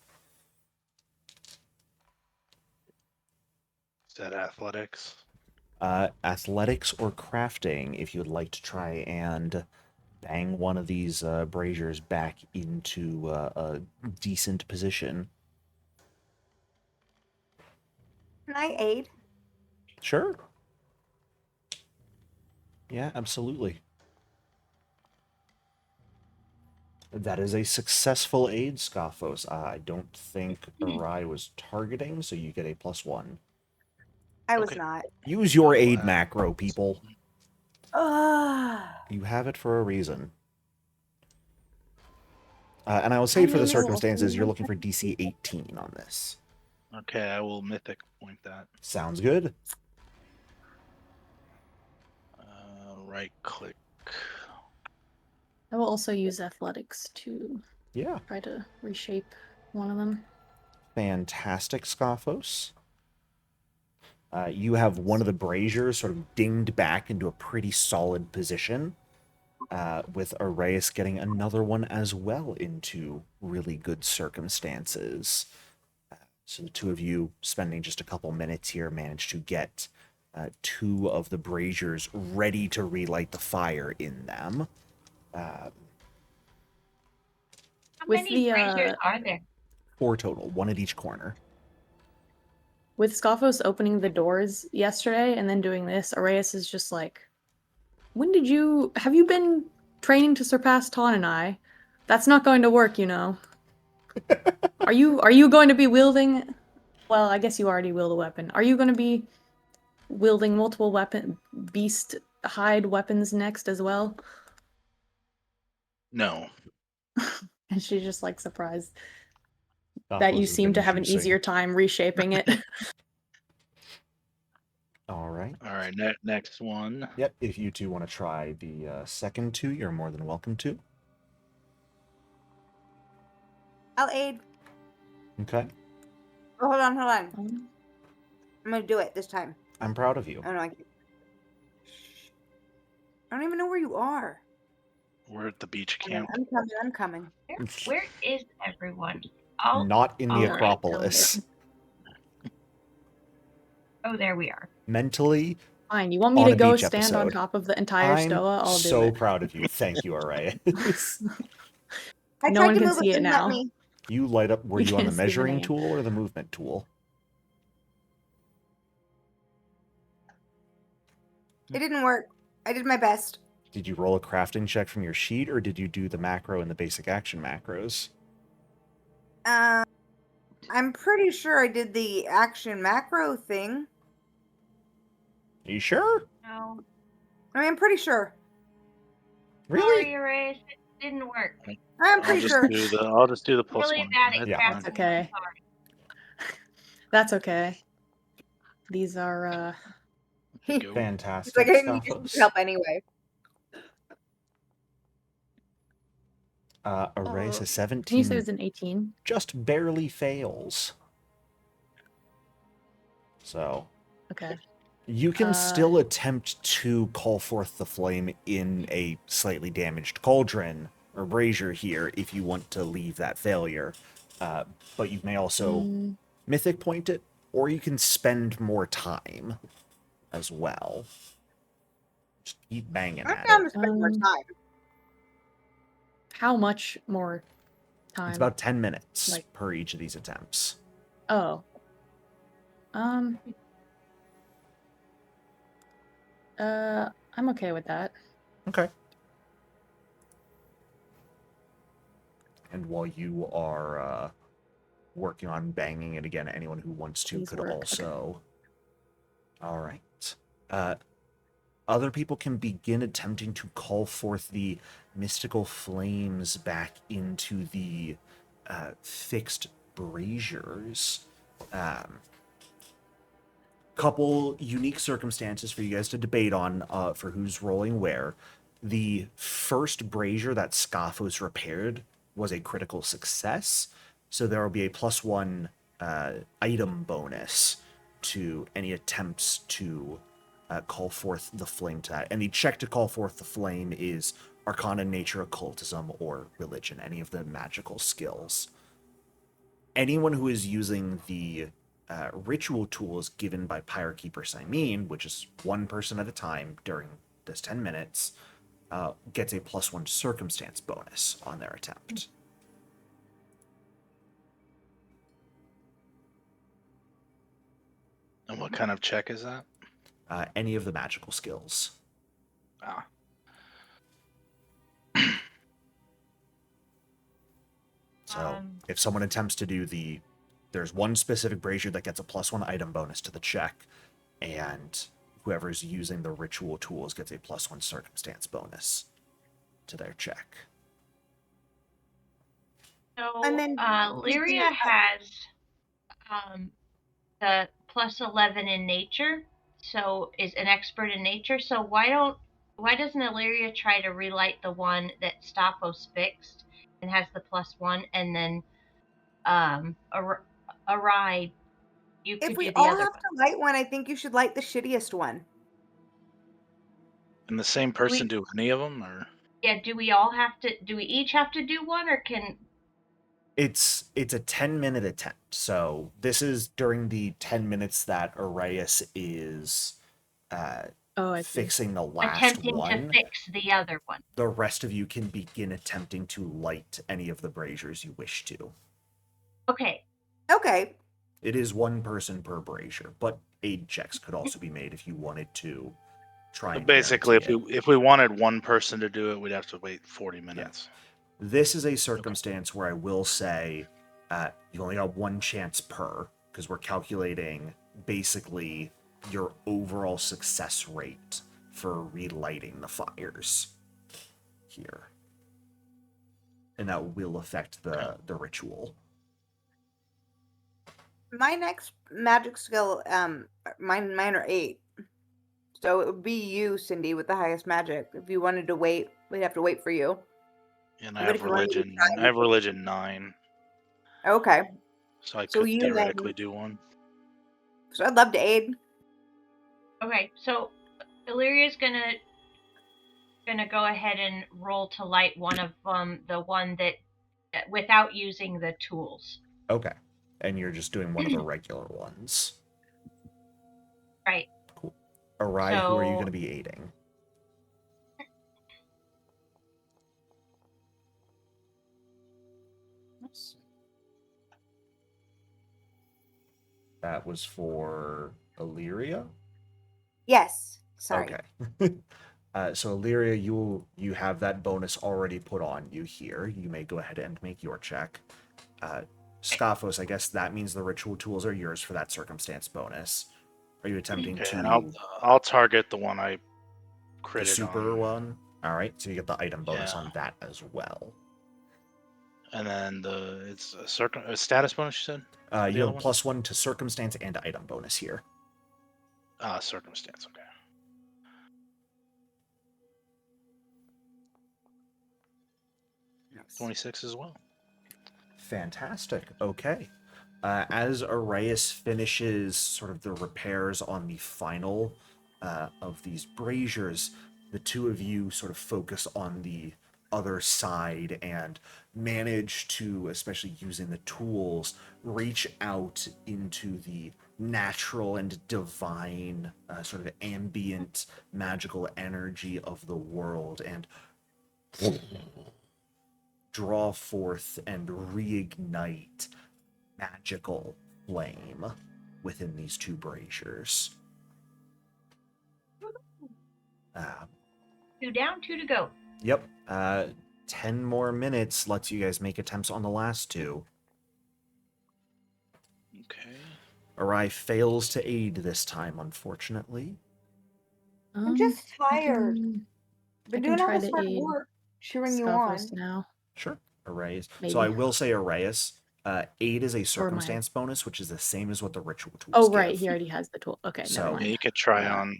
Is that athletics? Athletics or crafting, if you would like to try and bang one of these braziers back into a decent position. Can I aid? Sure. Yeah, absolutely. That is a successful aid, Scoffos. I don't think Arai was targeting, so you get a +1. I was Okay. not. Use your I'll aid add macro, people. Ugh. You have it for a reason. And I will say, for the circumstances, you're looking for DC 18 on this. Okay, I will mythic point that. Sounds good. Right click. I will also use athletics to Yeah. try to reshape one of them. Fantastic, Scoffos. You have one of the braziers sort of dinged back into a pretty solid position, with Arrayus getting another one as well into really good circumstances. So the two of you, spending just a couple minutes here, managed to get 2 of the braziers ready to relight the fire in them. How With many the, braziers are there? 4 total, 1 at each corner. With Scoffos opening the doors yesterday and then doing this, Arrayus is just like, have you been training to surpass Ton and I? That's not going to work, you know. Are you going to be wielding, well, I guess you already wield a weapon. Are you going to be wielding multiple beast hide weapons next as well? No. And she's just like surprised that Scoffos you has seem been to have an juicing. easier time reshaping it. All right. All right, next one. Yep, if you two want to try the second 2, you're more than welcome to. I'll aid. Okay. Oh, hold on. I'm gonna do it this time. I'm proud of you. Oh no, I can't. I don't even know where you are. We're at the beach Hang on, camp. I'm coming. Where is everyone? Not in the all right, Acropolis. Oh, there we are. Mentally, Fine, you want me On to a go beach stand on episode. top of the entire I'm stoa? I'll do so it. proud of you. Thank you, Arrayus. I No tried one to can move see it didn't let now. me. You light up. Were You you on the can't see the measuring name. tool or the movement tool? It didn't work. I did my best. Did you roll a crafting check from your sheet, or did you do the macro and the basic action macros? I'm pretty sure I did the action macro thing. Are you sure? No. I mean, I'm pretty sure. Really? Sorry, Erase. It didn't work. I'm pretty sure. I'll just do the plus Really one. bad at Yeah. crafting. That's okay. That's okay. These are Go. Fantastic. It's like I didn't use Scoffos. help anyway. Arrayus a can you say 17 it was an 18? just barely fails. So Okay. you can still attempt to call forth the flame in a slightly damaged cauldron or brazier here if you want to leave that failure. But you may also mythic point it, or you can spend more time as well. Just keep banging I'm at down to it. spend more time. How much more time? It's about 10 minutes Like- per each of these attempts. Oh. I'm okay with that. Okay. And while you are working on banging it again, anyone who wants to Please could work. also. All right. Other people can begin attempting to call forth the mystical flames back into the fixed braziers. Couple unique circumstances for you guys to debate on for who's rolling where. The first brazier that Scoffos repaired was a critical success, so there will be a +1 item bonus to any attempts to call forth the flame to that. And the check to call forth the flame is Arcana, Nature, Occultism, or Religion, any of the magical skills. Anyone who is using the ritual tools given by Pyrokeeper Simene, which is one person at a time during this 10 minutes, gets a +1 circumstance bonus on their attempt. And what kind of check is that? Any of the magical skills. Ah. So if someone attempts to do there's one specific brazier that gets a +1 item bonus to the check, and whoever's using the ritual tools gets a +1 circumstance bonus to their check. So, And then Lyria has the +11 in nature, so is an expert in nature. So why doesn't Illyria try to relight the one that Staphos fixed and has the +1, and then Arai, you could if we do the all other have one. to light one, I think you should light the shittiest one. And the same person do any of them, or? Yeah, do we each have to do one, or can... It's a 10-minute attempt. So this is during the 10 minutes that Arias is fixing the last attempting one. to fix the other one. The rest of you can begin attempting to light any of the braziers you wish to. Okay. Okay. It is one person per brazier, but aid checks could also be made if you wanted to try and Basically, guarantee if we wanted one person to do it, we'd have to wait 40 minutes. This is a circumstance where I will say you only got one chance per, because we're calculating basically your overall success rate for relighting the fires here. And that will affect the ritual. My next magic skill, mine are 8. So it would be you, Cindy, with the highest magic. If you wanted to wait, we'd have to wait for you. And I But have if you wanted to religion. try- I have religion 9, Okay. so I So could you theoretically then- do one. So I'd love to aid. Okay, so Illyria's gonna go ahead and roll to light one of the one that without using the tools. Okay. And you're just doing one of the regular ones. Right. Cool. Arai, who are you So- going to be aiding? That was for Illyria? Yes. Sorry. Okay. So Illyria, you have that bonus already put on you here. You may go ahead and make your check. Scophos, I guess that means the ritual tools are yours for that circumstance bonus. Are you attempting Okay, to and I'll target the one I critted the super on. one? All right, so you get the item bonus Yeah. on that as well. And then it's a status bonus, you said? The You other have one? +1 to circumstance and item bonus here. Circumstance, okay. Yes. 26 as well. Fantastic. Okay. As Arias finishes sort of the repairs on the final of these braziers, the two of you sort of focus on the other side and manage to, especially using the tools, reach out into the natural and divine sort of ambient magical energy of the world and draw forth and reignite magical flame within these two braziers. 2 down, 2 to go. Yep. 10 more minutes lets you guys make attempts on the last two. Okay. Arai fails to aid this time, unfortunately. I'm just tired. I Been can doing all try this to hard aid work cheering you on. Scophos now. Sure. Arias. Maybe. So I will say Arias. Aid is a circumstance bonus, which is the same as what the ritual tools Oh, give. right. He already has the tool. Okay, So- never Yeah, mind. you could try Yeah. on.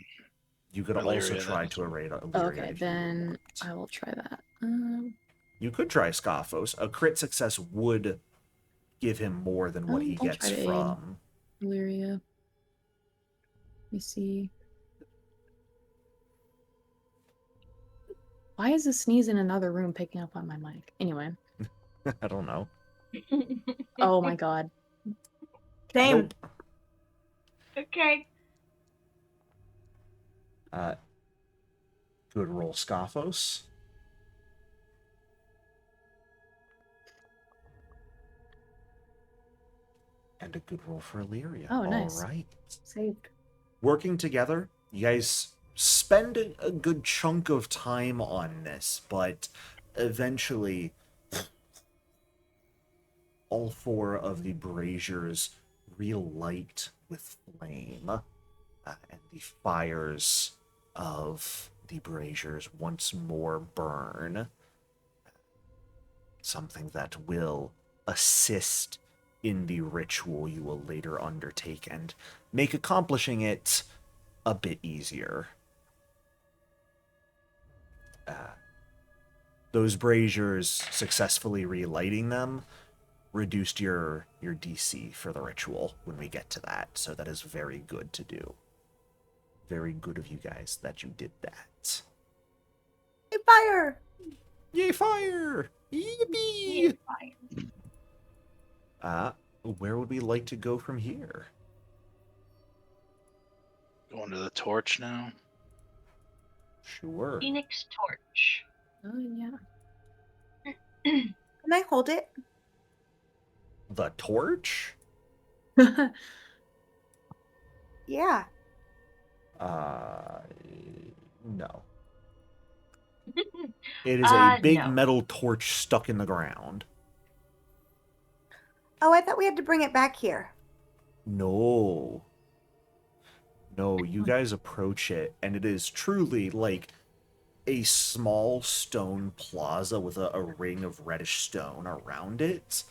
You could Illyria also then. try to aid Illyria Okay, if you then want. I will try that. You could try Scophos. A crit success would give him more than what he I'll gets try to aid. from. Illyria. Let me see. Why is a sneeze in another room picking up on my mic? Anyway. I don't know. Oh my god. Same. Nope. Okay. Good roll, Scophos. And a good roll for Illyria. Oh, nice. All right. Saved. Working together, you guys spend a good chunk of time on this, but eventually all four of the braziers relight with flame, and the fires of the braziers once more burn. Something that will assist in the ritual you will later undertake and make accomplishing it a bit easier. Those braziers, successfully relighting them, reduced your DC for the ritual when we get to that, so that is very good to do. Very good of you guys that you did that. Hey, fire! Yay, fire! Yippee! Where would we like to go from here? Going to the torch now. Sure. Phoenix torch. Oh, yeah. Can I hold it? The torch? Yeah. No. It is a big No. metal torch stuck in the ground. Oh, I thought we had to bring it back here. No. No, you guys approach it, and it is truly like a small stone plaza with a ring of reddish stone around it,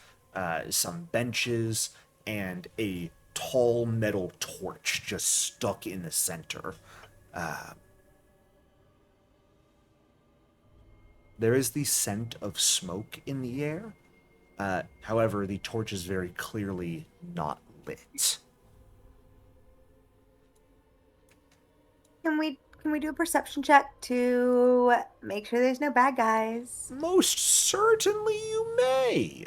some benches, and a tall metal torch just stuck in the center. There is the scent of smoke in the air. However, the torch is very clearly not lit. Can we do a perception check to make sure there's no bad guys? Most certainly you may.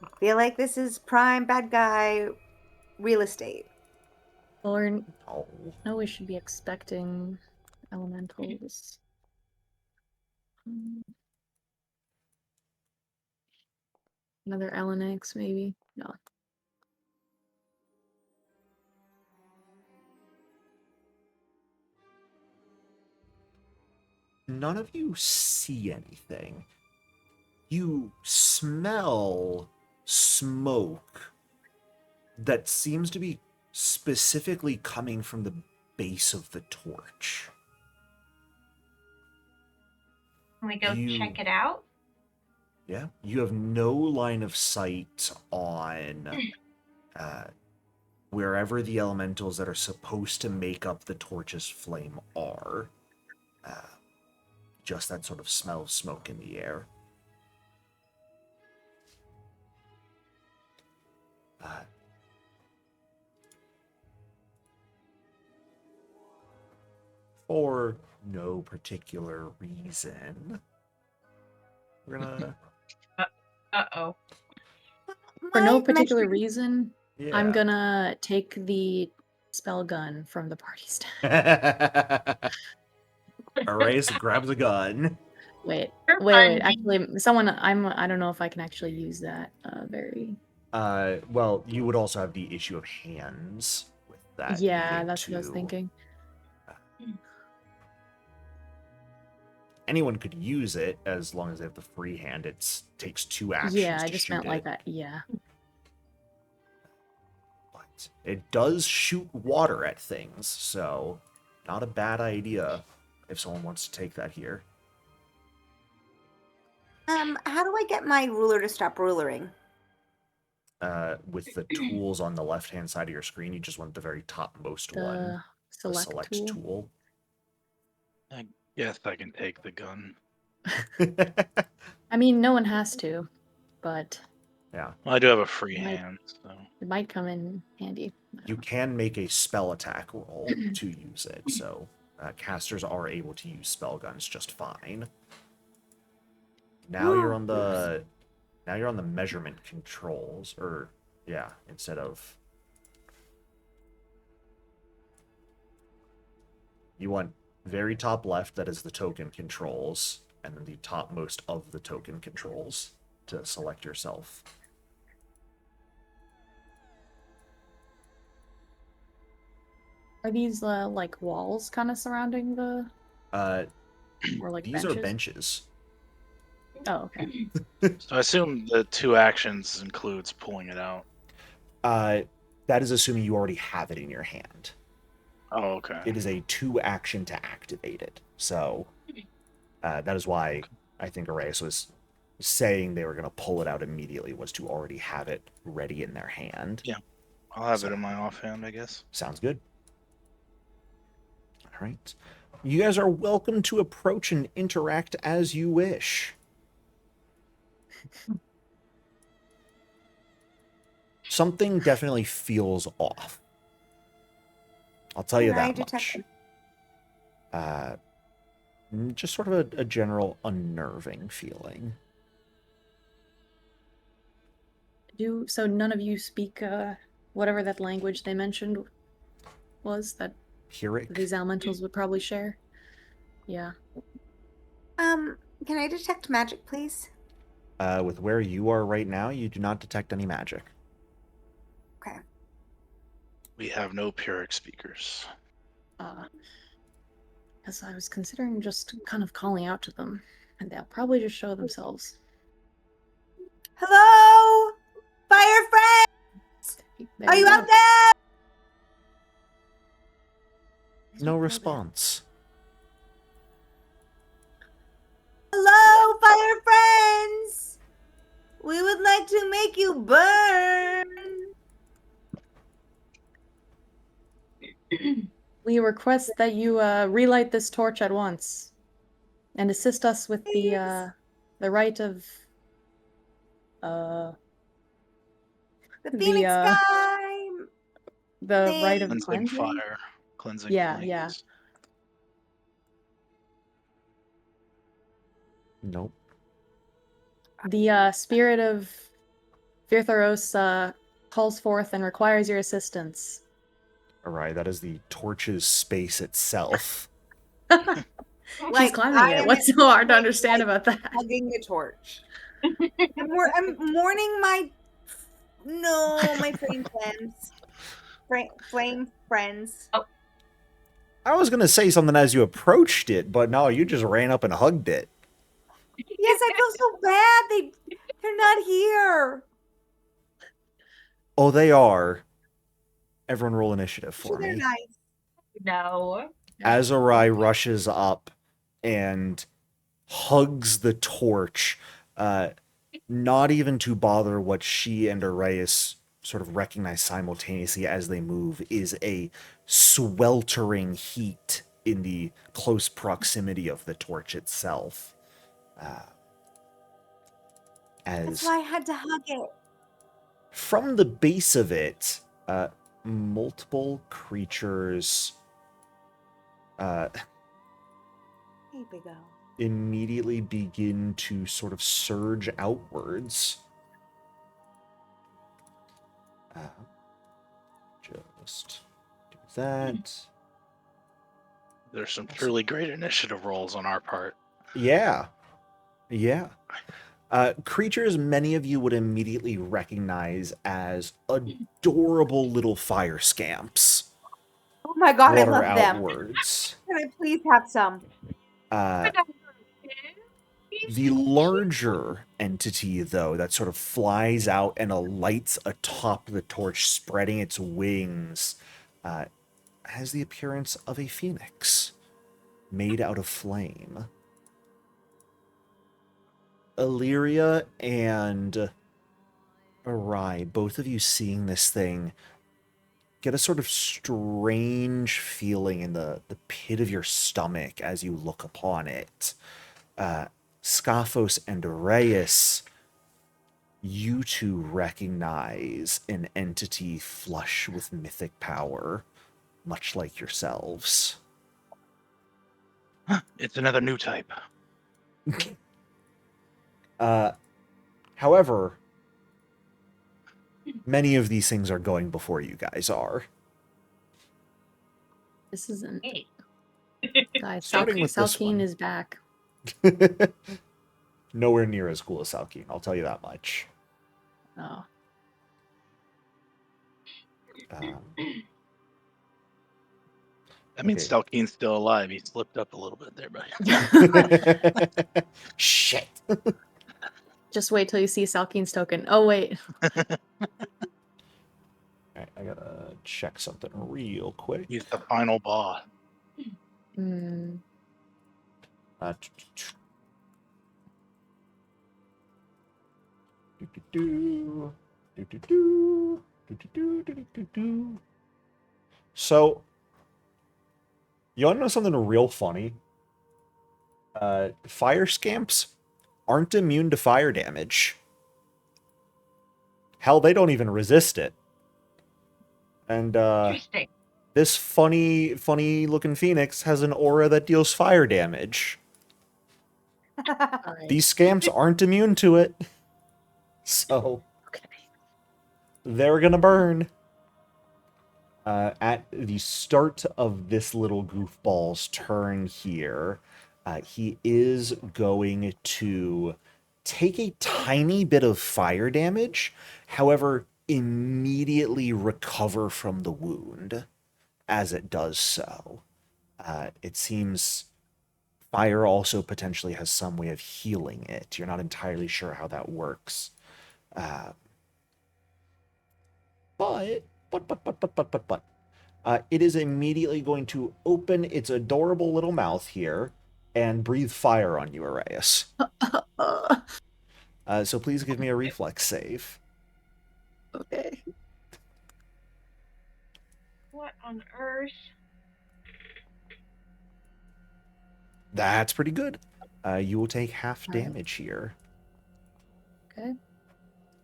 I feel like this is prime bad guy real estate. Or Oh. no, we should be expecting elementals. Another Elenex, maybe? No. None of you see anything. You smell smoke that seems to be specifically coming from the base of the torch. Can we go You- check it out? Yeah, you have no line of sight on wherever the elementals that are supposed to make up the torch's flame are. Just that sort of smell of smoke in the air. For no particular reason, we're gonna... Uh-oh. For no Might particular mention- reason, Yeah. I'm gonna take the spell gun from the party staff. Erase grabs a gun. Wait, For wait. fun. Actually, someone, I don't know if I can actually use that. Very. Well, you would also have the issue of hands with that. Yeah, either, that's what I was too. thinking. Anyone could use it as long as they have the free hand. It takes 2 actions. Yeah, I to just shoot meant like it, that. Yeah. But it does shoot water at things, so not a bad idea if someone wants to take that here. How do I get my ruler to stop rulering? With the tools on the left-hand side of your screen, you just want the very topmost one, The the select, select tool. tool. Yes, I can take the gun. I mean, no one has to, but Yeah. Well, I do have a free Might- hand, so It might come in handy. You can make a spell attack roll to use it, so casters are able to use spell guns just fine. Now you're on the measurement controls, or yeah, instead of you want very top left, that is the token controls, and then the topmost of the token controls to select yourself. Are these like walls kind of surrounding the, Uh, or like these benches? are benches. Oh, okay. I assume the 2 actions includes pulling it out. That is assuming you already have it in your hand. Oh, okay. It is a 2 action to activate it. So that is why I think Arias was saying they were going to pull it out immediately, was to already have it ready in their hand. Yeah. I'll have it in my offhand, I guess. Sounds good. All right. You guys are welcome to approach and interact as you wish. Something definitely feels off. I'll tell you Can I that detect much. Just sort of a general unnerving feeling. So none of you speak whatever that language they mentioned was that Pyrrhic? these elementals would probably share? Yeah. Can I detect magic, please? With where you are right now, you do not detect any magic. Okay. We have no Pyrrhic speakers. As I was considering just kind of calling out to them, and they'll probably just show themselves. Hello? Fire friends! There Are we you go. out there? No response. Hello, fire friends! We would like to make you burn. We request that you relight this torch at once, and assist us with the rite of The the, Phoenix sky. the rite of Cleansing cleansing. fire. Cleansing Yeah, flames. yeah. Nope. The spirit of Virtharos calls forth and requires your assistance. Alright, that is the torch's space itself. She's climbing it. What's so hard to understand about that? Hugging the torch. I'm mourning my flame friends. Flame friends. I was gonna say something as you approached it, but no, you just ran up and hugged it. Yes, I feel so bad. They're not here. Oh, they are. Everyone roll initiative for They're me. nice. No. Azurai rushes up and hugs the torch, not even to bother what she and Arias sort of recognize simultaneously as they move is a sweltering heat in the close proximity of the torch itself. That's why I had to hug it. From the base of it, multiple creatures Hey, Big O. immediately begin to sort of surge outwards. Just do that. There's some truly great initiative rolls on our part. Yeah. Yeah. Creatures many of you would immediately recognize as adorable little fire scamps. Oh my god, I Flutter love them. outwards. Can I please have some? The larger entity, though, that sort of flies out and alights atop the torch, spreading its wings, has the appearance of a phoenix made out of flame. Illyria and Arai, both of you seeing this thing, get a sort of strange feeling in the pit of your stomach as you look upon it. Scaphos and Reyes, you two recognize an entity flush with mythic power, much like yourselves. It's another new type. However, many of these things are going before you guys are. This isn't. Hey, Guys, Starting with this Salkeen one. is back. Nowhere near as cool as Salkeen, I'll tell you that much. Oh. That means Okay. Stalkeen's still alive. He slipped up a little bit there, but Shit. Just wait till you see Salkeen's token. Oh, wait. Alright, I gotta check something real quick. he's the final boss. Hmm. Uh, do-do-do, do-do-do, do-do-do, do-do-do. So, you want to know something real funny? Fire scamps aren't immune to fire damage. Hell, they don't even resist it. And interesting. this funny looking phoenix has an aura that deals fire damage. All right. These scamps aren't immune to it. So Okay. they're gonna burn. At the start of this little goofball's turn here, he is going to take a tiny bit of fire damage, however, immediately recover from the wound as it does so. It seems fire also potentially has some way of healing it. You're not entirely sure how that works. But it is immediately going to open its adorable little mouth here and breathe fire on you, Arias. So please give me a reflex save. Okay. What on earth? That's pretty good. You will take half All right. damage here. Okay.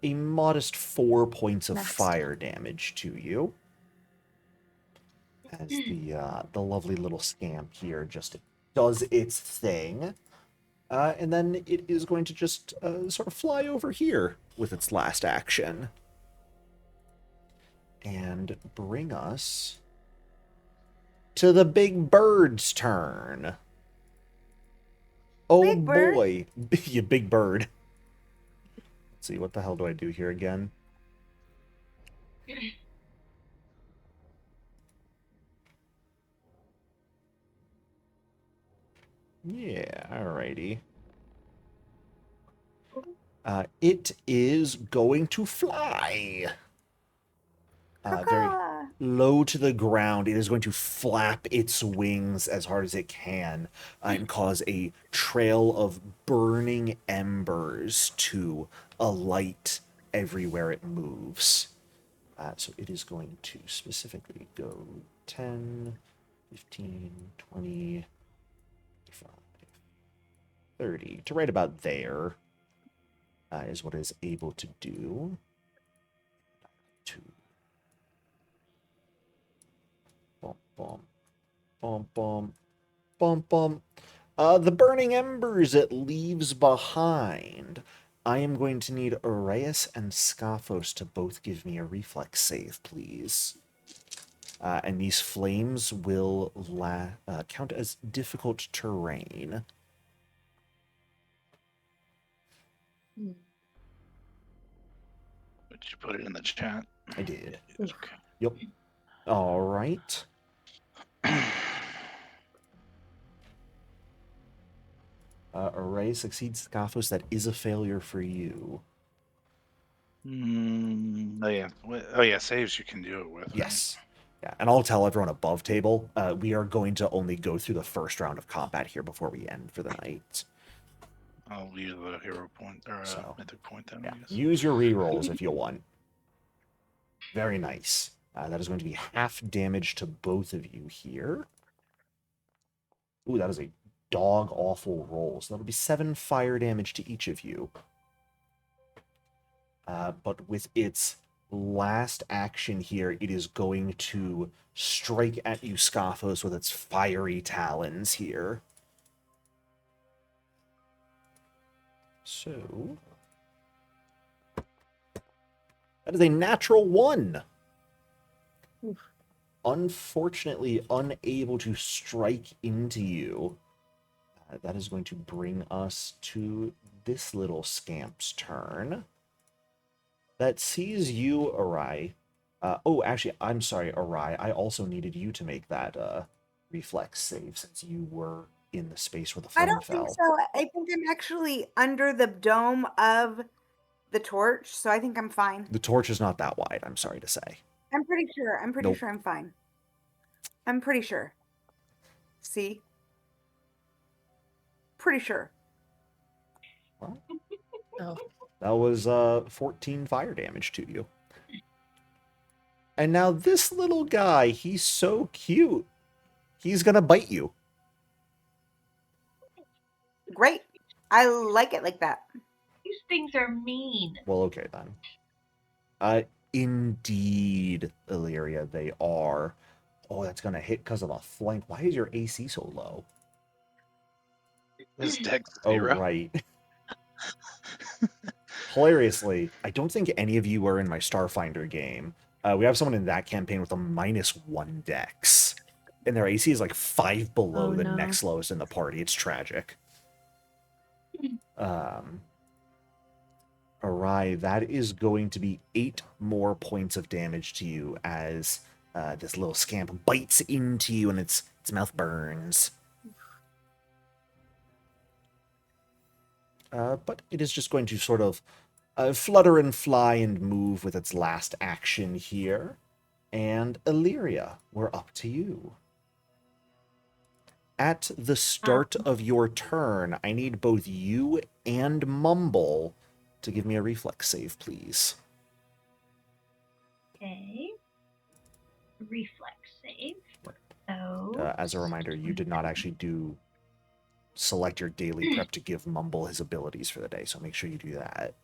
A modest 4 points of Next. fire damage to you. As the lovely little scamp here just does its thing. And then it is going to just sort of fly over here with its last action. And bring us to the big bird's turn. Oh Big bird? boy, you big bird. Let's see, what the hell do I do here again? Yeah, alrighty. It is going to fly. Very Caw-caw. low to the ground. It is going to flap its wings as hard as it can and cause a trail of burning embers to alight everywhere it moves. So it is going to specifically go 10, 15, 20, 25, 30, to right about there is what it is able to do. 2. Bum, bum, bum, bum, bum, bum. The burning embers it leaves behind. I am going to need Arias and Scaphos to both give me a reflex save, please. And these flames will count as difficult terrain. Did you put it in the chat? I did. Okay. Yep. All right. Array succeeds Scaphos. That is a failure for you. Oh yeah. Oh yeah. Saves you can do it with. Right? Yes. Yeah, and I'll tell everyone above table, we are going to only go through the first round of combat here before we end for the night. I'll use the hero point or So, mythic point then. Yeah, I guess. use your rerolls if you want. Very nice. That is going to be half damage to both of you here. Ooh, that is a dog awful roll. So that'll be 7 fire damage to each of you. but with its last action here, it is going to strike at you, Scoffos, with its fiery talons here. So, that is a natural 1. Oof. Unfortunately, unable to strike into you. That is going to bring us to this little scamp's turn. That sees you, Arai. Actually, I'm sorry, Arai. I also needed you to make that reflex save since you were in the space where the I flame don't fell. think so. I think I'm actually under the dome of the torch, so I think I'm fine. The torch is not that wide, I'm sorry to say. I'm pretty sure. I'm pretty Nope. sure I'm fine. I'm pretty sure. See? Pretty sure. Well, Oh. that was 14 fire damage to you. And now this little guy, he's so cute. He's gonna bite you. Great. I like it like that. These things are mean. Well, okay then. Indeed, Illyria, they are. Oh, that's gonna hit because of a flank. Why is your AC so low? His deck's Oh, 0. right. Hilariously, I don't think any of you were in my Starfinder game. We have someone in that campaign with a -1 dex. And their AC is like 5 below Oh, the no. next lowest in the party. It's tragic. Arai, that is going to be 8 more points of damage to you as this little scamp bites into you and its mouth burns. But it is just going to sort of flutter and fly and move with its last action here. And Illyria, we're up to you. At the start of your turn, I need both you and Mumble to give me a reflex save, please. Okay. Reflex save. So. As a reminder, you did not actually select your daily prep to give Mumble his abilities for the day, so make sure you do that.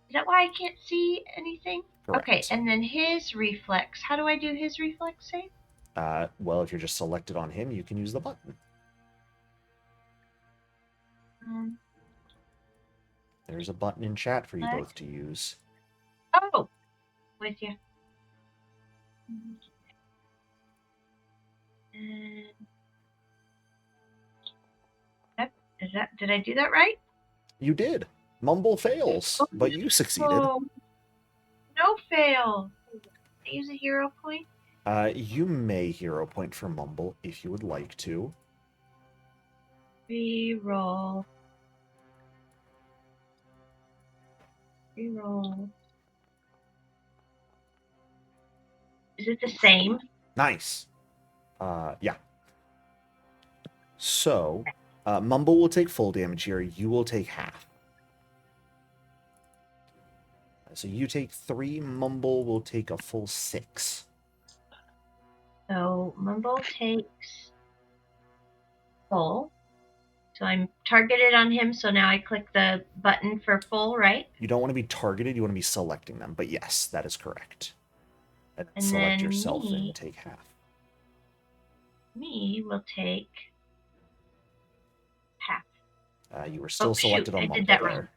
Is that why I can't see anything? Correct. Okay, and then his reflex. How do I do his reflex save? Well, if you're just selected on him, you can use the button. There's a button in chat for you What? both to use. Oh, with you. And did I do that right? You did. Mumble fails, but you succeeded. Oh, no fail. Can I use a hero point? You may hero point for Mumble if you would like to. Reroll. Reroll. Is it the same? Nice. Yeah. So, Mumble will take full damage here. You will take half. So you take 3. Mumble will take a full 6. So Mumble takes full. So I'm targeted on him, so now I click the button for full, right? You don't want to be targeted, you want to be selecting them. But yes, that is correct. And And select then yourself me- and take half. Me will take half. You were still Oh, selected shoot, on I Mumble did that there. wrong.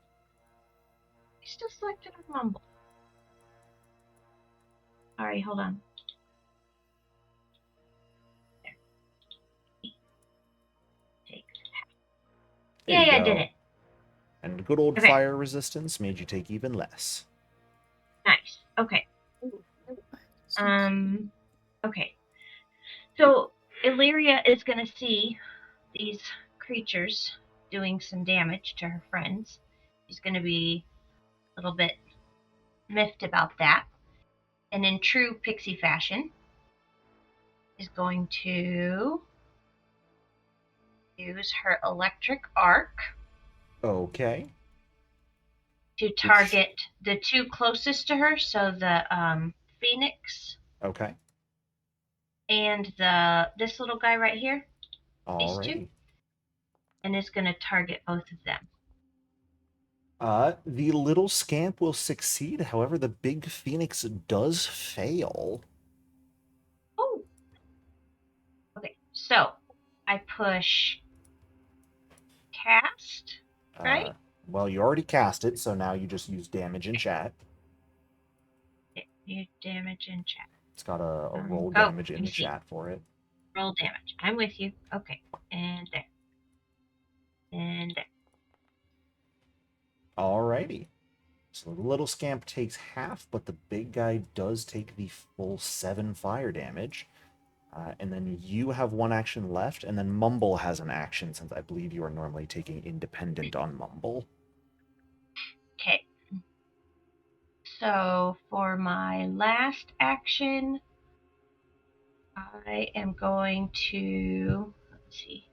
I still selected on Mumble. Alright, hold on. There. Take half. There you Yay, I go. did it. And good old Okay. fire resistance made you take even less. Nice. Okay. Okay. So Illyria is going to see these creatures doing some damage to her friends. She's going to be a little bit miffed about that. And in true pixie fashion, is going to use her electric arc Okay. to target the 2 closest to her, so the Phoenix Okay. and this little guy right here, these 2, Alrighty. and is going to target both of them. The little scamp will succeed. However, the big phoenix does fail. Oh. Okay, so I push cast, right? Well, you already cast it, so now you just use damage in chat. You damage in chat. It's got a roll Oh, damage in I the see. chat for it. Roll damage. I'm with you. Okay, and there. And there. Alrighty. So the little scamp takes half, but the big guy does take the full 7 fire damage. And then you have 1 action left, and then Mumble has an action, since I believe you are normally taking independent on Mumble. Okay. So for my last action, I am going to, let's see.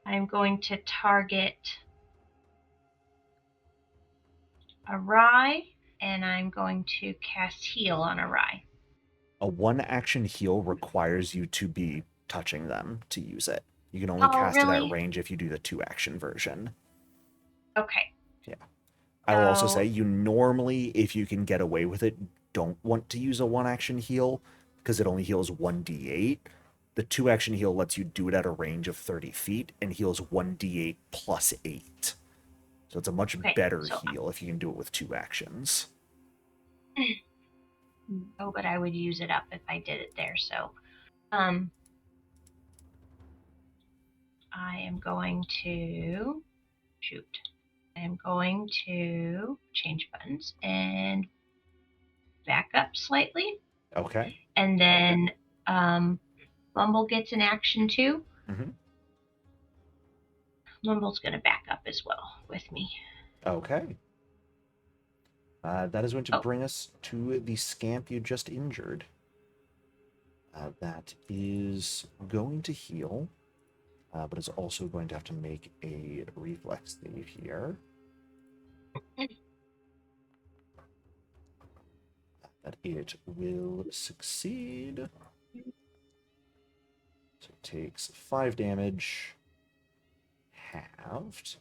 I'm going to target Arai, and I'm going to cast heal on Arai. A 1 action heal requires you to be touching them to use it. You can only cast it really? at range if you do the 2 action version. Okay. Yeah. I will also So- say, you normally, if you can get away with it, don't want to use a 1 action heal, because it only heals 1d8. The 2 action heal lets you do it at a range of 30 feet, and heals 1d8 plus 8. So it's a much better heal if you can do it with 2 actions. Oh, but I would use it up if I did it there. So, I am going to I am going to change buttons and back up slightly. Okay. And then Mumble gets an action too. Mm-hmm. Mumble's going to back up as well with me. Okay. That is going to bring us to the scamp you just injured. That is going to heal, but is also going to have to make a reflex save here. That it will succeed. So it takes 5 damage, halved.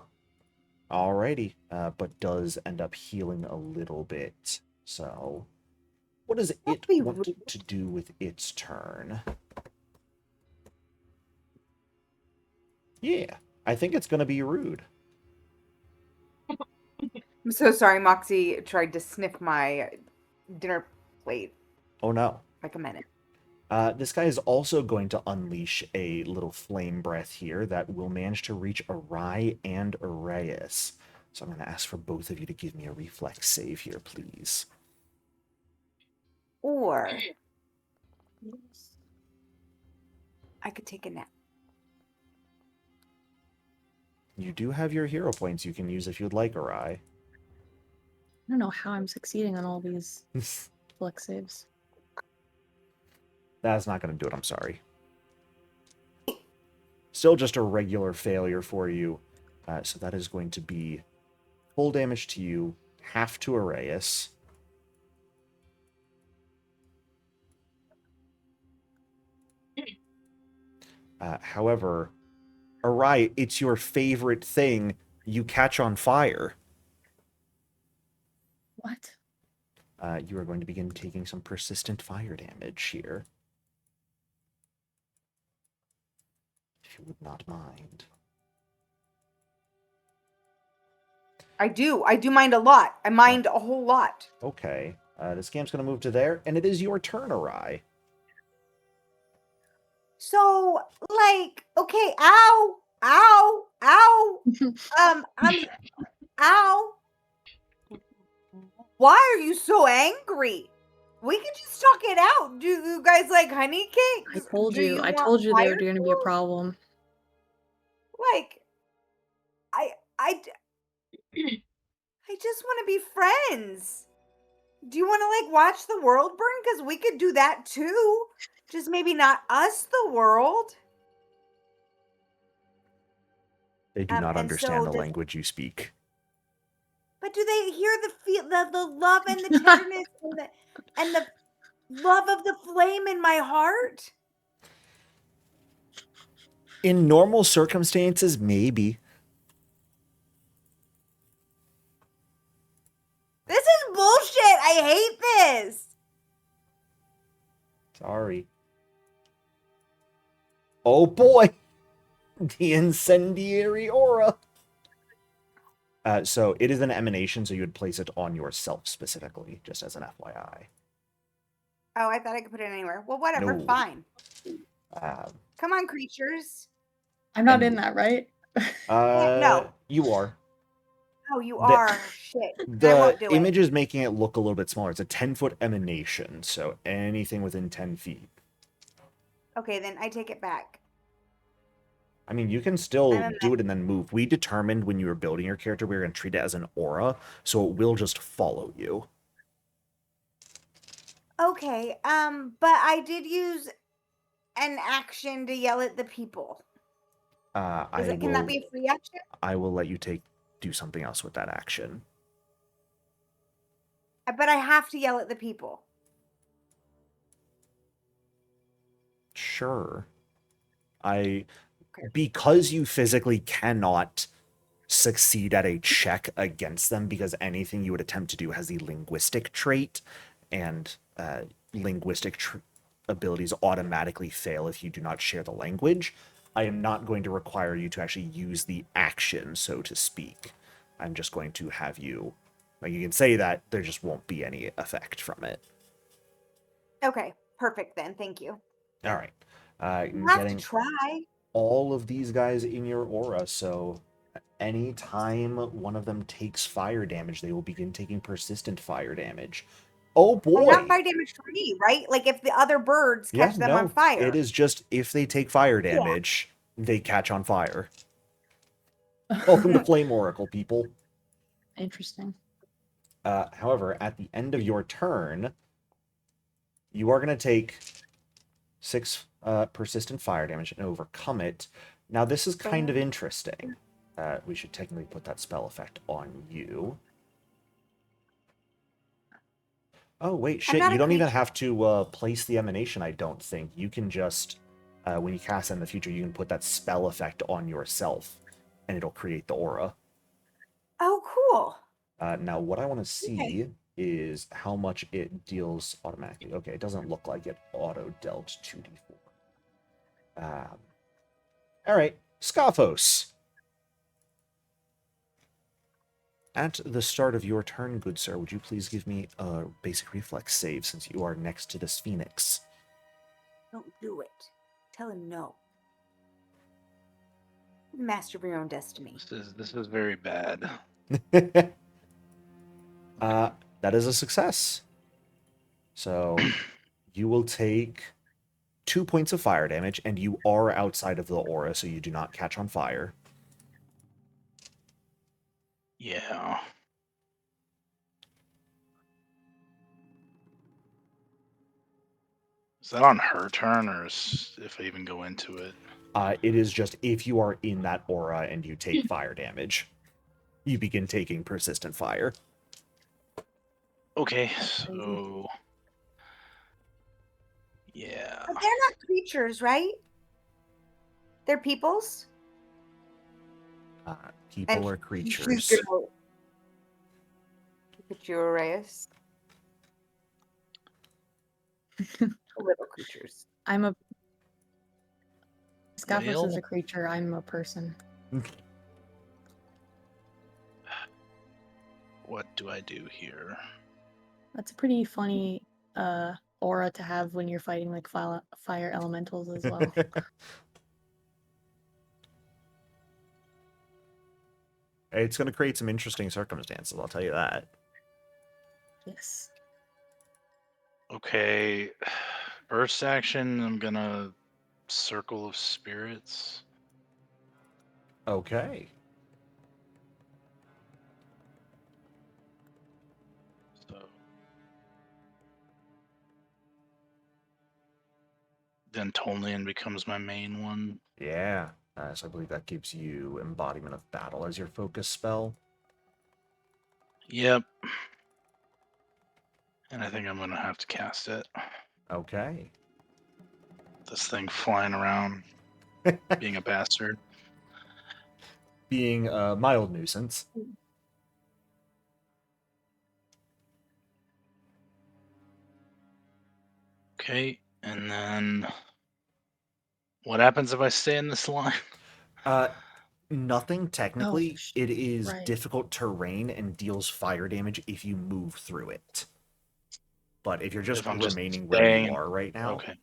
Alrighty, but does end up healing a little bit. So, what does it want to do with its turn? Yeah, I think it's going to be rude. I'm so sorry, Moxie tried to sniff my dinner plate. Oh no. Like a minute. This guy is also going to unleash a little flame breath here that will manage to reach Arai and Araeus. So I'm going to ask for both of you to give me a reflex save here, please. Or I could take a nap. You do have your hero points you can use if you'd like, Arai. I don't know how I'm succeeding on all these reflex saves. That's not going to do it, I'm sorry. Still just a regular failure for you. So that is going to be full damage to you, half to Araeus. However, Arai, it's your favorite thing. You catch on fire. What? You are going to begin taking some persistent fire damage here. If you would not mind. I do mind a lot. I mind a whole lot. Okay. The scamp's going to move to there, and it is your turn, Arai. So, like, okay, ow, ow. Why are you so angry? We can just talk it out. Do you guys like honey cakes? I told Do you. I want told you they were fire going to be a tools? problem. Like, I just want to be friends. Do you want to like watch the world burn? Because we could do that too. Just maybe not us, the world. They do not and understand so the language you speak. But do they hear the love and the tenderness and the love of the flame in my heart? In normal circumstances, maybe. I hate this. Sorry. Oh boy! The incendiary aura! So it is an emanation, so you would place it on yourself specifically, just as an FYI. Oh, I thought I could put it anywhere. Well, whatever. No. Fine. Um, Come on, creatures. I'm not And- in that, right? No. You are. Oh, you The- are. Shit. I The won't do image it. is making it look a little bit smaller. It's a 10-foot emanation, so anything within 10 feet. Okay, then I take it back. I mean, you can still I'm a do it and then move. We determined when you were building your character, we were going to treat it as an aura, so it will just follow you. Okay, but I did use an action to yell at the people. Can that be a free action? I will let you do something else with that action. But I have to yell at the people. Sure. Because you physically cannot succeed at a check against them, because anything you would attempt to do has the linguistic trait, and linguistic abilities automatically fail if you do not share the language. I am not going to require you to actually use the action, so to speak. I'm just going to have you, like, you can say that, there just won't be any effect from it. Okay, perfect then. Thank you. All right. You have to try. All of these guys in your aura, so anytime one of them takes fire damage, they will begin taking persistent fire damage. Oh boy! Well, not fire damage for me, right? Like if the other birds catch them on fire. It is just if they take fire damage, they catch on fire. Welcome to Flame Oracle, people. Interesting. However, at the end of your turn, you are going to take 6 persistent fire damage and overcome it. Now, this is kind of interesting. We should technically put that spell effect on you. Oh, wait, shit, you don't even have to place the emanation, I don't think. You can just, when you cast it in the future, you can put that spell effect on yourself, and it'll create the aura. Oh, cool. Now, what I want to see is how much it deals automatically. Okay, it doesn't look like it auto-dealt 2d4. All right, Scophos. At the start of your turn, good sir, would you please give me a basic reflex save since you are next to this phoenix? Don't do it. Tell him no. Master of your own destiny. This is very bad. That is a success. So you will take 2 points of fire damage, and you are outside of the aura, so you do not catch on fire. Yeah. Is that on her turn, or if I even go into it? It is just if you are in that aura and you take fire damage, you begin taking persistent fire. Okay, so... Yeah. But they're not creatures, right? They're peoples? People are creatures. Creatures. Little creatures. I'm a... Scophos Whale? is a creature, I'm a person. What do I do here? That's a pretty funny aura to have when you're fighting like fire elementals as well. It's going to create some interesting circumstances, I'll tell you that. Yes. Okay, burst action, I'm gonna Circle of Spirits. Okay. So then Tolnian becomes my main one. Yeah. So I believe that gives you Embodiment of Battle as your focus spell. Yep. And I think I'm gonna have to cast it. Okay. This thing flying around, being a bastard. Being a mild nuisance. Okay, and then what happens if I stay in this line? Nothing technically. It is right. difficult terrain and deals fire damage if you move through it. But if you're just If I'm just remaining where you staying. are right now, Okay.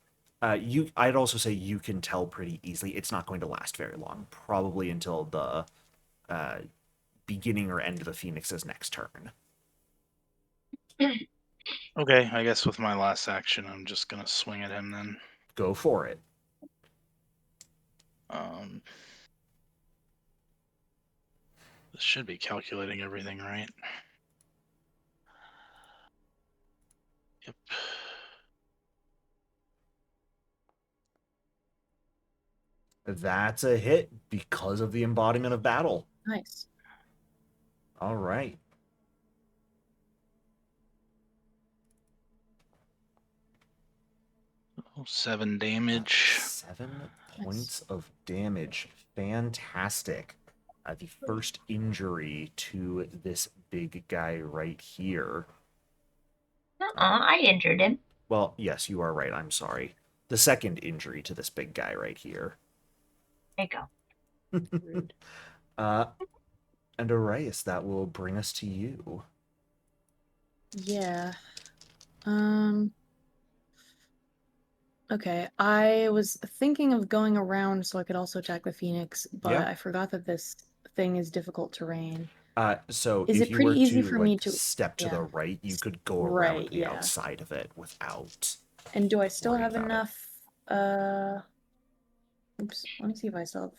I'd also say you can tell pretty easily. It's not going to last very long, probably until the beginning or end of the Phoenix's next turn. Okay, I guess with my last action, I'm just gonna swing at him then. Go for it. This should be calculating everything right. Yep. That's a hit because of the embodiment of battle. Nice. All right. Oh, 7 damage. 7 points of damage. Fantastic. The first injury to this big guy right here. I injured him. Well, yes, you are right. I'm sorry. The second injury to this big guy right here. There you go. Rude. And Arias, that will bring us to you. Yeah. Okay, I was thinking of going around so I could also attack the Phoenix, but Yeah. I forgot that this thing is difficult terrain. So Is if it you pretty were easy to for me like to- step to yeah. the right, you could go Right, around the yeah. outside of it without. And do I still Worry have about it. enough, oops, let me see if I still have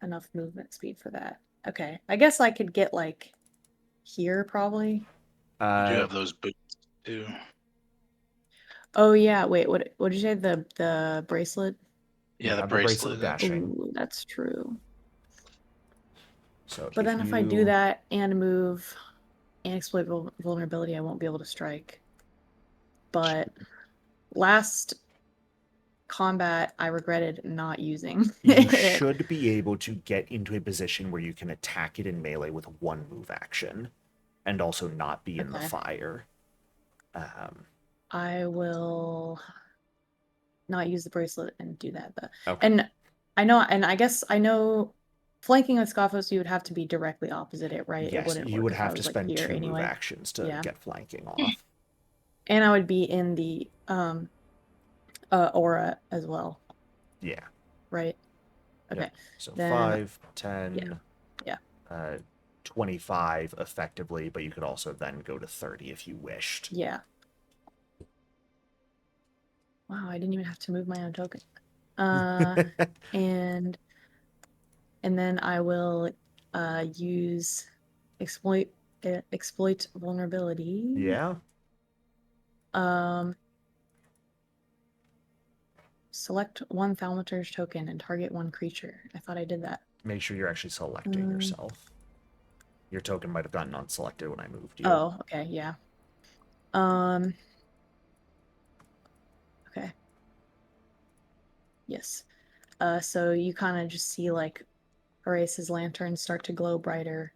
enough movement speed for that. Okay, I guess I could get like here probably. You do have those boots too. Oh yeah, wait, what did you say? The bracelet? Yeah, the the bracelet bracelet. of dashing. Ooh, that's true. So But then if I do you- that and move and exploit vulnerability, I won't be able to strike. But last combat, I regretted not using you it. should be able to get into a position where you can attack it in melee with one move action, and also not be in the Okay. fire. I will not use the bracelet and do that. But Okay. and I know, and I guess I know, flanking with Scoffos, you would have to be directly opposite it, right? It Yes, wouldn't you work would if I have to was, like, spend here 2 move anyway. actions to Yeah. get flanking off. And I would be in the aura as well, Yeah. right? Okay. Yep. So Then- 5, 10, Yeah. 25 effectively, but you could also then go to 30 if you wished. Yeah. Wow, I didn't even have to move my own token. And then I will use exploit vulnerability. Yeah. Select one Thaumaturge token and target one creature. I thought I did that. Make sure you're actually selecting yourself. Your token might have gotten unselected when I moved you. Oh, okay, yeah. Okay. Yes. So you kind of just see like Horace's lantern start to glow brighter,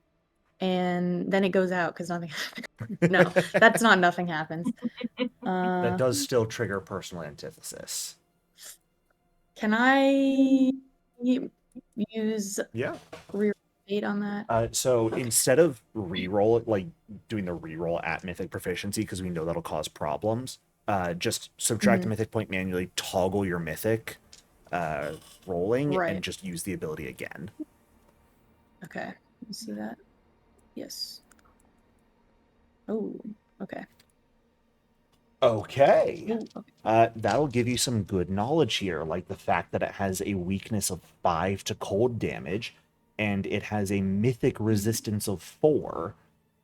and then it goes out because nothing happens. No, that's not nothing happens. That does still trigger personal antithesis. Can I use Yeah. re-rotate on that? So Okay. instead of reroll, like doing the reroll at Mythic Proficiency, because we know that'll cause problems, just subtract the Mythic point manually, toggle your Mythic rolling, Right. and just use the ability again. Okay. You see that? Yes. Oh, okay. Okay. Ooh, okay. That'll give you some good knowledge here, like the fact that it has a weakness of 5 to cold damage, and it has a mythic resistance of 4,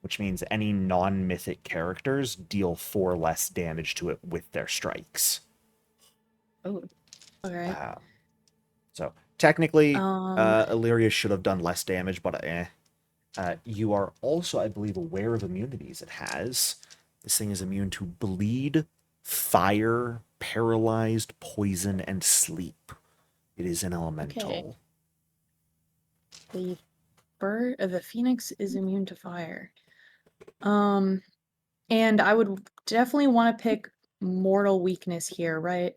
which means any non-mythic characters deal 4 less damage to it with their strikes. Oh, okay. So technically, Um, Illyria should have done less damage, but you are also, I believe, aware of immunities it has. This thing is immune to bleed, fire, paralyzed, poison, and sleep. It is an elemental. The the Phoenix is immune to fire. And I would definitely want to pick mortal weakness here, right?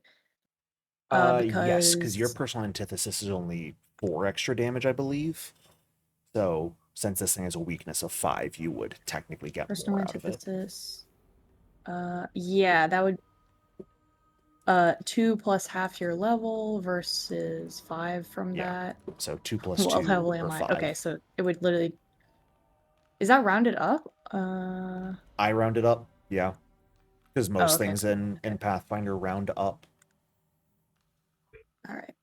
Yes, because your Because personal antithesis is only 4 extra damage, I believe. So, since this thing has a weakness of 5, you would technically get personal more out of it. antithesis. Yeah, that would 2 plus half your level versus 5 from Yeah. that. So 2 plus What 2 level am or I? 5. Okay, so it would literally. Is that rounded up? I rounded up, yeah. Because most okay. things in Pathfinder round up. All right.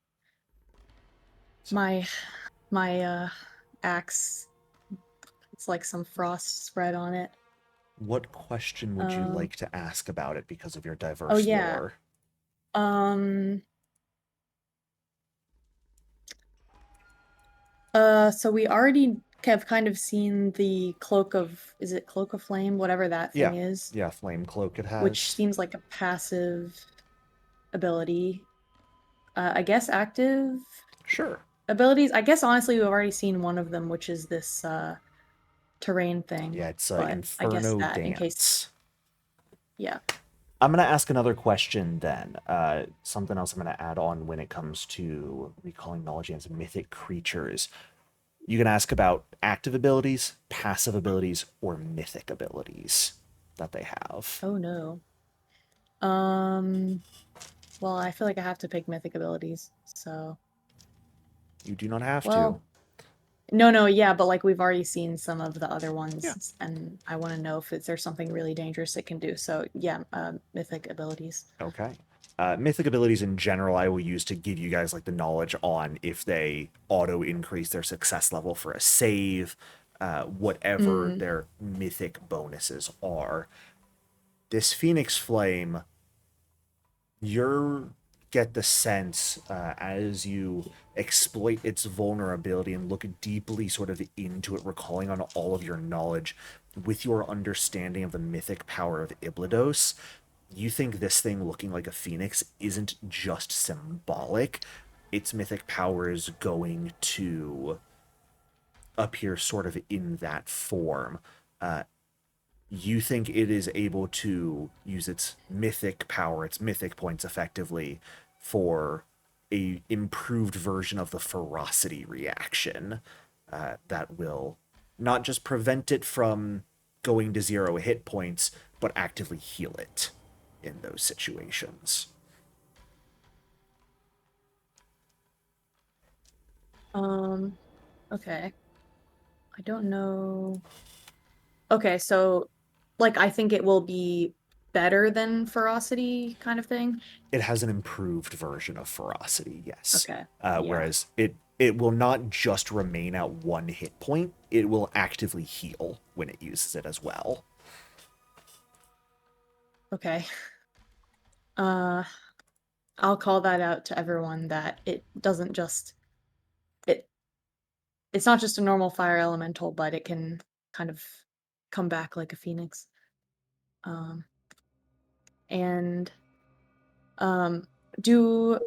So, My axe. It's like some frost spread on it. what question would you Um. like to ask about it because of your Oh diverse yeah. lore? So we already have kind of seen the cloak of, is it cloak of flame, whatever that Yeah. thing is, Yeah, flame cloak it has. which seems like a passive ability. I guess active Sure. abilities. I guess honestly we've already seen one of them, which is this terrain thing. Yeah, it's but I guess Inferno that Dance. in case. Yeah. I'm going to ask another question then. Something else I'm going to add on when it comes to recalling knowledge against mythic creatures. You can ask about active abilities, passive abilities, or mythic abilities that they have. Oh no. Well, I feel like I have to pick mythic abilities, so. You do not have Well, no, yeah, but like we've already seen some of the other ones, Yeah. and I want to know if there's something really dangerous it can do. So yeah, mythic abilities. to. Okay. Mythic abilities in general, I will use to give you guys like the knowledge on if they auto increase their success level for a save, whatever their mythic bonuses are. This Phoenix Flame, you get the sense as you exploit its vulnerability and look deeply sort of into it, recalling on all of your knowledge with your understanding of the mythic power of Iblydos, you think this thing looking like a phoenix isn't just symbolic. Its mythic power is going to appear sort of in that form. You think it is able to use its mythic power, its mythic points effectively for a improved version of the ferocity reaction that will not just prevent it from going to 0 hit points, but actively heal it in those situations. Okay. I don't know. Okay, so like I think it will be better than ferocity kind of thing. It has an improved version of ferocity, yes. Okay. Yeah. Whereas it will not just remain at 1 hit point, it will actively heal when it uses it as well. Okay. I'll call that out to everyone that it doesn't just it's not just a normal fire elemental, but it can kind of come back like a phoenix. And do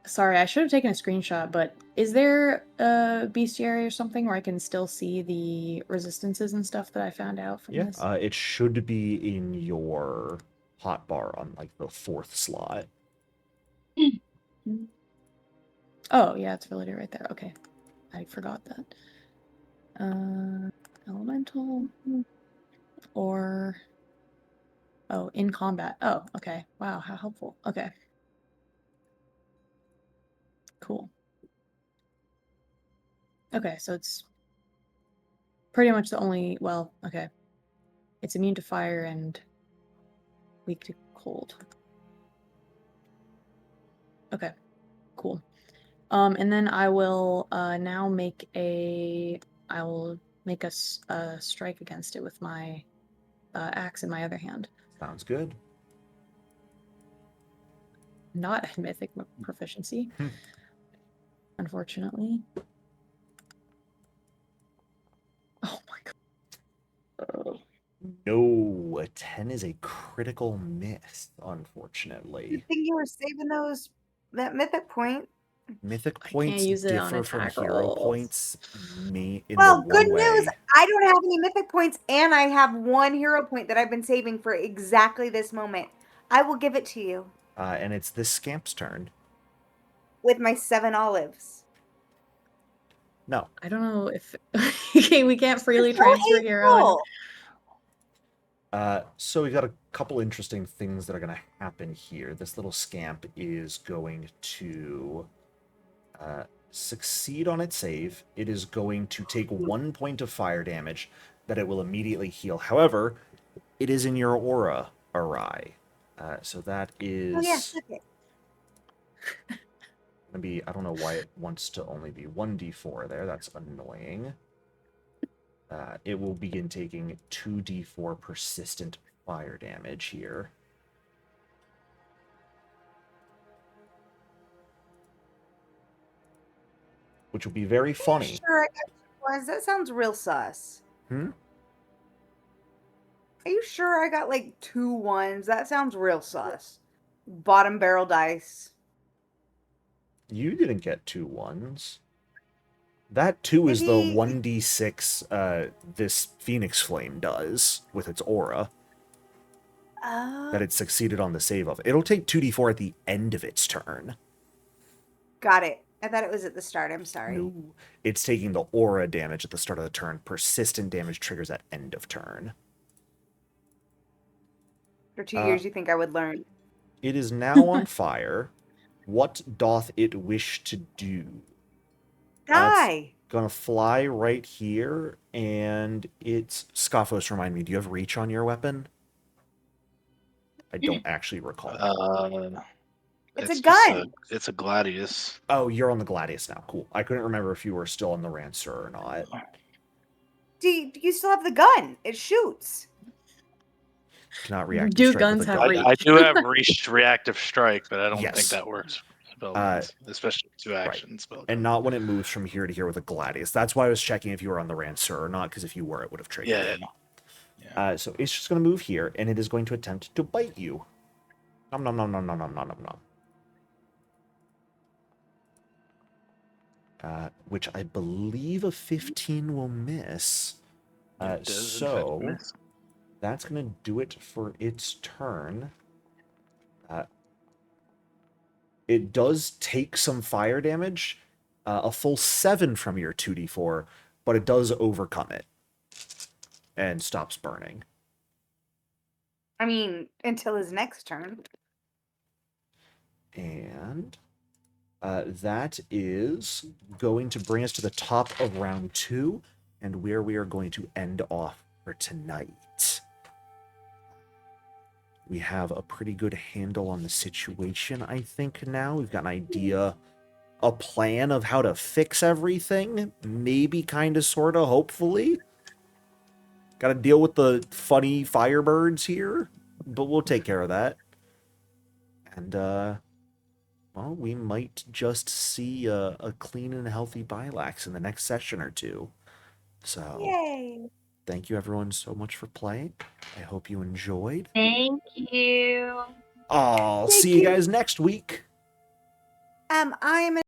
sorry, I should have taken a screenshot, but is there a bestiary or something where I can still see the resistances and stuff that I found out from this? It should be in your hotbar on like the 4th slot. Oh, yeah, it's related right there. Okay. I forgot that. Elemental or oh, in combat. Oh, okay. Wow, how helpful. Okay. Cool. Okay, so it's pretty much the only, well, okay. It's immune to fire and weak to cold. Okay, cool. And then I will now make a strike against it with my axe in my other hand. Sounds good. Not a mythic proficiency, unfortunately. Oh my god. No, a 10 is a critical miss, Good unfortunately. thing you were saving that mythic point. Mythic I can't points use it on differ from attack hero rolls. points in Well, the good one news. way. I don't have any mythic points, and I have 1 hero point that I've been saving for exactly this moment. I will give it to you And it's this scamp's turn. with my 7 olives. No. I don't know if okay, we can't freely So transfer hero. hateful. So we got a couple interesting things that are going to happen here. This little scamp is going to succeed on its save. It is going to take 1 point of fire damage that it will immediately heal. However, it is in your aura awry. So that is Oh yes, look it. going to be, I don't know why it wants to only be 1d4 there. That's annoying. It will begin taking 2d4 persistent fire damage here. Which will be very funny. Sure, I got 2 ones. That sounds real sus. Hmm? Are you sure I got like 2 ones? That sounds real sus. Bottom barrel dice. You didn't get 2 ones. That 2 is the Maybe- 1d6 this Phoenix Flame does with its aura that it succeeded on the save of. It'll take 2d4 at the end of its turn. Got it. I thought it was at the start. I'm sorry. No. It's taking the aura damage at the start of the turn. Persistent damage triggers at end of turn. For 2 years, you think I would learn? It is now on fire. What doth it wish to do? Die. Gonna fly right here, and it's... Scoffos, remind me, do you have reach on your weapon? I don't actually recall. It's a just gun. It's a gladius. Oh, you're on the Gladius now. Cool. I couldn't remember if you were still on the Rancer or not. Do you still have the gun? It shoots. Cannot react. Do strike guns with a have gun. reach? I do have reactive strike, but I don't Yes. think that works for spell especially 2 action spell. And not when it moves from here to here with a Gladius. That's why I was checking if you were on the Rancer or not, because if you were, it would have triggered it. Yeah. So it's just going to move here, and it is going to attempt to bite you. Nom nom nom nom nom nom nom nom nom. Which I believe a 15 will miss. It does, in So fact, miss. that's going to do it for its turn. It does take some fire damage, a full 7 from your 2d4, but it does overcome it and stops burning. I mean, until his next turn. And that is going to bring us to the top of round 2, and where we are going to end off for tonight. We have a pretty good handle on the situation, I think, now. We've got an idea, a plan of how to fix everything. Maybe, kind of, sort of, hopefully. Got to deal with the funny firebirds here, but we'll take care of that. And, well, we might just see a clean and healthy Bailax in the next session or two. So, Yay. thank you everyone so much for playing. I hope you enjoyed. Thank you. I'll Thank see you you. guys next week. I am